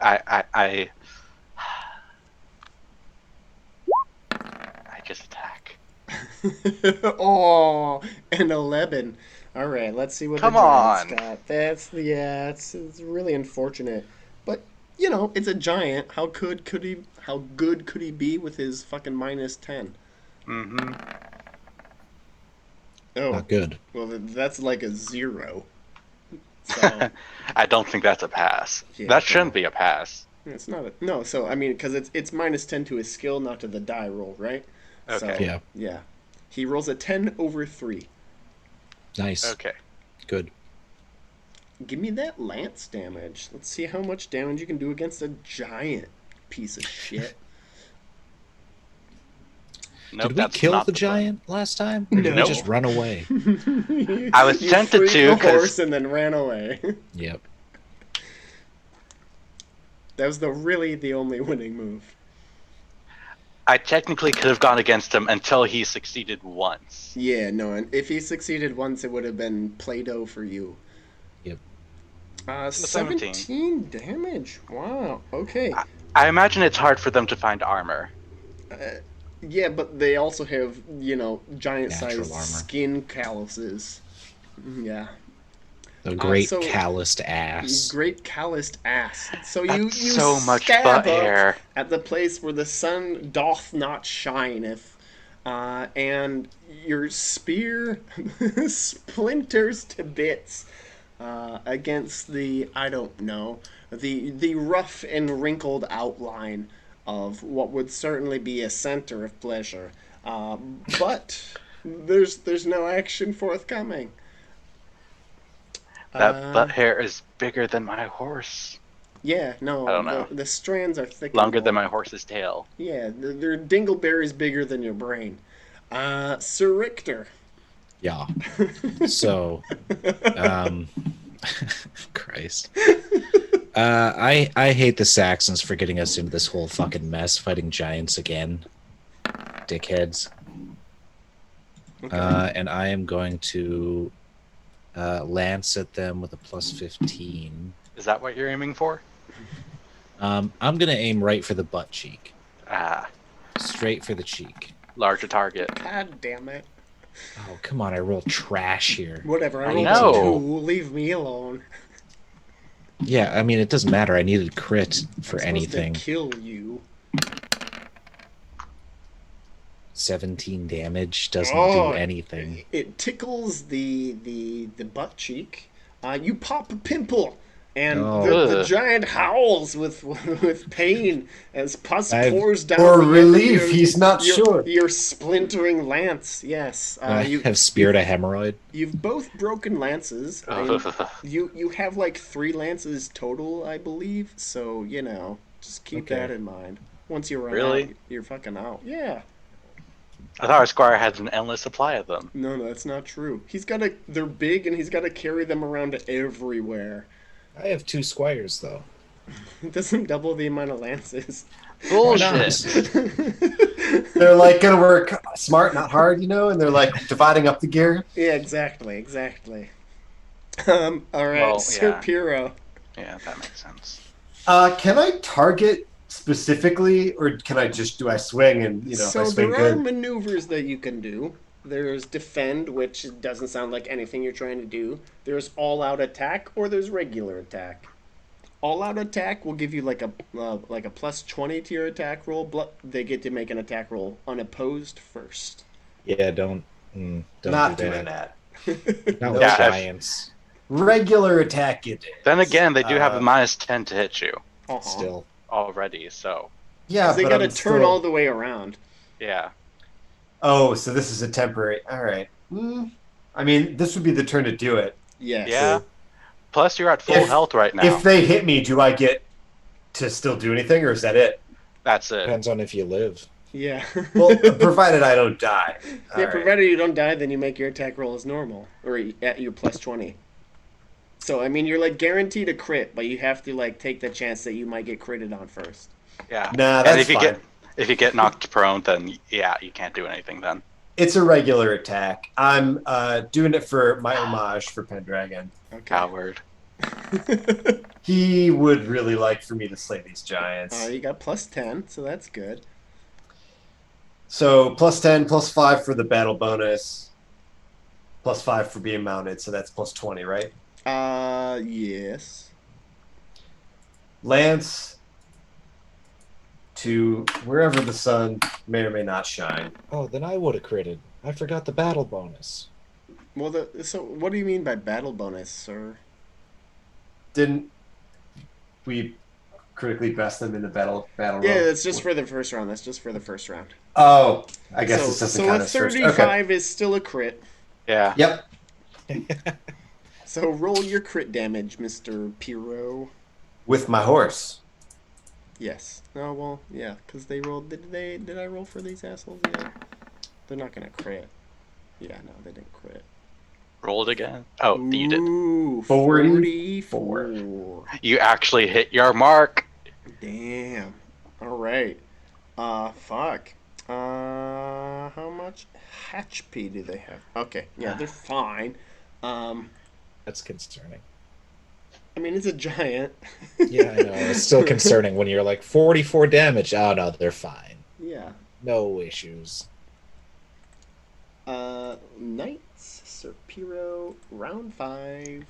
I just attack. Oh, an 11. All right, let's see what Come the giant's on. got. It's really unfortunate, but it's a giant. How good could he be with his fucking -10? Mm-hmm. Oh, Not good. well, that's like a 0. So I don't think that's a pass. Yeah, That shouldn't be a pass. it's not no. So I mean, because it's -10 to his skill, not to the die roll, right? Okay. So, Yeah. yeah. He rolls a 10 over 3. Nice. Okay. Good. Give me that lance damage. Let's see how much damage you can do against a giant piece of shit. Nope, Did we that's kill not the plan. giant last time? Or did No. we just run away? I was you tempted freed to, the 'cause- horse and then ran away. Yep. That was really the only winning move. I technically could have gone against him until he succeeded once. Yeah, no, and if he succeeded once, it would have been Play-Doh for you. Yep. 17. 17 damage. Wow. Okay. I imagine it's hard for them to find armor. Yeah, but they also have, giant-sized Natural armor. skin calluses. Yeah. The great so- calloused ass. Great calloused ass. So you That's so much stab butt up hair. at the place where the sun doth not shineth, and your spear splinters to bits against the the rough and wrinkled outline of what would certainly be a center of pleasure, but there's no action forthcoming. That butt hair is bigger than my horse. Yeah, no, I don't know. the strands are thick. Longer and than long. my horse's tail. Yeah, they're dingleberries bigger than your brain. Sir Richter. Yeah. So, Christ. I hate the Saxons for getting us into this whole fucking mess, fighting giants again. Dickheads. Okay. And I am going to lance at them with a plus 15. Is that what you're aiming for? I'm going to aim right for the butt cheek. Ah, Straight for the cheek. larger target. God damn it. Oh, come on. I roll trash here. Whatever, I I rolled know. a 2. Leave me alone. Yeah, I mean, it doesn't matter. I needed crit for I'm supposed to anything. kill you. 17 damage doesn't Oh, do anything. It tickles the butt cheek. You pop a pimple, and the Ugh. giant howls with pain as pus I've- pours down. Or the end of relief, your- he's not sure. Your splintering lance. Yes, I have speared a hemorrhoid. You've both broken lances. And you have like 3 lances total, I believe. So just keep Okay. that in mind. Once you run Really? out, you're fucking out. Yeah. I thought our squire had an endless supply of them. No, that's not true. They're big, and he's got to carry them around everywhere. I have 2 squires, though. It doesn't double the amount of lances. Bullshit. They're like gonna work smart, not hard, and they're like dividing up the gear. Yeah, exactly. All right, Well, Sir yeah. Piro. Yeah, that makes sense. Can I target specifically, or can I just do I swing and if So I swing there are good? maneuvers that you can do. There's defend, which doesn't sound like anything you're trying to do. There's all-out attack, or there's regular attack. All-out attack will give you like a plus 20 to your attack roll. They get to make an attack roll unopposed first. Yeah, don't Not do doing that. that. Not with Yeah, if- giants. Regular attack it is. Then again, they do have a minus 10 to hit you Uh-huh. Still. already, so Yeah, They but got to I'm turn still... all the way around. yeah. Oh, so this is a temporary. All right. I mean, this would be the turn to do it. Yes. Yeah. Plus, you're at full If- health right now. If they hit me, do I get to still do anything, or is that it? That's it. Depends on if you live. Yeah. Well, provided I don't die. All Yeah, right. provided you don't die, then you make your attack roll as normal, or at your plus 20. So, I mean, you're like guaranteed a crit, but you have to like take the chance that you might get critted on first. Yeah. Nah, And that's if you fine. if you get knocked prone, then yeah, you can't do anything then. It's a regular attack. I'm doing it for my homage for Pendragon. Okay. Coward. He would really like for me to slay these giants. You got plus 10, so that's good. So plus 10, plus 5 for the battle bonus, plus 5 for being mounted, so that's plus 20, right? Yes. Lance to wherever the sun may or may not shine. Oh, then I would have critted. I forgot the battle bonus. Well, so what do you mean by battle bonus, sir? Didn't we critically best them in the battle Yeah, roll? that's just for the first round. That's just for the first round. Oh, I guess so, this doesn't so count a as first. 35 Okay. is still a crit. Yeah. Yep. So roll your crit damage, Mr. Piro. With my horse. Yes. Oh well, yeah, because they rolled. Did I roll for these assholes? Yeah. They're not gonna crit. Yeah, no, they didn't crit. Rolled again. Oh, you did. Ooh, 44. 44. You actually hit your mark. Damn. All right. Fuck. How much HP do they have? Okay, yeah, they're fine. That's concerning. I mean, it's a giant. Yeah, I know. It's still concerning when you're like 44 damage. Oh no, they're fine. Yeah. No issues. Knights, Serpiro, round 5. Damn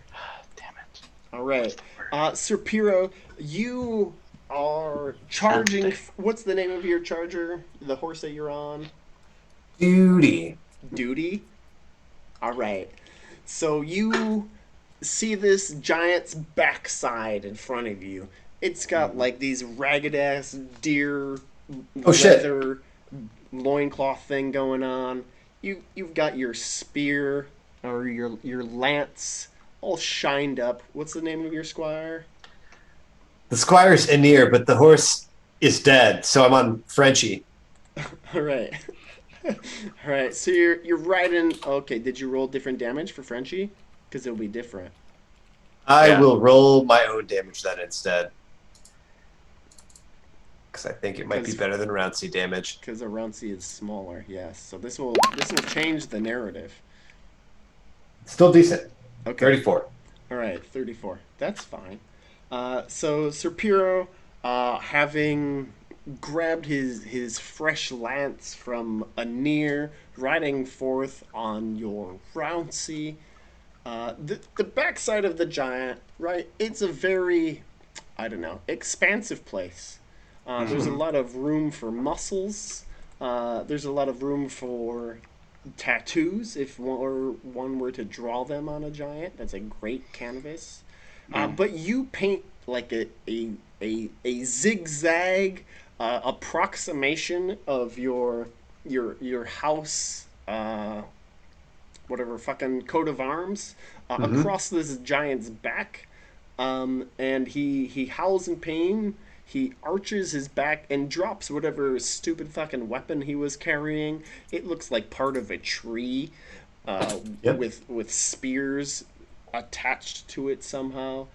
it. All right. Serpiro, you are charging. What's the name of your charger? The horse that you're on? Duty. Duty. All right. So you see this giant's backside in front of you. It's got like these ragged ass deer Oh, shit. leather loincloth thing going on. You've got your spear or your lance all shined up. What's the name of your squire? The squire's Aenir, but the horse is dead, so I'm on Frenchie. All right. All right. So you're riding. Okay. Did you roll different damage for Frenchie? Because it'll be different. I Yeah. will roll my own damage then instead. Because I think it might be Because- better than round C damage. Because a round C is smaller. Yes. So this will change the narrative. Still decent. Okay. 34. All right. 34. That's fine. So Serpiro, having grabbed his fresh lance from Aenir, riding forth on your Rouncy. The backside of the giant, right? It's a very, I don't know, expansive place. There's a lot of room for muscles. There's a lot of room for tattoos if one were to draw them on a giant. That's a great canvas. But you paint like a zigzag approximation of your house, whatever fucking coat of arms, across this giant's back, and he howls in pain. He arches his back and drops whatever stupid fucking weapon he was carrying. It looks like part of a tree, Yep. with spears attached to it somehow.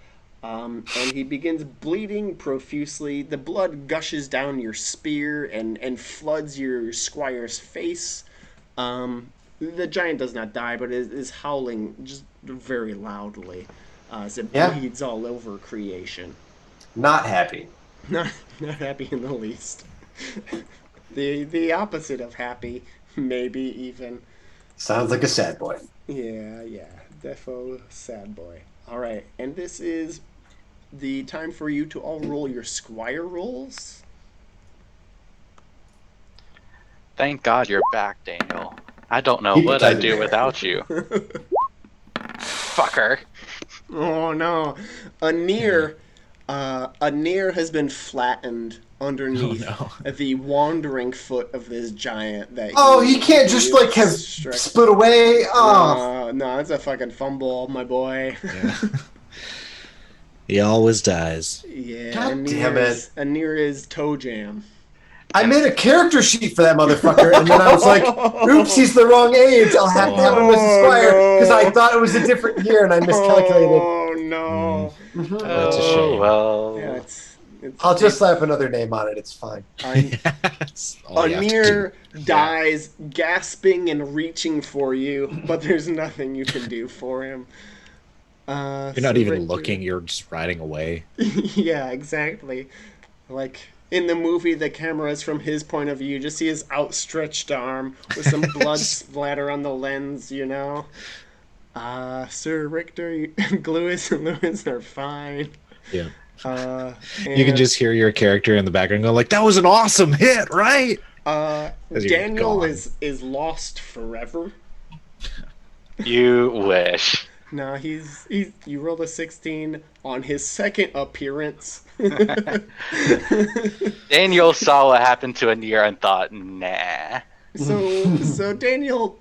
And he begins bleeding profusely. The blood gushes down your spear and floods your squire's face. The giant does not die, but is howling just very loudly as it Yeah. bleeds all over creation. Not happy. Not happy in the least. The opposite of happy, maybe even. Sounds like a sad boy. Yeah, defo sad boy. All right, and this is the time for you to all roll your squire rolls. Thank God you're back, Daniel. I don't know Keep what it I'd tight. do without you. Fucker. Oh no, Aenir has been flattened underneath Oh, the wandering foot of this giant. That Oh, he can't just like have struck- split away. Oh, No, it's a fucking fumble, my boy. Yeah. He always dies. Yeah, God damn it. Aenir is toe jam. I made a character sheet for that motherfucker, and then I was like, "Oops, he's the wrong age. I'll have to have him as a squire because I thought it was a different year and I miscalculated." Oh no. That's a shame. Well, Yeah, it's I'll just slap another name on it. It's fine. That's all you have to Aenir do. dies gasping and reaching for you, but there's nothing you can do for him. You're not even looking, you're just riding away. Yeah, exactly. Like in the movie, the camera is from his point of view. You just see his outstretched arm with some blood splatter on the lens, you know? Sir Richter, Lewis and Lewis are fine. Yeah. You You can just hear your character in the background go like, "That was an awesome hit, right?" As you're Daniel gone. is lost forever. you wish. No, he's you rolled a 16 on his second appearance. Daniel saw what happened to Aenir and thought, nah. So Daniel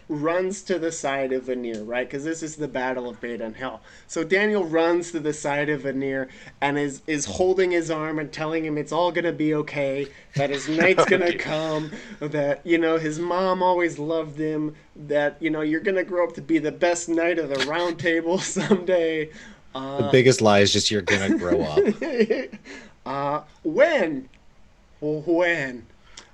runs to the side of Veneer, right? Because this is the Battle of Badon Hell. So Daniel runs to the side of Veneer and is holding his arm and telling him it's all gonna be okay. That his knight's gonna Okay. come. That his mom always loved him. That you're gonna grow up to be the best knight of the Round Table someday. The biggest lie is just you're gonna grow up. When? When?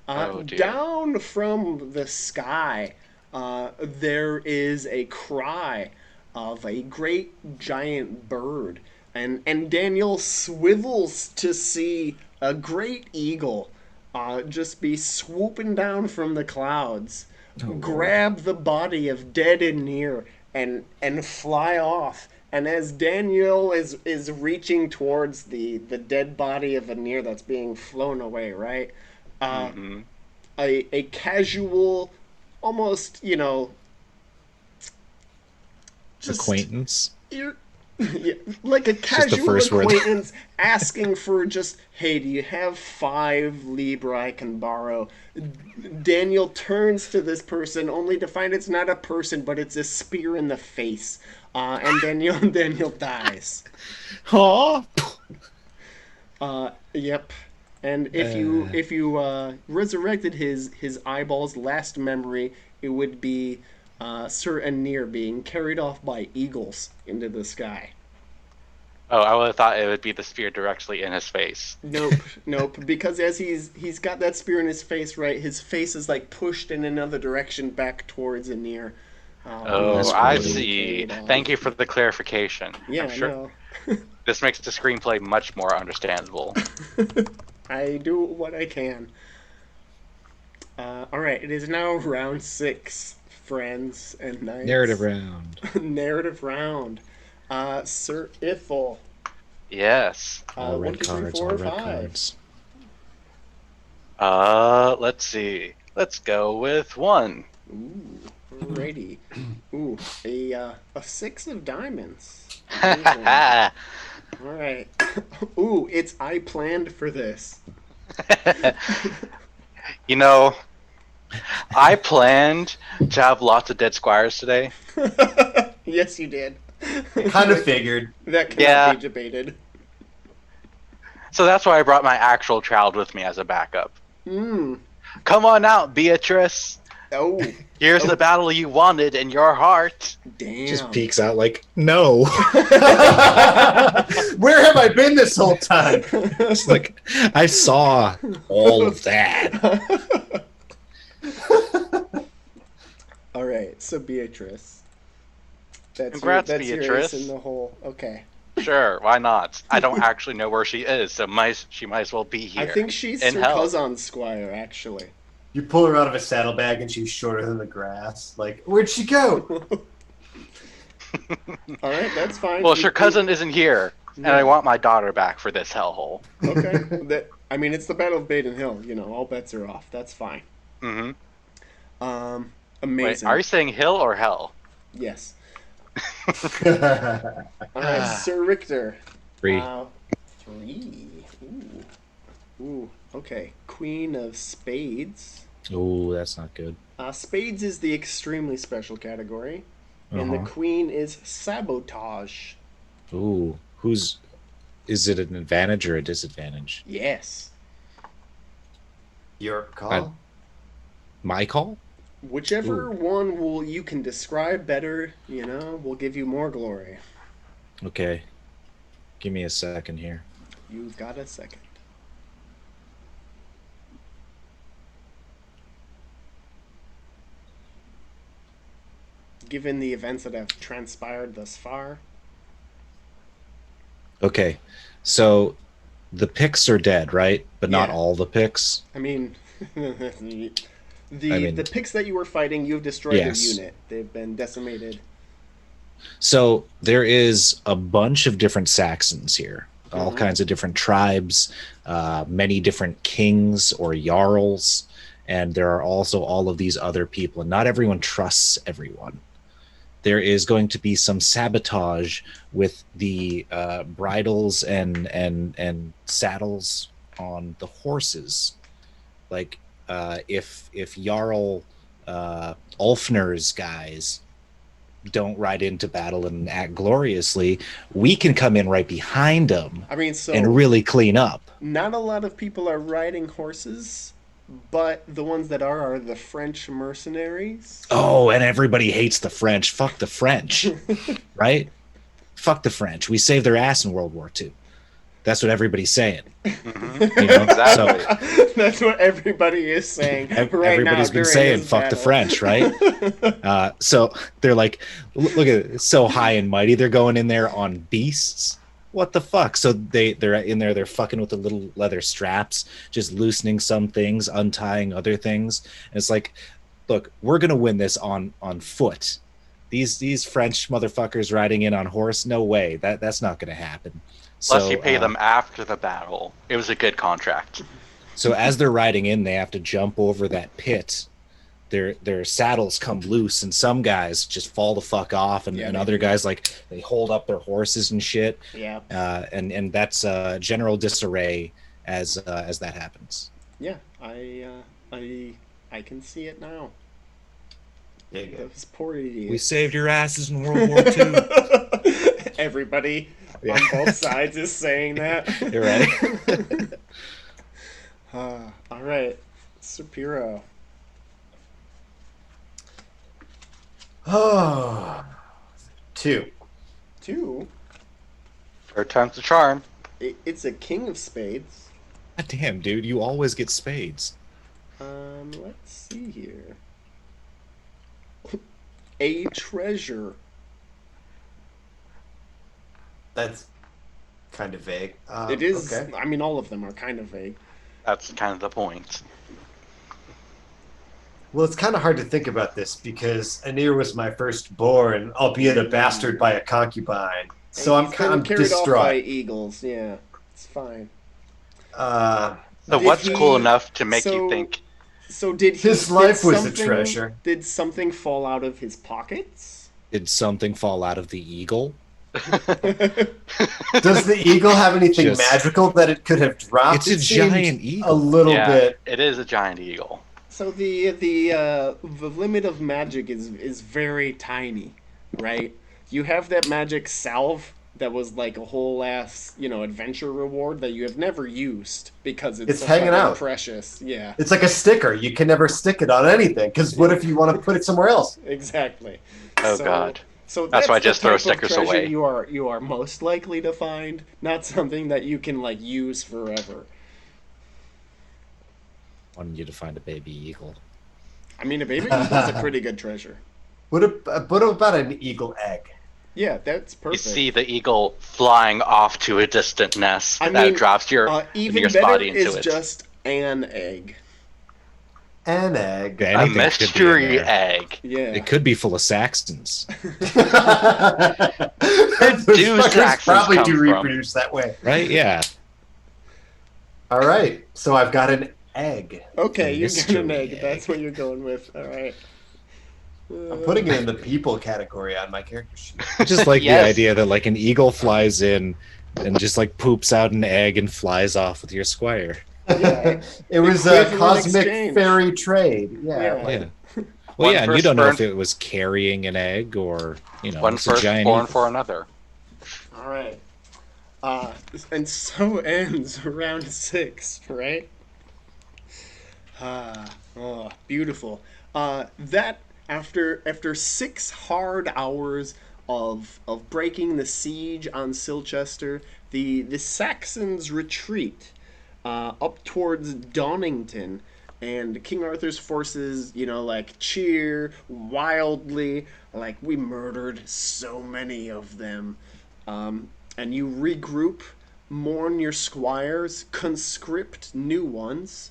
Oh dear. Down from the sky, there is a cry of a great giant bird, and Daniel swivels to see a great eagle just be swooping down from the clouds, grab the body of dead and near, and fly off. And as Daniel is reaching towards the dead body of a near that's being flown away, right? Hmm. A casual, almost just Acquaintance. you're, yeah, like a the casual first word. acquaintance asking for just, hey, do you have 5 Libra I can borrow? Daniel turns to this person only to find it's not a person, but it's a spear in the face. And Daniel dies. Aw. Yep. And if you resurrected his eyeball's last memory, it would be Sir Anir being carried off by eagles into the sky. Oh, I would have thought it would be the spear directly in his face. Nope, nope. Because as he's got that spear in his face, right, his face is like pushed in another direction back towards Anir. Oh, That's I great. see. Thank you for the clarification. Yeah, I'm sure no. this makes the screenplay much more understandable. I do what I can. All right, it is now round 6, friends and knights. Narrative round. Narrative round. Sir Ithel. Yes. All 1, red 2, 3, cards. 4, All or red 5. cards. Let's see. Let's go with 1. Ooh, alrighty. Ooh, a 6 of diamonds. Amazing. All right. Ooh, it's I planned for this. You know, I planned to have lots of dead squires today. Yes, you did. Kind of figured. That cannot Yeah. be debated. So that's why I brought my actual child with me as a backup. Hmm. Come on out, Beatrice. Oh, Here's the battle you wanted in your heart. damn. Just peeks out like, no. Where have I been this whole time? It's like, I saw all of that. All right, so Beatrice. That's Congrats, your ace Beatrice. in the hole. Okay. Sure, why not? I don't actually know where she is, so she might as well be here. I think she's in Sir hell. Kazan's squire, actually. You pull her out of a saddlebag and she's shorter than the grass. Like, where'd she go? All right, that's fine. Well, Sir Cousin isn't here, and I want my daughter back for this hellhole. Okay. I mean, it's the Battle of Badon Hill. All bets are off. That's fine. Mm-hmm. Wait, Amazing. are you saying hill or hell? Yes. All right, Sir Richter. 3. 3. Ooh. Okay. Queen of Spades. Oh, that's not good. Spades is the extremely special category, and the Queen is Sabotage. Ooh, is it an advantage or a disadvantage? Yes. Your call. My call? Whichever one you can describe better, will give you more glory. Okay. Give me a second here. You've got a second. Given the events that have transpired thus far. Okay. So the picks are dead, right? But not Yeah. all the picks. I mean, the mean- the picks that you were fighting, you've destroyed Yes. their unit. They've been decimated. So there is a bunch of different Saxons here, all kinds of different tribes, many different kings or jarls, and there are also all of these other people, and not everyone trusts everyone. There is going to be some sabotage with the bridles and saddles on the horses. Like if Jarl Ulfner's guys don't ride into battle and act gloriously, we can come in right behind them I mean, so and really clean up. not a lot of people are riding horses, but the ones that are the French mercenaries. Oh, and everybody hates the French. Fuck the French, right? Fuck the French. We saved their ass in World War II. That's what everybody's saying. Mhm. You know? Exactly. So That's what everybody is saying right everybody's now been during saying this fuck the battle. French, right? So they're like, look at it, it's so high and mighty. They're going in there on beasts. What the fuck? So they're in there. They're fucking with the little leather straps, just loosening some things, untying other things. And it's like, look, we're gonna win this on foot. These French motherfuckers riding in on horse, no way. That's not gonna happen. Plus, So, you pay them after the battle. It was a good contract. So as they're riding in, they have to jump over that pit. Their saddles come loose, and some guys just fall the fuck off, and, Yeah, and they other do. guys like they hold up their horses and shit. Yeah, And that's general disarray as that happens. yeah. I can see it now. Yeah, yeah. Those poor idiots. We saved your asses in World War II. Everybody Yeah. on both sides is saying that. You're right. All right, Supiro. Oh, 2. 2. Third time's the charm. It's a king of spades. God damn, dude, you always get spades. Let's see here. A treasure. That's kind of vague. It is. Okay. I mean, all of them are kind of vague. That's kind of the point. Well, it's kind of hard to think about this because Anir was my firstborn, albeit a bastard by a concubine. So And I'm he's kind been of carried off by distraught. eagles. Yeah, it's fine. Uh, So Did what's he- cool enough to make so- you think? So did he? His did life was a something- treasure. Did something fall out of his pockets? Did something fall out of the eagle? does the eagle have anything Just- magical that it could have dropped? It's a It seemed giant A eagle. little Yeah, bit. it is a giant eagle. So the limit of magic is very tiny, right? You have that magic salve that was like a whole ass, adventure reward that you have never used because it's It's so hanging fucking out. precious. Yeah, It's like a sticker. You can never stick it on anything because what if you want to put it somewhere else? exactly. Oh So- god. So That's why I the just throw type of stickers treasure away. You are most likely to find, not something that you can like use forever. Wanted you to find a baby eagle. I mean, a baby eagle's a pretty good treasure. What about an eagle egg? Yeah, that's You perfect. see the eagle flying off to a distant nest I that mean, drops your even nearest better body into is it. just an egg. An egg. Yeah, A anything could be in mystery there. egg. Yeah. It could be full of Saxons, Those do fuckers Saxons probably come do from? reproduce that way. right? Yeah. All right, so I've got an egg. Okay, A you're gonna mystery make. egg. That's what you're going with. All right. I'm putting it in the people category on my character sheet. I just like Yes. the idea that like an eagle flies in and just like poops out an egg and flies off with your squire. Yeah. It was a Equivalent cosmic exchange. fairy trade. Yeah. Yeah. like- Yeah. Well, One yeah, and you don't know if firstborn- it was carrying an egg or One it's a giant firstborn eagle. for another. All right. And so ends round 6, right? Oh, beautiful. That after 6 hard hours of breaking the siege on Silchester, the Saxons retreat up towards Donnington, and King Arthur's forces, cheer wildly, like we murdered so many of them. And you regroup, mourn your squires, conscript new ones.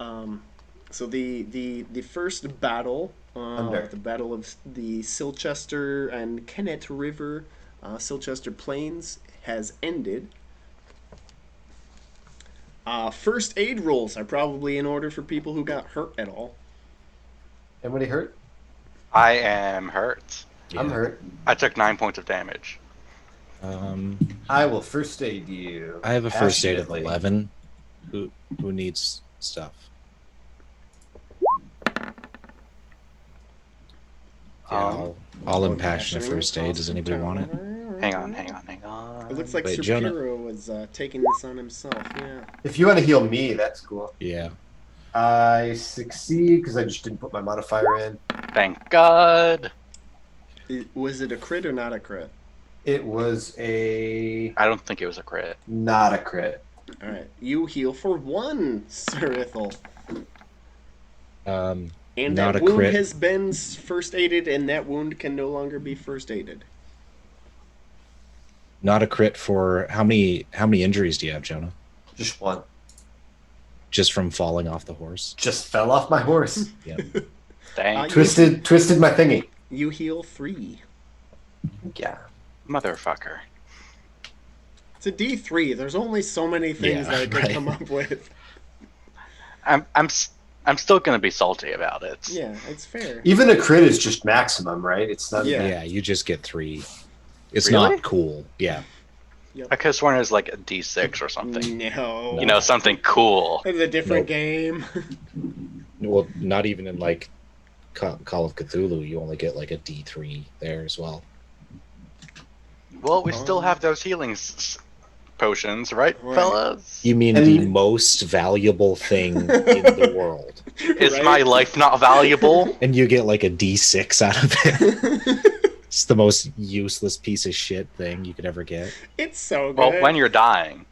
So the first battle, Thunder. the battle of the Silchester and Kennet River, Silchester Plains, has ended. First aid rolls are probably in order for people who got hurt at all. Anybody hurt? I am hurt. I'm Yeah. hurt. I took 9 points of damage. I will first aid you. I have a first aid of passionately. 11. Who needs stuff? I'll impassion a Impassioning first aid. Does anybody want it? Hang on. It looks like Wait, Sir Jonah- Piro was taking this on himself. Yeah. If you want to heal me, that's cool. Yeah. I succeed because I just didn't put my modifier in. Thank God. Was it a crit or not a crit? It was a I don't think it was a crit. not a crit. All right. You heal for 1, Sir Ithel. And Not that a wound crit. has been first aided, and that wound can no longer be first aided. Not a crit for how many injuries do you have, Jonah? Just one. Just from falling off the horse? Just fell off my horse. Yeah. Dang. Twisted my thingy. You heal 3. Yeah. Motherfucker. It's a D3. There's only so many things Yeah, that I could right. come up with. I'm still gonna be salty about it. Yeah, it's fair. Even a crit is just maximum, right? It's not. Yeah. Yeah, you just get 3. It's Really? not cool. Yeah. I could have sworn it was like a D6 or something. No. You know, something cool. It's a different Nope. game. Well, not even in like Call of Cthulhu, you only get like a D3 there as well. Well, we still have those healing potions, right, Right. fellas? You mean And- the most valuable thing in the world. Is Right? my life not valuable? And you get like a D6 out of it. It's the most useless piece of shit thing you could ever get. It's so good. Well, when you're dying.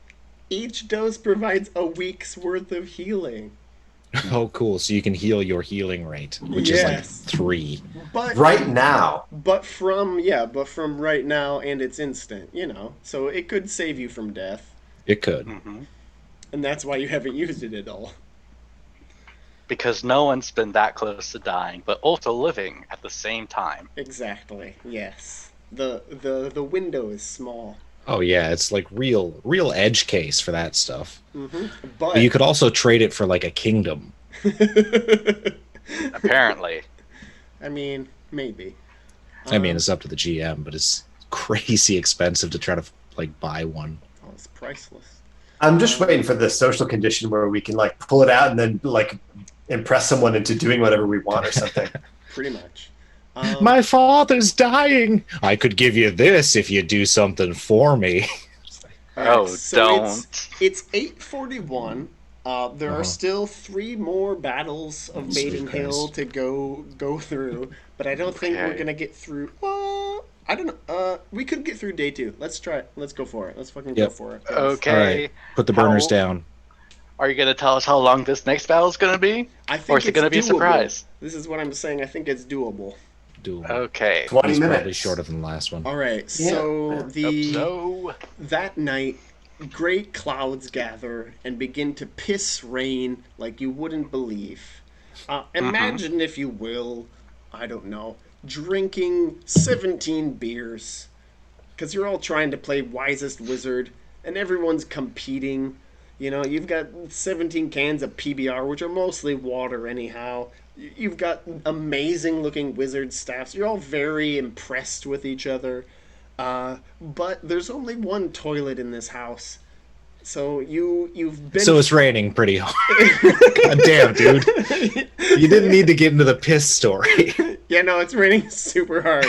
Each dose provides a week's worth of healing. Oh, cool. So you can heal your healing rate, which Yes. is like 3. But Right now. but from right now, and it's instant, you know. So it could save you from death. It could. Hmm. And that's why you haven't used it at all. Because no one's been that close to dying, but also living at the same time. Exactly. Yes. The window is small. Oh yeah, it's like real edge case for that stuff. But But you could also trade it for like a kingdom. Apparently. I mean, maybe. I mean, it's up to the GM, but it's crazy expensive to try to like buy one. Oh, it's priceless. I'm just waiting for the social condition where we can like pull it out and then like impress someone into doing whatever we want or something. Pretty much. My father's dying. I could give you this if you do something for me. Oh, don't. It's 8:41. There are still 3 more battles of Sweet Badon Hill Christ. to go through, but I don't think we're Okay. gonna get through. I don't know. We could get through day 2. Let's try it. Let's go for it. Let's fucking go Yep. for it. Yes. Okay. All right, put the burners How- down. Are you going to tell us how long this next battle is going to be? I think Or is it it's going to be a doable. surprise? This is what I'm saying. I think it's doable. Do Okay. 20 It's minutes. probably shorter than the last one. All right. Yeah. So Yeah. So, that night, great clouds gather and begin to piss rain like you wouldn't believe. Imagine, if you will, I don't know, drinking 17 beers. Because you're all trying to play Wisest Wizard, and everyone's competing. You know, you've got 17 cans of PBR, which are mostly water anyhow. You've got amazing looking wizard staffs. You're all very impressed with each other. But there's only one toilet in this house. So you've been So it's raining pretty hard. God damn, dude. You didn't need to get into the piss story. Yeah, no, it's raining super hard.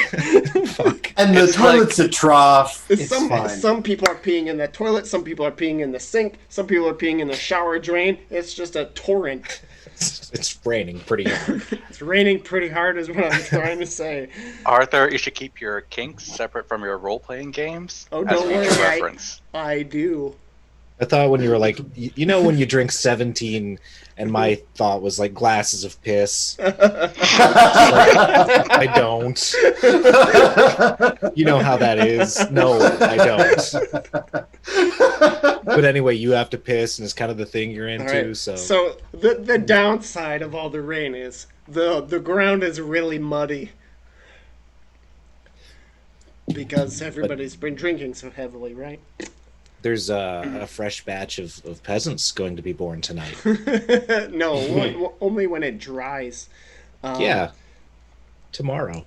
Fuck. And the It's toilet's a trough. It's some fine. some people are peeing in the toilet, some people are peeing in the sink, some people are peeing in the shower drain. It's just a torrent. It's raining pretty hard. It's raining pretty hard is what I'm trying to say. Arthur, you should keep your kinks separate from your role-playing games. Oh, as don't future worry, reference. I do. I thought when you were like, you know, when you drink 17, and my thought was like glasses of piss. Like, I don't. You know how that is. No, I don't. But anyway, you have to piss, and it's kind of the thing you're All into. right. So The downside of all the rain is the ground is really muddy. Because everybody's been drinking so heavily, right? there's a fresh batch of peasants going to be born tonight. No, only when it dries. Yeah, tomorrow.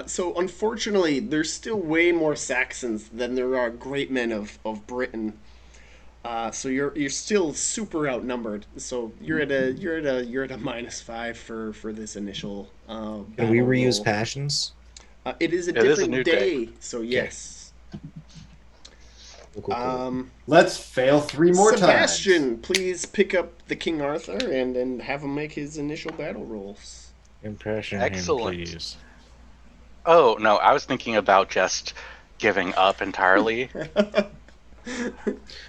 So unfortunately, there's still way more Saxons than there are great men of Britain. So you're still super outnumbered. So you're at a -5 for this initial Can we battle reuse roll. passions? It is a It is a different new day. day, so yes. Cool. Let's fail 3 more times. Sebastian, please pick up the King Arthur and have him make his initial battle rolls. Impression Excellent. him, please. Oh no, I was thinking about just giving up entirely. I'm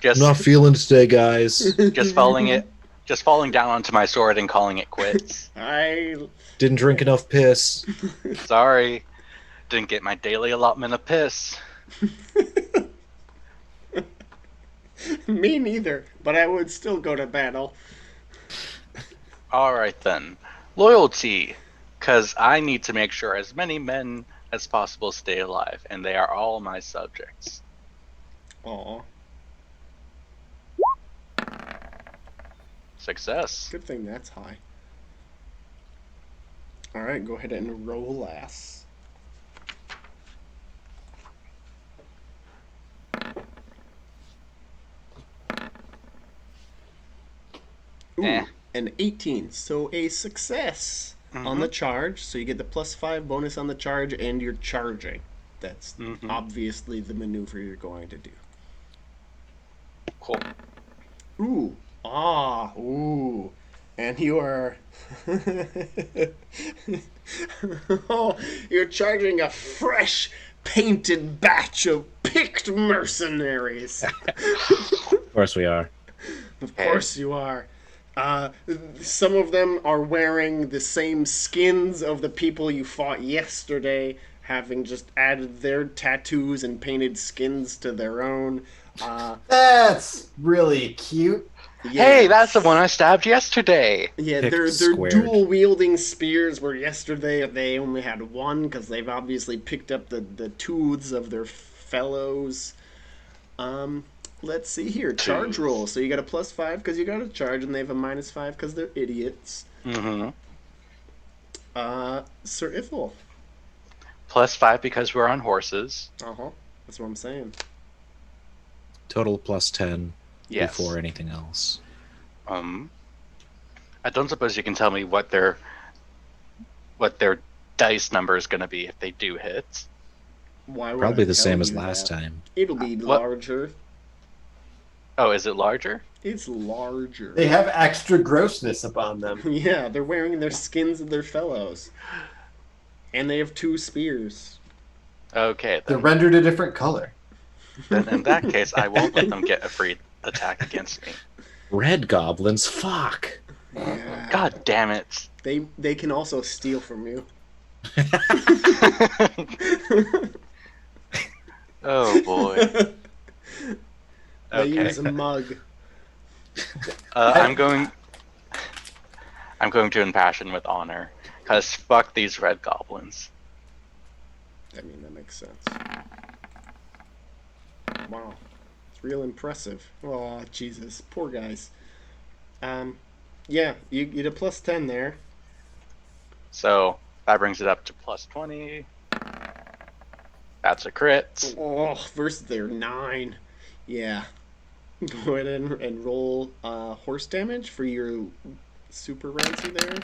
Just not feeling today, guys. just falling down onto my sword and calling it quits. I Didn't drink enough piss. Sorry, didn't get my daily allotment of piss. me neither, but I would still go to battle. All right then, loyalty, because I need to make sure as many men as possible stay alive, and they are all my subjects. Aw, Success. good thing that's high. All right, go ahead and roll ass. Ooh, Eh. an 18, so a success on the charge. So you get the +5 bonus on the charge, and you're charging. That's obviously the maneuver you're going to do. Cool. Ooh, ooh, and you are. Oh, you're charging a fresh painted batch of picked mercenaries. Of course we are. Of course you are. Some of them are wearing the same skins of the people you fought yesterday, having just added their tattoos and painted skins to their own. That's really cute. Hey, that's the one I stabbed yesterday. Yeah, Picked they're squared. dual wielding spears. Where yesterday they only had one because they've obviously picked up the tooths of their fellows. Let's see here. Charge roll. So you got a +5 because you got a charge, and they have a -5 because they're idiots. Mm-hmm. Sir Ithel. +5 because we're on horses. That's what I'm saying. Total +10 Yes. before anything else. I don't suppose you can tell me what their dice number is going to be if they do hit. Why would Probably I the tell same as you last that? time. It'll be What? larger. Oh, is it larger? It's larger. They have extra grossness upon them. Yeah, they're wearing their skins of their fellows. And they have 2 spears. Okay, They're then. rendered a different color. Then in that case, I won't let them get a free attack against me. Red goblins, fuck. Yeah. God damn it. They can also steal from you. Oh boy. They Okay. use a mug. I'm going to impassion with honor, cause fuck these red goblins. I mean, that makes sense. Wow. It's real impressive. Oh, Jesus. Poor guys. Yeah, you get a +10 there. So that brings it up to +20. That's a crit. Oh, versus their 9. Yeah. Go ahead and roll horse damage for your super Ramsey there.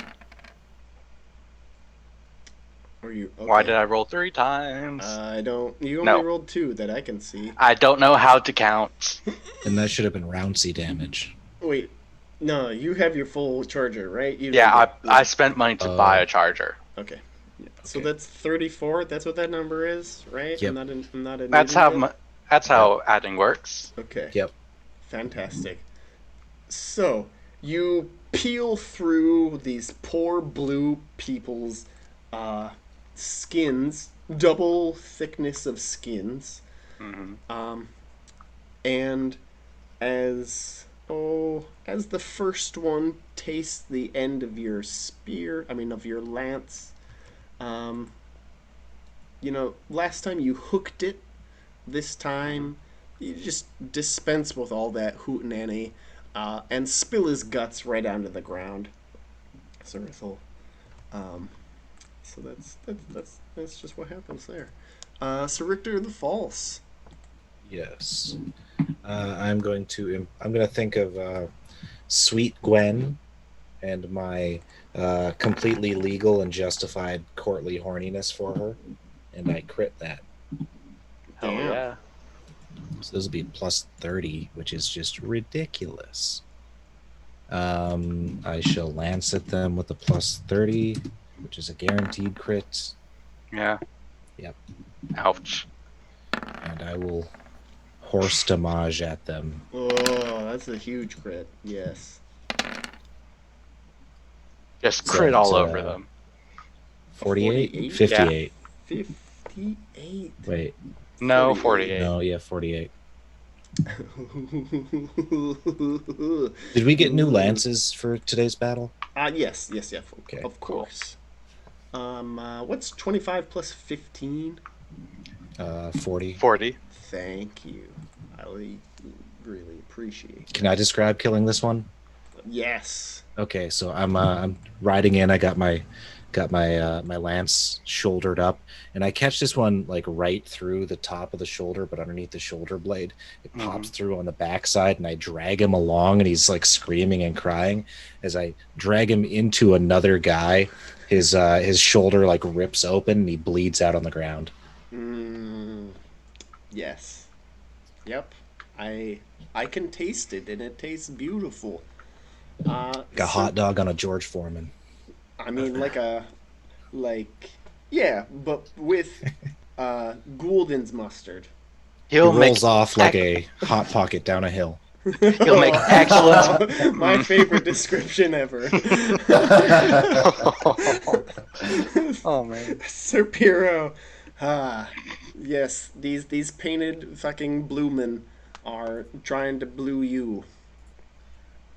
Or you? Okay. Why did I roll 3 times? I don't. You only No. rolled 2 that I can see. I don't know how to count. And that should have been rouncy damage. Wait, no, you have your full charger, right? You Yeah, didn't I spent money to buy a charger. Okay. Yeah. So Okay. that's 34. That's what that number is, right? Yep. I'm not an That's idiot. how adding works. Okay. Yep. Fantastic. So you peel through these poor blue people's skins, double thickness of skins, and as the first one tastes the end of your spear, of your lance, last time you hooked it, this time you just dispense with all that hootenanny, and spill his guts right onto the ground. Zerithal. So that's just what happens there. Sir Richter the False. Yes. I'm going to think of Sweet Gwen and my completely legal and justified courtly horniness for her, and I crit that. Hell Damn. yeah. So this will be plus 30, which is just ridiculous. I shall lance at them with a plus 30, which is a guaranteed crit, Yeah. Yep. Ouch. and I will horse damage at them. Oh, that's a huge crit. Yes. Just So crit all it's, over them. 48? 48? 58. 58. Wait, No, 48. 48. no, yeah, 48. Did we get new lances for today's battle? Yes, Okay, of course. What's 25 plus 15? 40. 40. Thank you. I really appreciate. Can I describe killing this one? Yes. Okay, so I'm riding in. I got my my lance shouldered up, and I catch this one like right through the top of the shoulder, but underneath the shoulder blade. It pops through on the backside, and I drag him along, and he's like screaming and crying. As I drag him into another guy, his shoulder like rips open, and he bleeds out on the ground. Yes. Yep. I can taste it, and it tastes beautiful. Like a hot dog on a George Foreman. I mean, yeah, but with Goulden's mustard. He rolls off like a hot pocket down a hill. He'll make excellent. My favorite description ever. Oh man. Sir Piero. Yes, these painted fucking blue men are trying to blue you.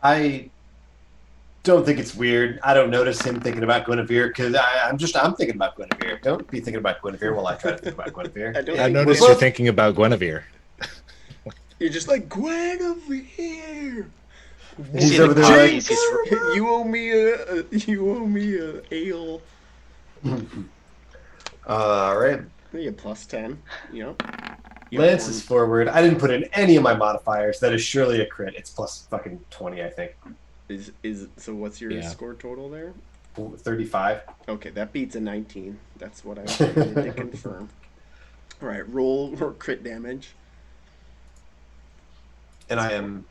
I don't think it's weird. I don't notice him thinking about Guinevere because I'm thinking about Guinevere. Don't be thinking about Guinevere while I try to think about Guinevere. I noticed you're thinking about Guinevere. You're just like Guinevere. He's over there like, You owe me a ale. all right. You plus 10. Yep. Lance is forward. I didn't put in any of my modifiers. That is surely a crit. It's plus fucking 20, I think. So what's your score total there? 35. Okay, that beats a 19. That's what I wanted to confirm. All right, roll or crit damage. And I am,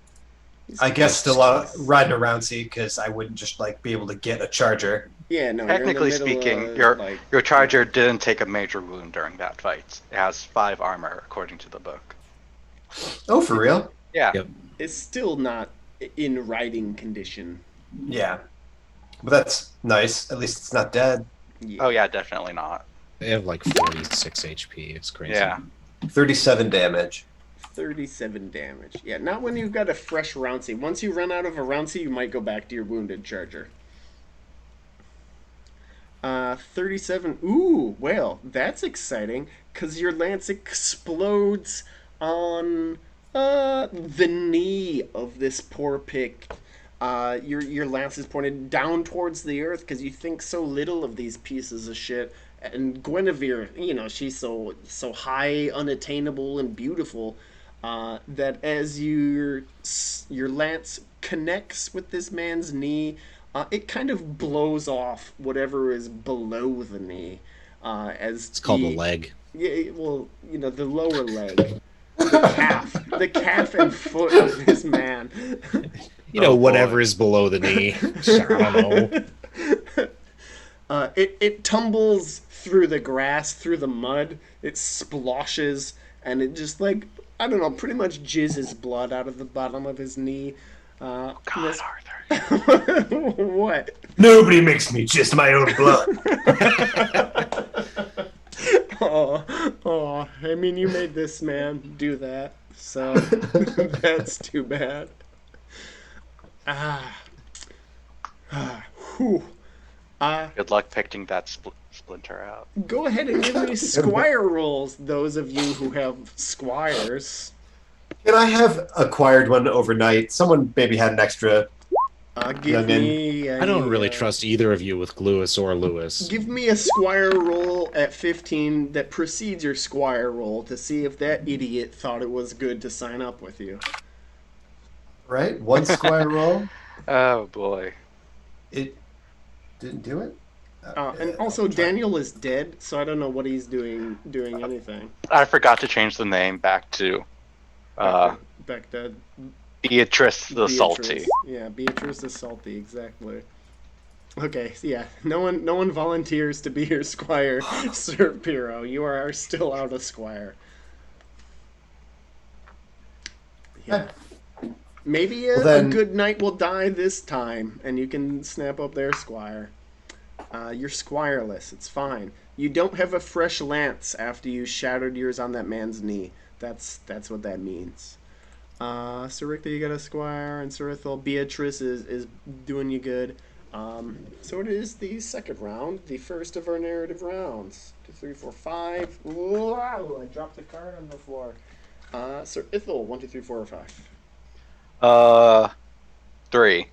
I guess, still riding around C because I wouldn't just like be able to get a charger. Yeah, no. Technically speaking, your charger didn't take a major wound during that fight. It has 5 armor according to the book. Oh, for real? Yeah. Yep. It's still not in riding condition. Yeah. But that's nice. At least it's not dead. Yeah. Oh yeah, definitely not. They have like 46 HP. It's crazy. Yeah. 37 damage. 37 damage. Yeah, not when you've got a fresh Rouncy. Once you run out of a Rouncy, you might go back to your wounded charger. 37. Ooh, well, that's exciting, because your lance explodes on the knee of this poor pig. Your lance is pointed down towards the earth because you think so little of these pieces of shit. And Guinevere, she's so high, unattainable, and beautiful that as your lance connects with this man's knee, it kind of blows off whatever is below the knee. As It's called a leg. Yeah, well, the lower leg. The calf and foot of this man. Whatever is below the knee. I don't know. It tumbles through the grass, through the mud. It sploshes, and it just pretty much jizzes blood out of the bottom of his knee. God, Arthur. What? Nobody makes me just my own blood. Oh, I mean, you made this man do that, so that's too bad. Whew. Good luck picking that splinter out. Go ahead and give me squire rolls, those of you who have squires. Can I have acquired one overnight? Someone maybe had an extra Give Youngin. me. I don't really trust either of you with Lewis or Lewis. Give me a squire roll at 15 that precedes your squire roll to see if that idiot thought it was good to sign up with you. Right? One square roll. Oh boy. It didn't do it. And also, Daniel is dead, so I don't know what he's doing anything. I forgot to change the name back to Back to Beatrice the Beatrice. Salty. Yeah, Beatrice the Salty, exactly. Okay, so yeah, no one volunteers to be your squire, Sir Piro. You are still out of squire. Yeah. Maybe Well, then- a good knight will die this time, and you can snap up their squire. You're squireless. It's fine. You don't have a fresh lance after you shattered yours on that man's knee. That's what that means. Sir Richter, you got a squire, and Sir Ithel, Beatrice is doing you good. So it is the second round, the first of our narrative rounds. 2, 3, 4, 5. Wow! I dropped the card on the floor. Sir Ithel, 1, 2, 3, 4, or 5. 3.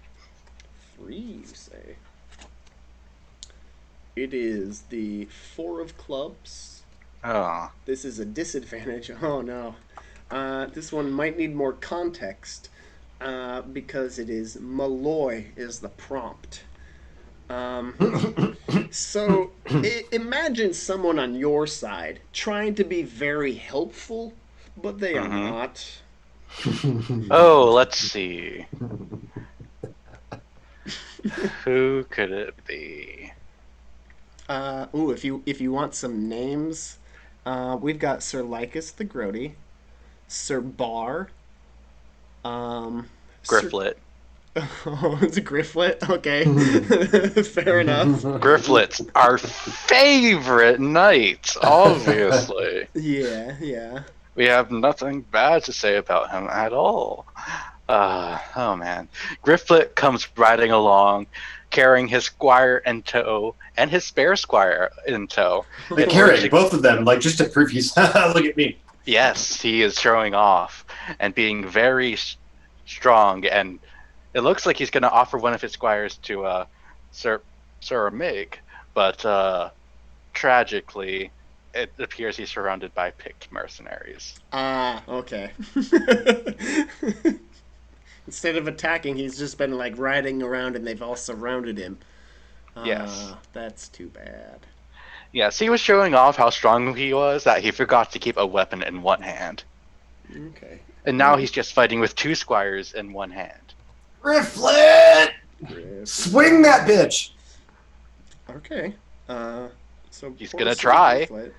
3, you say. It is the 4 of clubs. Oh. This is a disadvantage. Oh no. This one might need more context because it is Malloy is the prompt. So imagine someone on your side trying to be very helpful, but they are not. Oh, let's see. Who could it be? If you want some names, we've got Sir Lycus the Grody, Sir Bar, Grifflet. Oh, it's a Grifflet? Okay. Fair enough. Grifflet's our favorite knight, obviously. Yeah. We have nothing bad to say about him at all. Oh man. Grifflet comes riding along, carrying his squire in tow and his spare squire in tow. They carry both of them, like just to prove he's look at me. Yes, he is showing off and being very strong, and it looks like he's going to offer one of his squires to Sir Mig, but tragically, it appears he's surrounded by picked mercenaries. Okay. Instead of attacking, he's just been like riding around and they've all surrounded him. Yes. That's too bad. Yes, he was showing off how strong he was that he forgot to keep a weapon in one hand. Okay. And now he's just fighting with 2 squires in one hand. Rifflet! Swing that bitch! Okay. So He's poor gonna Sir try. Grifflet.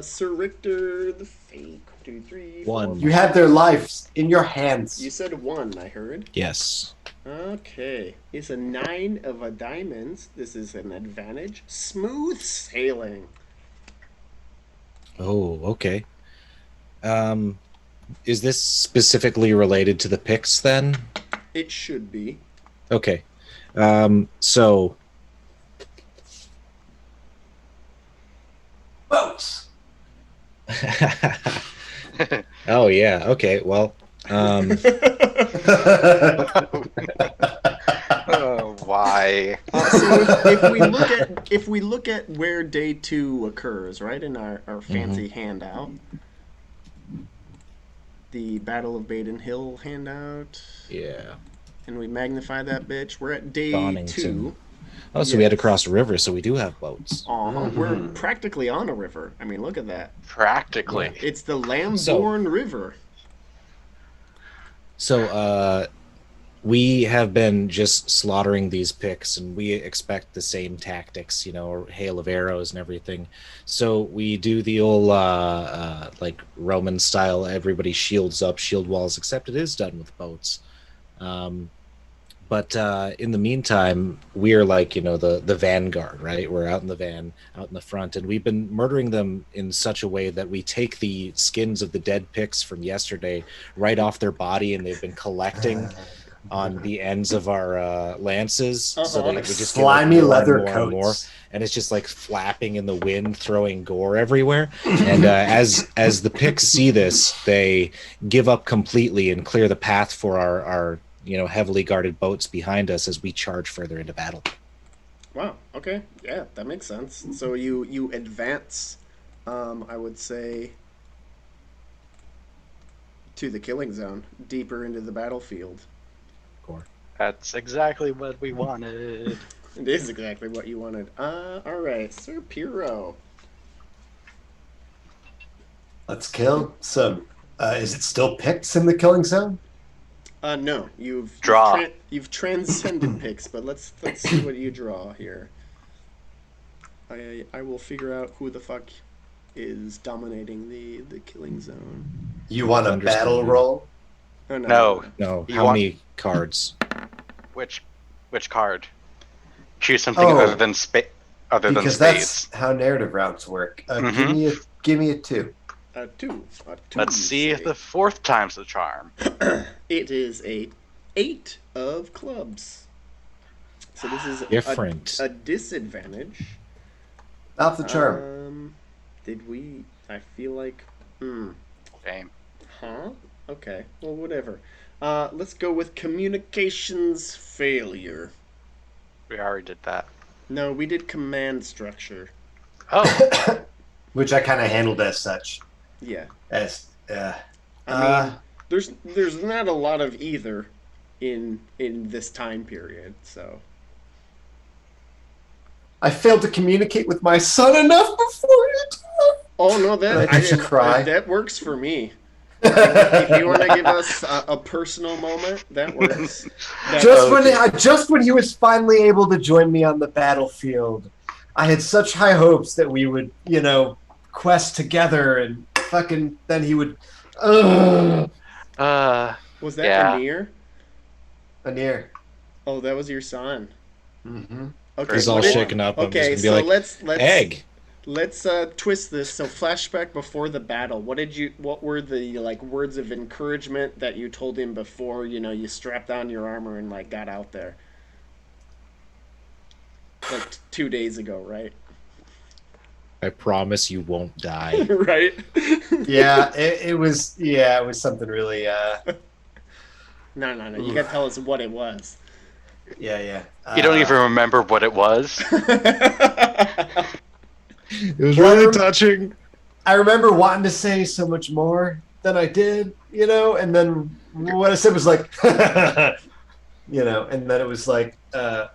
Sir Richter the Fake. 2, 3, 4, 1. You have their lives in your hands. You said 1, I heard. Yes. Okay. It's a 9 of a diamonds. This is an advantage. Smooth sailing. Oh, okay. Is this specifically related to the picks then? It should be. Okay. So Boats! oh yeah, okay. Well, Oh, why? So if we look at where day 2 occurs, right, in our fancy handout, the Battle of Badon Hill handout, yeah. and we magnify that bitch, we're at day Donington. 2. Oh, so we had to Yes. cross a river, so we do have boats. We're practically on a river. I mean, look at that. Practically. It's the Lamborn River. So, we have been just slaughtering these picks, and we expect the same tactics, hail of arrows and everything. So we do the old, like Roman style, everybody shields up, shield walls, except it is done with boats. But in the meantime, we're like, the vanguard, right? We're out in the van, out in the front, and we've been murdering them in such a way that we take the skins of the dead picks from yesterday right off their body, and they've been collecting on the ends of our lances, so that we just get, like, Slimy more leather and more and more, coats. and it's just like flapping in the wind, throwing gore everywhere. And as the picks see this, they give up completely and clear the path for our heavily guarded boats behind us as we charge further into battle. Wow. Okay. Yeah, that makes sense. So you advance, I would say, to the killing zone, deeper into the battlefield. That's exactly what we wanted. It is exactly what you wanted. All right, Sir Piro. Let's kill some. Is it still Picts in the killing zone? No, you've Draw. you've transcended picks, but let's see what you draw here. I will figure out who the fuck is dominating the killing zone. You want a Understand. battle roll? Oh, No. No, You how want- many cards? Which card? Choose something Oh. other than other than Because spades. that's how narrative routes work. Mhm. Give me a 2. Two. Let's see if the fourth time's the charm. It is a 8 of clubs. So this is Different. a disadvantage. Not the charm. Did we? I feel like. Damn. Huh? Okay. Well, whatever. Let's go with communications failure. We already did that. No, we did command structure. Oh, Which I kind of handled as such. Yeah. As I mean, there's not a lot of either in this time period, so. I failed to communicate with my son enough beforehand. Oh no, that I should cry. That works for me. If you want to give us a personal moment, that works. Just when he was finally able to join me on the battlefield, I had such high hopes that we would, quest together and fucking then he would. Was that Yeah. Anir? Anir. Oh, that was your son. Mm-hmm. Okay. He's all what did- shaken up. I'm Okay, just so gonna be like, let's egg. Let's twist this. So flashback before the battle. What were the words of encouragement that you told him before, you strapped on your armor and got out there? 2 days ago, right? I promise you won't die. Right? Yeah, it was something really No. You gotta tell us what it was. yeah. you don't even remember what it was. It was Well, really touching. I remember wanting to say so much more than I did, and then what I said was like, and then it was like, God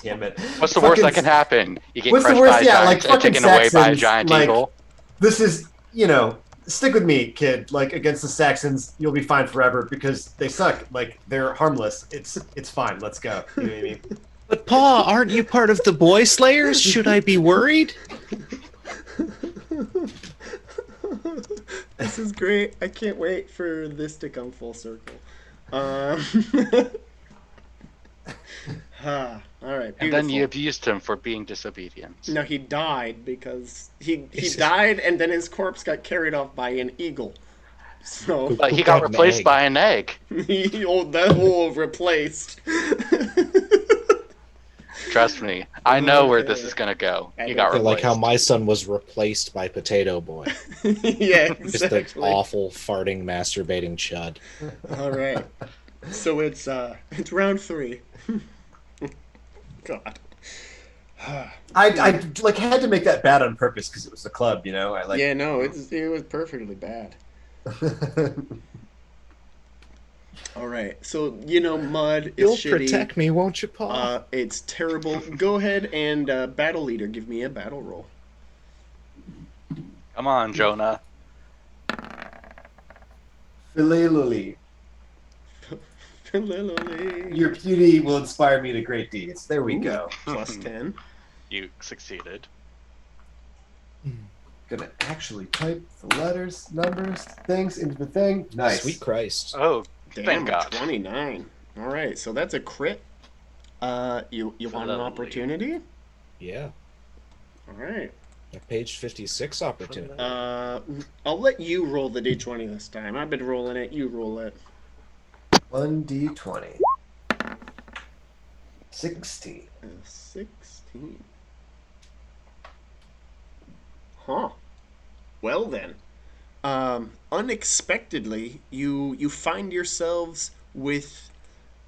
damn it. What's the worst that can happen? You get What's the crushed worst? by a Yeah, giant like and taken fucking away by a Saxons, giant like- eagle. This is, stick with me, kid. Against the Saxons, you'll be fine forever because they suck. They're harmless. It's fine. Let's go. You know what I mean? But Pa, aren't you part of the Boy Slayers? Should I be worried? This is great. I can't wait for this to come full circle. All right. And then you beautiful. abused him for being disobedient. No, he died because he died, and then his corpse got carried off by an eagle. So But he Who got got an replaced egg? by an egg. that whole replaced. Trust me, I know where this Okay. is gonna go. I He don't got I feel like replaced. how my son was replaced by Potato Boy. Yeah, Just the exactly. awful, farting, masturbating chud. All right. So it's round 3. God. I had to make that bad on purpose because it was the club, Yeah, no, it was perfectly bad. All right. So mud is You'll shitty. protect me, won't you, Pa? It's terrible. Go ahead and battle leader, give me a battle roll. Come on, Jonah. Phileluli. Your beauty will inspire me to great deeds. There we go. Plus 10. You succeeded. Gonna actually type the letters, numbers, things into the thing. Nice. Sweet Christ. Oh, Damn, thank God. 29. All right, so that's a crit. You want an Lovely. opportunity? Yeah. All right. A page 56 opportunity. I'll let you roll the d20 this time. I've been rolling it. You roll it. 1d20. 16. 16. Huh. Well then. Unexpectedly, you find yourselves with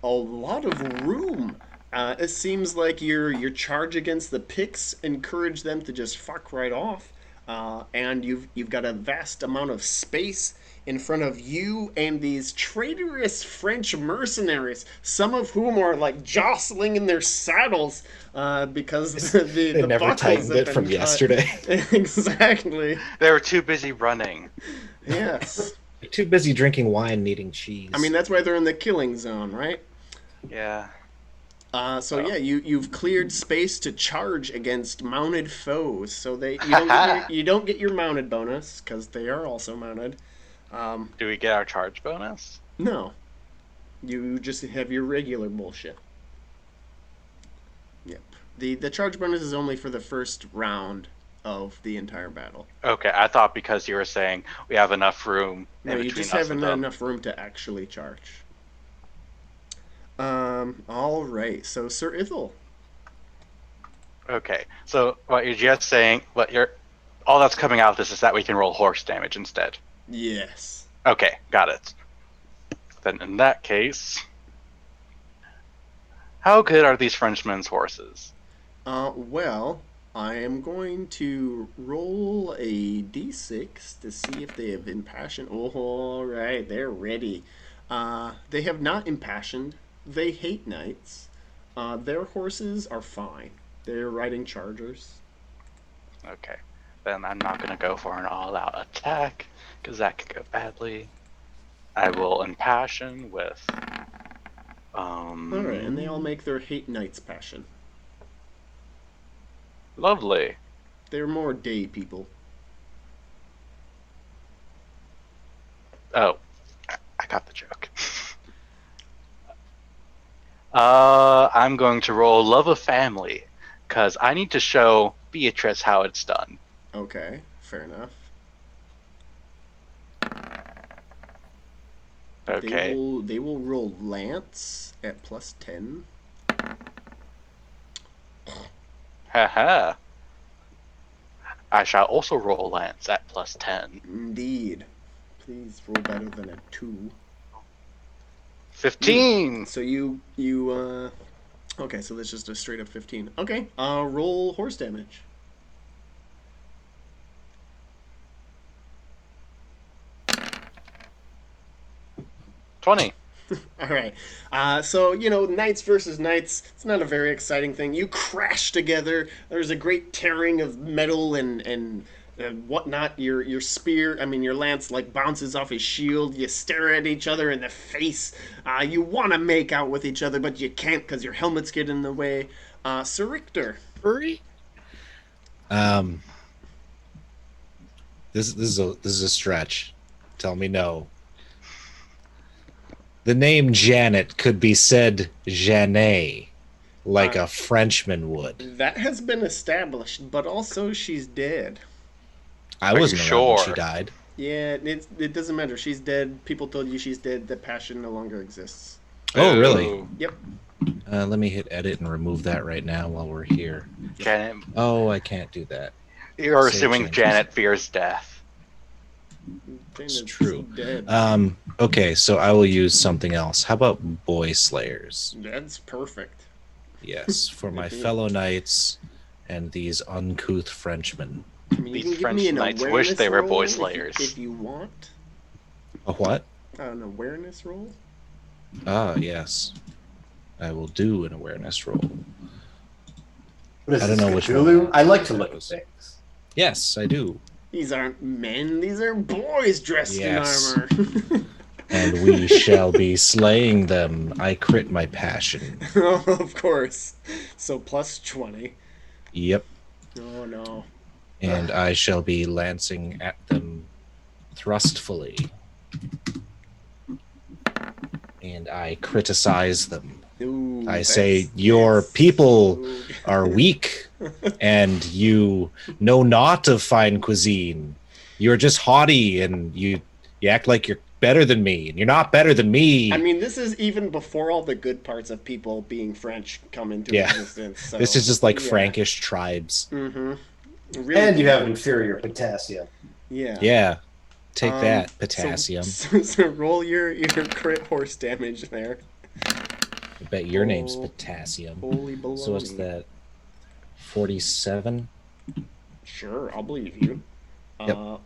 a lot of room. It seems like your charge against the Picts encouraged them to just fuck right off, and you've got a vast amount of space in front of you and these traitorous French mercenaries, some of whom are like jostling in their saddles because They the never buckles tightened have it been from cut. yesterday. Exactly. They were too busy running. Yes. Too busy drinking wine and eating cheese. I mean, that's why they're in the killing zone, right? Yeah. So Oh. yeah, you've cleared space to charge against mounted foes. So you don't get your mounted bonus because they are also mounted. Do we get our charge bonus? No, you just have your regular bullshit. Yep. The charge bonus is only for the first round of the entire battle. Okay, I thought because you were saying we have enough room No, in you between just us have and them. enough room to actually charge. All right. So Sir Ithil. Okay, so what you're just saying, all that's coming out of this is that we can roll horse damage instead. Yes. Okay, got it. Then in that case, how good are these Frenchmen's horses? Well, I am going to roll a d6 to see if they have impassioned. Oh, all right, they're ready. They have not impassioned. They hate knights. Their horses are fine. They're riding chargers. Okay, then I'm not gonna go for an all-out attack because that could go badly. I will impassion with. All right, and they all make their hate knights passion. Lovely. They're more day people. Oh, I got the joke. I'm going to roll Love of Family because I need to show Beatrice how it's done. Okay, fair enough. Okay. They will roll Lance at +10. Haha. I shall also roll Lance at +10. Indeed. Please roll better than a 2. 15. So you okay, so that's just a straight up 15. Okay. Roll horse damage. 20. All right. So, knights versus knights, it's not a very exciting thing. You crash together. There's a great tearing of metal and whatnot. Your spear, your lance, like bounces off his shield. You stare at each other in the face. You want to make out with each other, but you can't because your helmets get in the way. Sir Richter. This is a stretch. Tell me no. The name Janet could be said Janet, like a Frenchman would. That has been established, but also she's dead. I Are you wasn't around when she sure? died. Yeah, it doesn't matter. She's dead. People told you she's dead. The passion no longer exists. Oh, really? Ooh. Yep. Let me hit edit and remove that right now while we're here. Janet, Oh, I can't do that. you're Save assuming changes. Janet fears death. It's true. Dead. Okay, so I will use something else. How about Boy Slayers? That's perfect. Yes, for my fellow knights and these uncouth Frenchmen. You These can give French me an knights wish awareness they were roll boy if you- slayers. If you want. A what? An awareness roll? Ah, yes. I will do an awareness roll. What is I don't this, know which Cthulhu? one. I like to look at things. Yes, I do. These aren't men, these are boys dressed Yes. in armor. And we shall be slaying them. I crit my passion. Oh, of course. So +20. Yep. Oh no. And I shall be lancing at them thrustfully. And I criticize them. Ooh, I say, your people are weak, and you know not of fine cuisine. You're just haughty, and you act like you're better than me, and you're not better than me. I mean, this is even before all the good parts of people being French come into Yeah. existence. So, This is just like yeah. Frankish tribes. Mm-hmm. Really And you good. have inferior potassium. Yeah. Yeah. Take that, potassium. So roll your crit horse damage there. I bet your name's Oh, potassium. holy baloney. So what's that? 47? Sure, I'll believe you. Yep.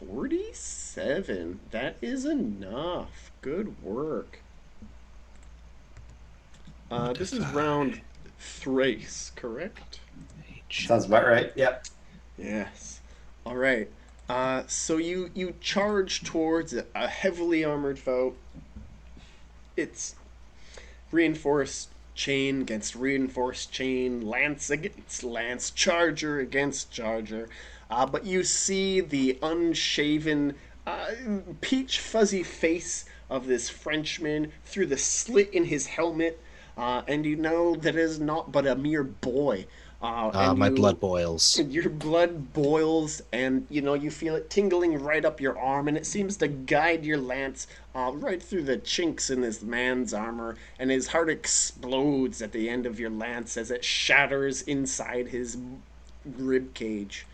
47. That is enough. Good work. This is round thrace, correct? Sounds about right. Yep. Yes. All right. So you charge towards a heavily armored foe. It's reinforced chain against reinforced chain, lance against lance, charger against charger. But you see the unshaven, peach fuzzy face of this Frenchman through the slit in his helmet, and you know that it is not but a mere boy. And My blood boils. your blood boils, and you feel it tingling right up your arm, and it seems to guide your lance right through the chinks in this man's armor, and his heart explodes at the end of your lance as it shatters inside his rib cage.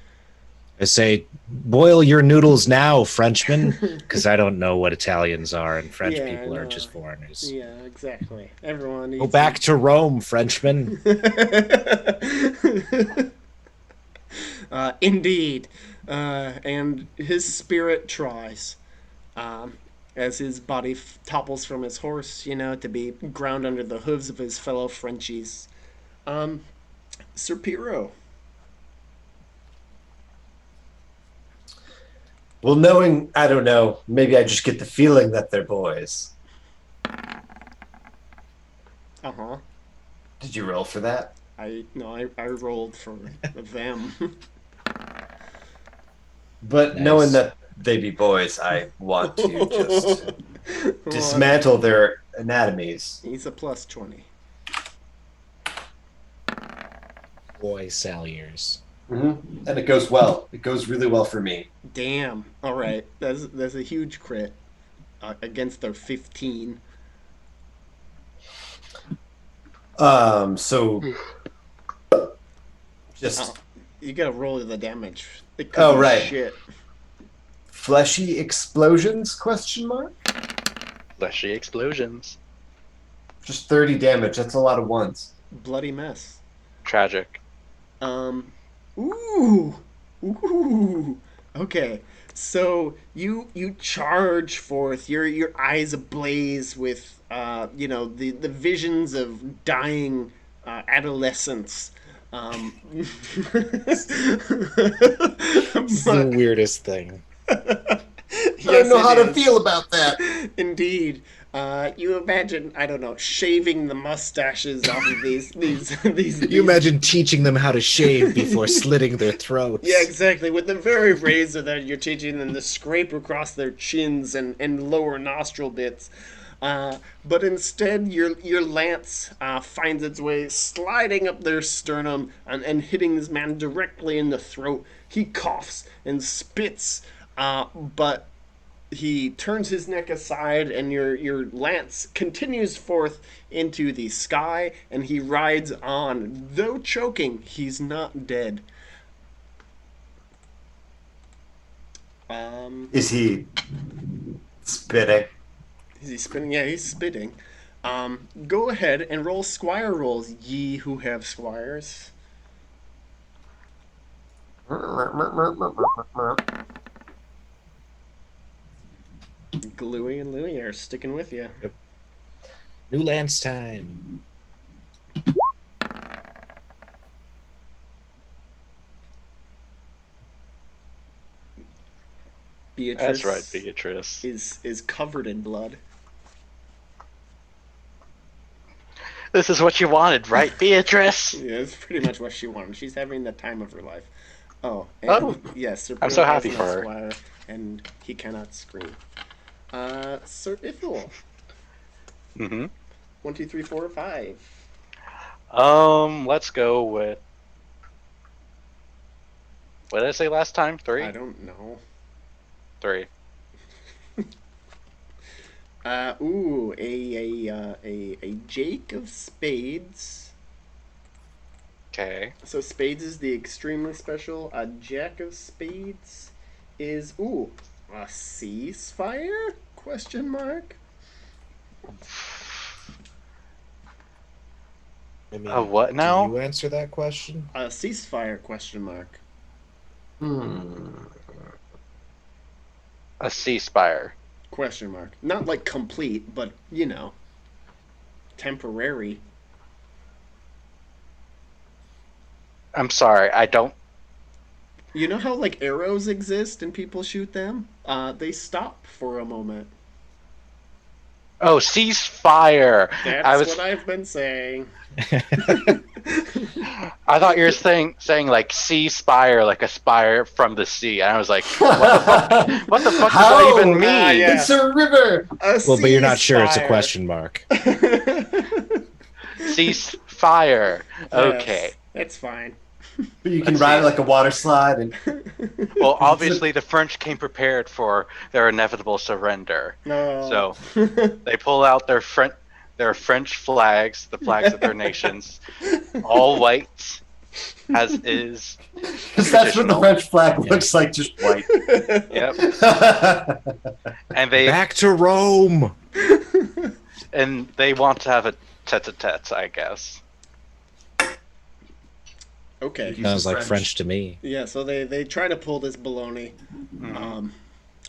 I say, boil your noodles now, Frenchman, because I don't know what Italians are, and French Yeah, people are no. just foreigners. Yeah, exactly. Everyone needs Go back to Rome, Frenchman. Indeed. And his spirit tries. As his body topples from his horse, to be ground under the hooves of his fellow Frenchies. Sir Piro. Well, knowing, I don't know, maybe I just get the feeling that they're boys. Uh-huh. Did you roll for that? I rolled for them. But Nice. knowing that they be boys, I want to just dismantle their anatomies. He's a plus 20. Boy Salliers. Mm-hmm. And it goes well. It goes really well for me. Damn. All right. That's a huge crit against their 15. So just You gotta roll the damage. It could Oh, be right. Shit. fleshy explosions? Question mark. Fleshy explosions. Just 30 damage. That's a lot of ones. Bloody mess. Tragic. Ooh. Okay. So you charge forth, your eyes ablaze with the visions of dying adolescence. It's the weirdest thing. I don't know how to feel about that. Indeed. You imagine, I don't know, shaving the mustaches off of these. You imagine teaching them how to shave before slitting their throats. Yeah, exactly. With the very razor that you're teaching them to scrape across their chins and lower nostril bits. But instead, your lance finds its way sliding up their sternum and hitting this man directly in the throat. He coughs and spits, but he turns his neck aside, and your lance continues forth into the sky, and he rides on. Though choking, he's not dead. Is he spitting? Is he spitting? Yeah, he's spitting. Go ahead and roll squire rolls, ye who have squires. Gluey and Louie are sticking with you. New lance time. Beatrice That's right, Beatrice. is covered in blood. This is what you wanted, right, Beatrice? Yeah, that's pretty much what she wanted. She's having the time of her life. Oh, and Oh. yes, Sir I'm so Piro has happy an for her. esquire, and he cannot scream. Sir Ithil. Mm-hmm. 1, 2, 3, 4, 5. Let's go with. What did I say last time? 3? I don't know. 3. A Jake of Spades. Okay. So Spades is the extremely special. A Jack of Spades is A ceasefire? Question mark. I mean, A what now? Do you answer that question? A ceasefire? Question mark. A ceasefire. Question mark. Not like complete, but temporary. I'm sorry, I don't. You know how like arrows exist and people shoot them? They stop for a moment. Oh, ceasefire. That's I was. what I've been saying. I thought you were saying like sea spire, like a spire from the sea. And I was like, what the fuck? What the fuck does that even mean? yeah. It's a river. Well, but you're not sure it's a question mark. Ceasefire. Okay. That's fine. But you can ride it like a water slide, and Well, obviously the French came prepared for their inevitable surrender. No. So they pull out their French flags, the flags of their nations, all white, as is. because that's what the French flag looks like, just white. Yep. And they Back to Rome. want to have a tete-a-tete, I guess. Okay. Sounds like French to me. Yeah, so they try to pull this baloney.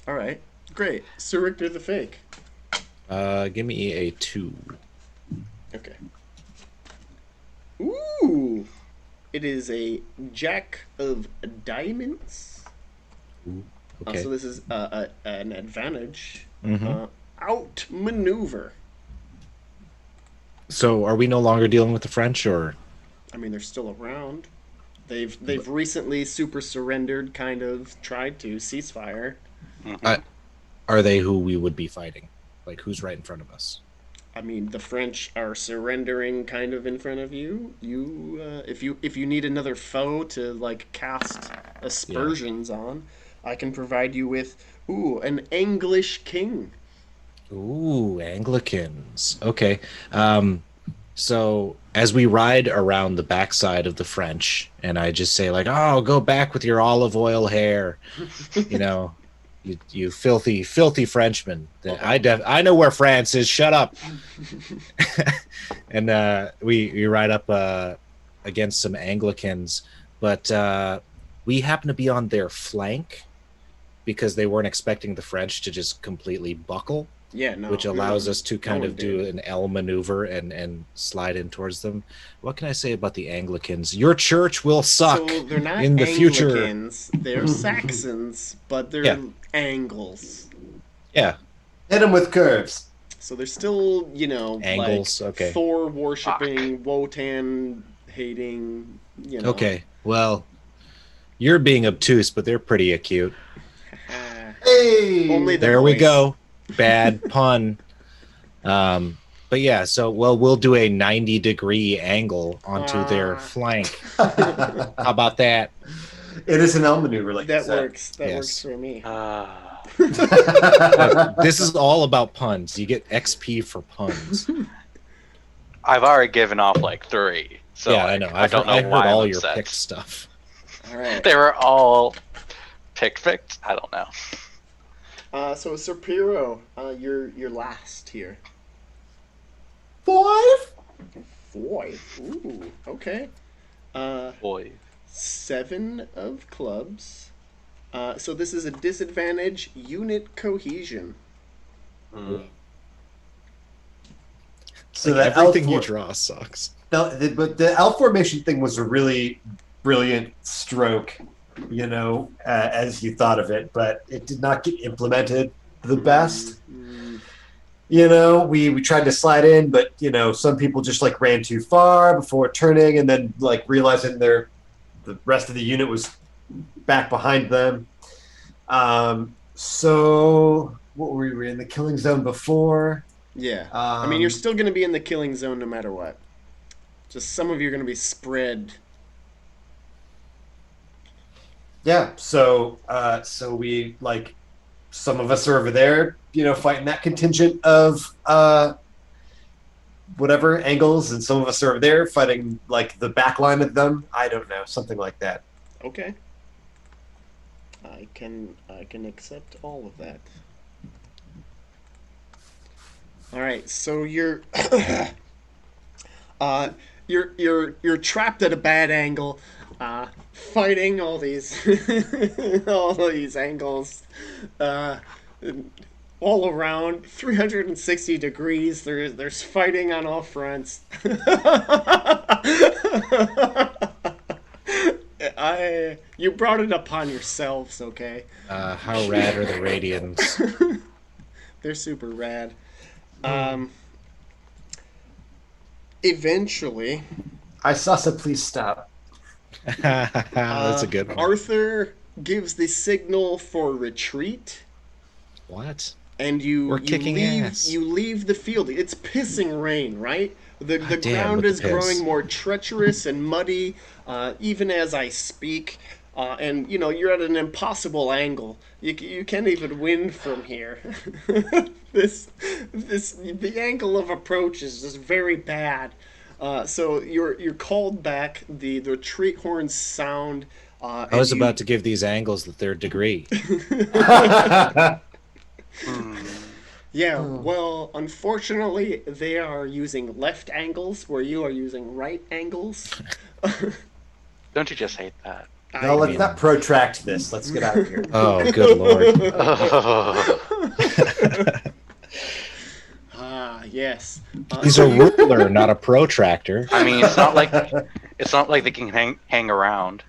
All right. Great. Sir Richter the Fake. Give me a 2. Okay. Ooh. It is a Jack of Diamonds. Okay. So this is an advantage. Mhm. Outmaneuver. So are we no longer dealing with the French, or? I mean, they're still around. They've recently super surrendered, kind of tried to ceasefire. Are they who we would be fighting? Like, who's right in front of us? I mean, the French are surrendering, kind of in front of you. If you need another foe to like cast aspersions on, I can provide you with an English king. Ooh, Anglicans. Okay. So as we ride around the backside of the French, and I just say like, "Oh, go back with your olive oil hair," you filthy, filthy Frenchman. I know where France is. Shut up. And we ride up against some Anglicans, but we happen to be on their flank because they weren't expecting the French to just completely buckle. Yeah, no. Which allows us to kind one of do an L maneuver and slide in towards them. What can I say about the Anglicans? Your church will suck So they're not in the future. Anglicans, they're Saxons, but they're Angles. Yeah. Hit them with curves. So they're still, Angles, like okay. Thor worshipping, Wotan hating, Okay, well, you're being obtuse, but they're pretty acute. Hey, Only the There we voice. go. Bad pun. But yeah, so we'll do a 90-degree angle onto their flank. How about that? it is an L maneuver, like you That said. works. That works for me. This is all about puns. You get XP for puns. I've already given off like 3. So yeah, I know. I don't know I heard why all I'm your upset. picked stuff. All right. They were all picked. I don't know. So Sir Piro, you're last here. 5? 5. Ooh, okay. Boy. 7 of clubs. So this is a disadvantage unit cohesion. So Like, that everything L you draw sucks. but the L formation thing was a really brilliant stroke, as you thought of it, but it did not get implemented the best. We tried to slide in, but some people just like ran too far before turning, and then like realizing the rest of the unit was back behind them. So what were we in the killing zone before? Yeah. I mean, you're still going to be in the killing zone no matter what. Just some of you are going to be spread. Yeah. So we like some of us are over there, fighting that contingent of whatever angles, and some of us are over there fighting like the back line of them. I don't know, something like that. Okay. I can accept all of that. All right, so uh you're trapped at a bad angle, fighting all these all these angles, uh, all around 360 degrees. There's fighting on all fronts. I You brought it upon yourselves, okay? How rad are the Radians? They're super rad. Um, Eventually, Isasa, please stop. That's a good one. Arthur gives the signal for retreat, What? and you We're you kicking leave ass. you leave the field. It's pissing rain, right? The God damn, ground with the is growing piss. more treacherous and muddy, even as I speak. And you're at an impossible angle. You can't even win from here. this the angle of approach is just very bad. So you're called back. The retreat horns sound. I And was you about to give these angles the third degree. Yeah, well, unfortunately, they are using left angles where you are using right angles. Don't you just hate that? No, let's mean- not protract this. Let's get out of here. Oh, good lord. Ah, yes. He's a ruler, not a protractor. I mean, it's not like they can hang around.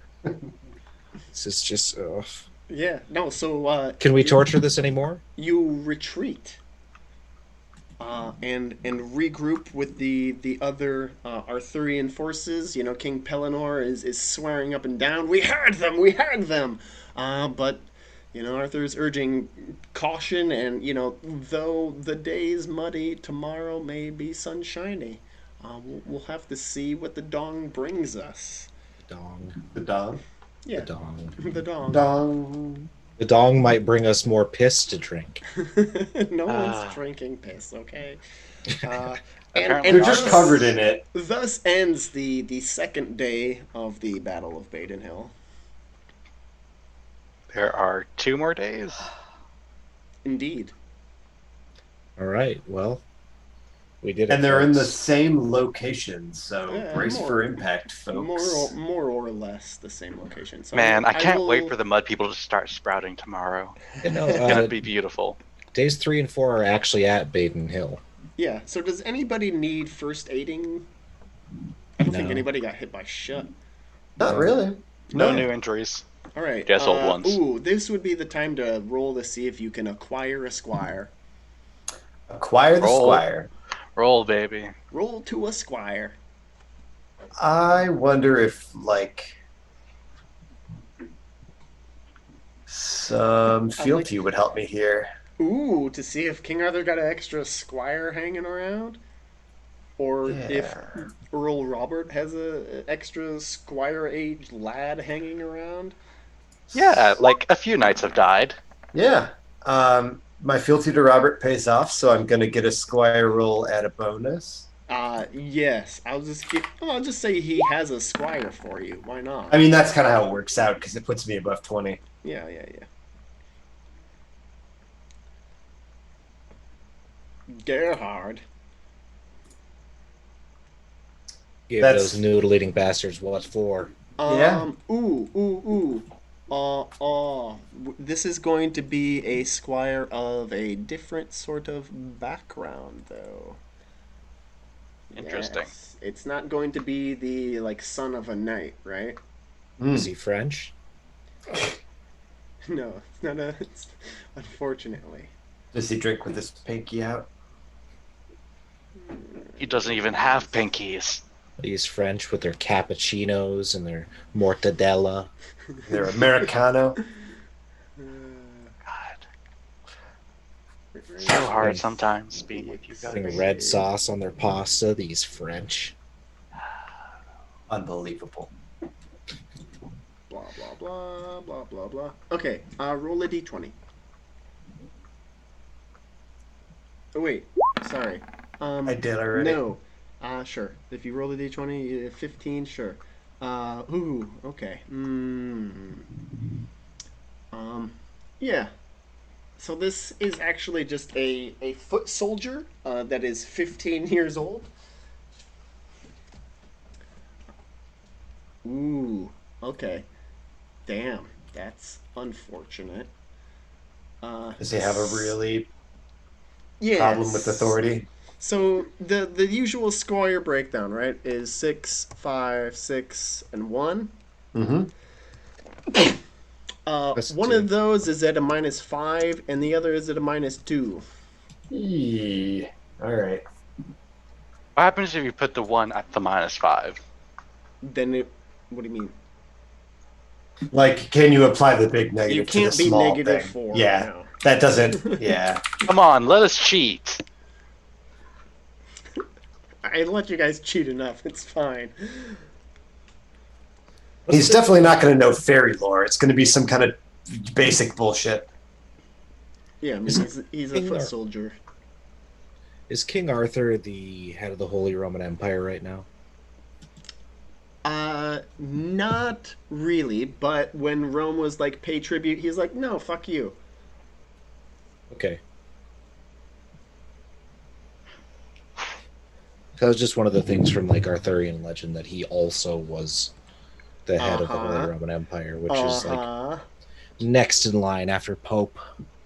This is just. Ugh. Yeah, no, so Can we torture this anymore? you retreat. And regroup with the other Arthurian forces. King Pellinor is swearing up and down, "We heard them, we heard them!" But Arthur's urging caution, and though the day's muddy, tomorrow may be sunshiny. We'll have to see what the dong brings us. Dong. The dong. Yeah, The dong. the dong. Dong. The dong might bring us more piss to drink. No Ah. one's drinking piss, okay? Apparently They're not. just covered in it. Thus ends the second day of the Battle of Badon Hill. There are 2 more days. Indeed. All right, well, we did it. And they're in the folks. same location, so Yeah, brace more- for impact, folks. More or less the same location. So Man, I can't will- wait for the mud people to start sprouting tomorrow. You know, It's gonna be beautiful. days 3 and 4 are actually at Baden Hill. Yeah. So does anybody need first aiding? I don't think No. anybody got hit by shit. Not really. No new injuries. All right. Just old ones. Ooh, this would be the time to roll to see if you can acquire a squire. Acquire the Roll. squire. Roll, baby. Roll to a squire. I wonder if, some fealty would help me here. Ooh, to see if King Arthur got an extra squire hanging around, or if Yeah. Earl Robert has a extra squire-aged lad hanging around. Yeah, like a few knights have died. Yeah. My fealty to Robert pays off, so I'm going to get a squire roll at a bonus. Yes. I'll just say he has a squire for you. Why not? I mean, that's kind of how it works out, because it puts me above 20. Yeah. Gerhard. Give That's- those noodle-eating bastards what for. Yeah. Ooh. This is going to be a squire of a different sort of background, though. Interesting. Yes. It's not going to be the son of a knight, right? Is he French? No, it's not unfortunately. Does he drink with his pinky out? He doesn't even have pinkies. He's French with their cappuccinos and their mortadella. They're Americano. God. So hard sometimes being with you Putting guys. red sauce on their pasta. These French. Unbelievable. Blah blah blah blah blah blah. Okay, roll a d20. Oh wait, sorry. I did already. No. Sure. If you roll a d20, 15, sure. Okay. Yeah. So this is actually just a foot soldier that is 15 years old. Ooh, okay. Damn, that's unfortunate. Does he have a really Yes. problem with authority? So the usual squire breakdown, right, is 6, 5, 6, and 1. Mm-hmm. That's One two. of those is at a -5, and the other is at a -2. All right. What happens if you put the 1 at the -5? Then it. What do you mean? Like, can you apply the big You negative to the can't be small negative thing? 4. Yeah, No. that doesn't. Yeah, Come on, let us cheat. I let you guys cheat enough. It's fine. he's definitely not going to know fairy lore. It's going to be some kind of basic bullshit. Yeah, I mean he's a King foot Ar- soldier. Is King Arthur the head of the Holy Roman Empire right now? Not really. But when Rome was like pay tribute, he's like, no, fuck you. Okay. That was just one of the things from like Arthurian legend that he also was the head of the Holy Uh-huh. Roman Empire, which is like Uh-huh. next in line after Pope.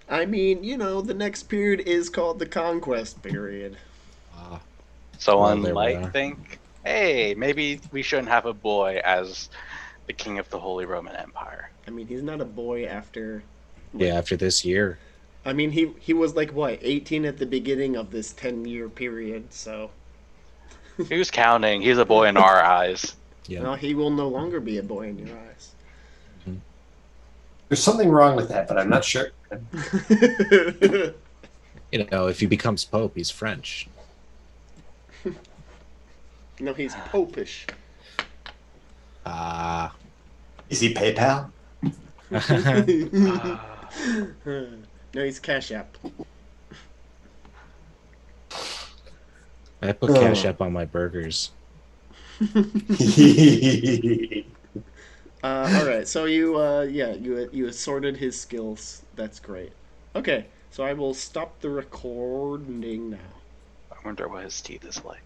I mean, the next period is called the conquest period. Uh, Someone there we might are. think, hey, maybe we shouldn't have a boy as the king of the Holy Roman Empire. I mean, he's not a boy after. Yeah, after this year. I mean, he was like what 18 at the beginning of this 10-year period. So, Who's counting? He's a boy in our eyes. Yeah. well, he will no longer be a boy in your eyes. There's something wrong with that, but I'm not sure. You know, if he becomes Pope, he's French. No, he's popish. Ah. Is he PayPal? No, he's Cash App. I put Cash App on my burgers. All right, so you assorted his skills. That's great. Okay, so I will stop the recording now. I wonder what his teeth is like.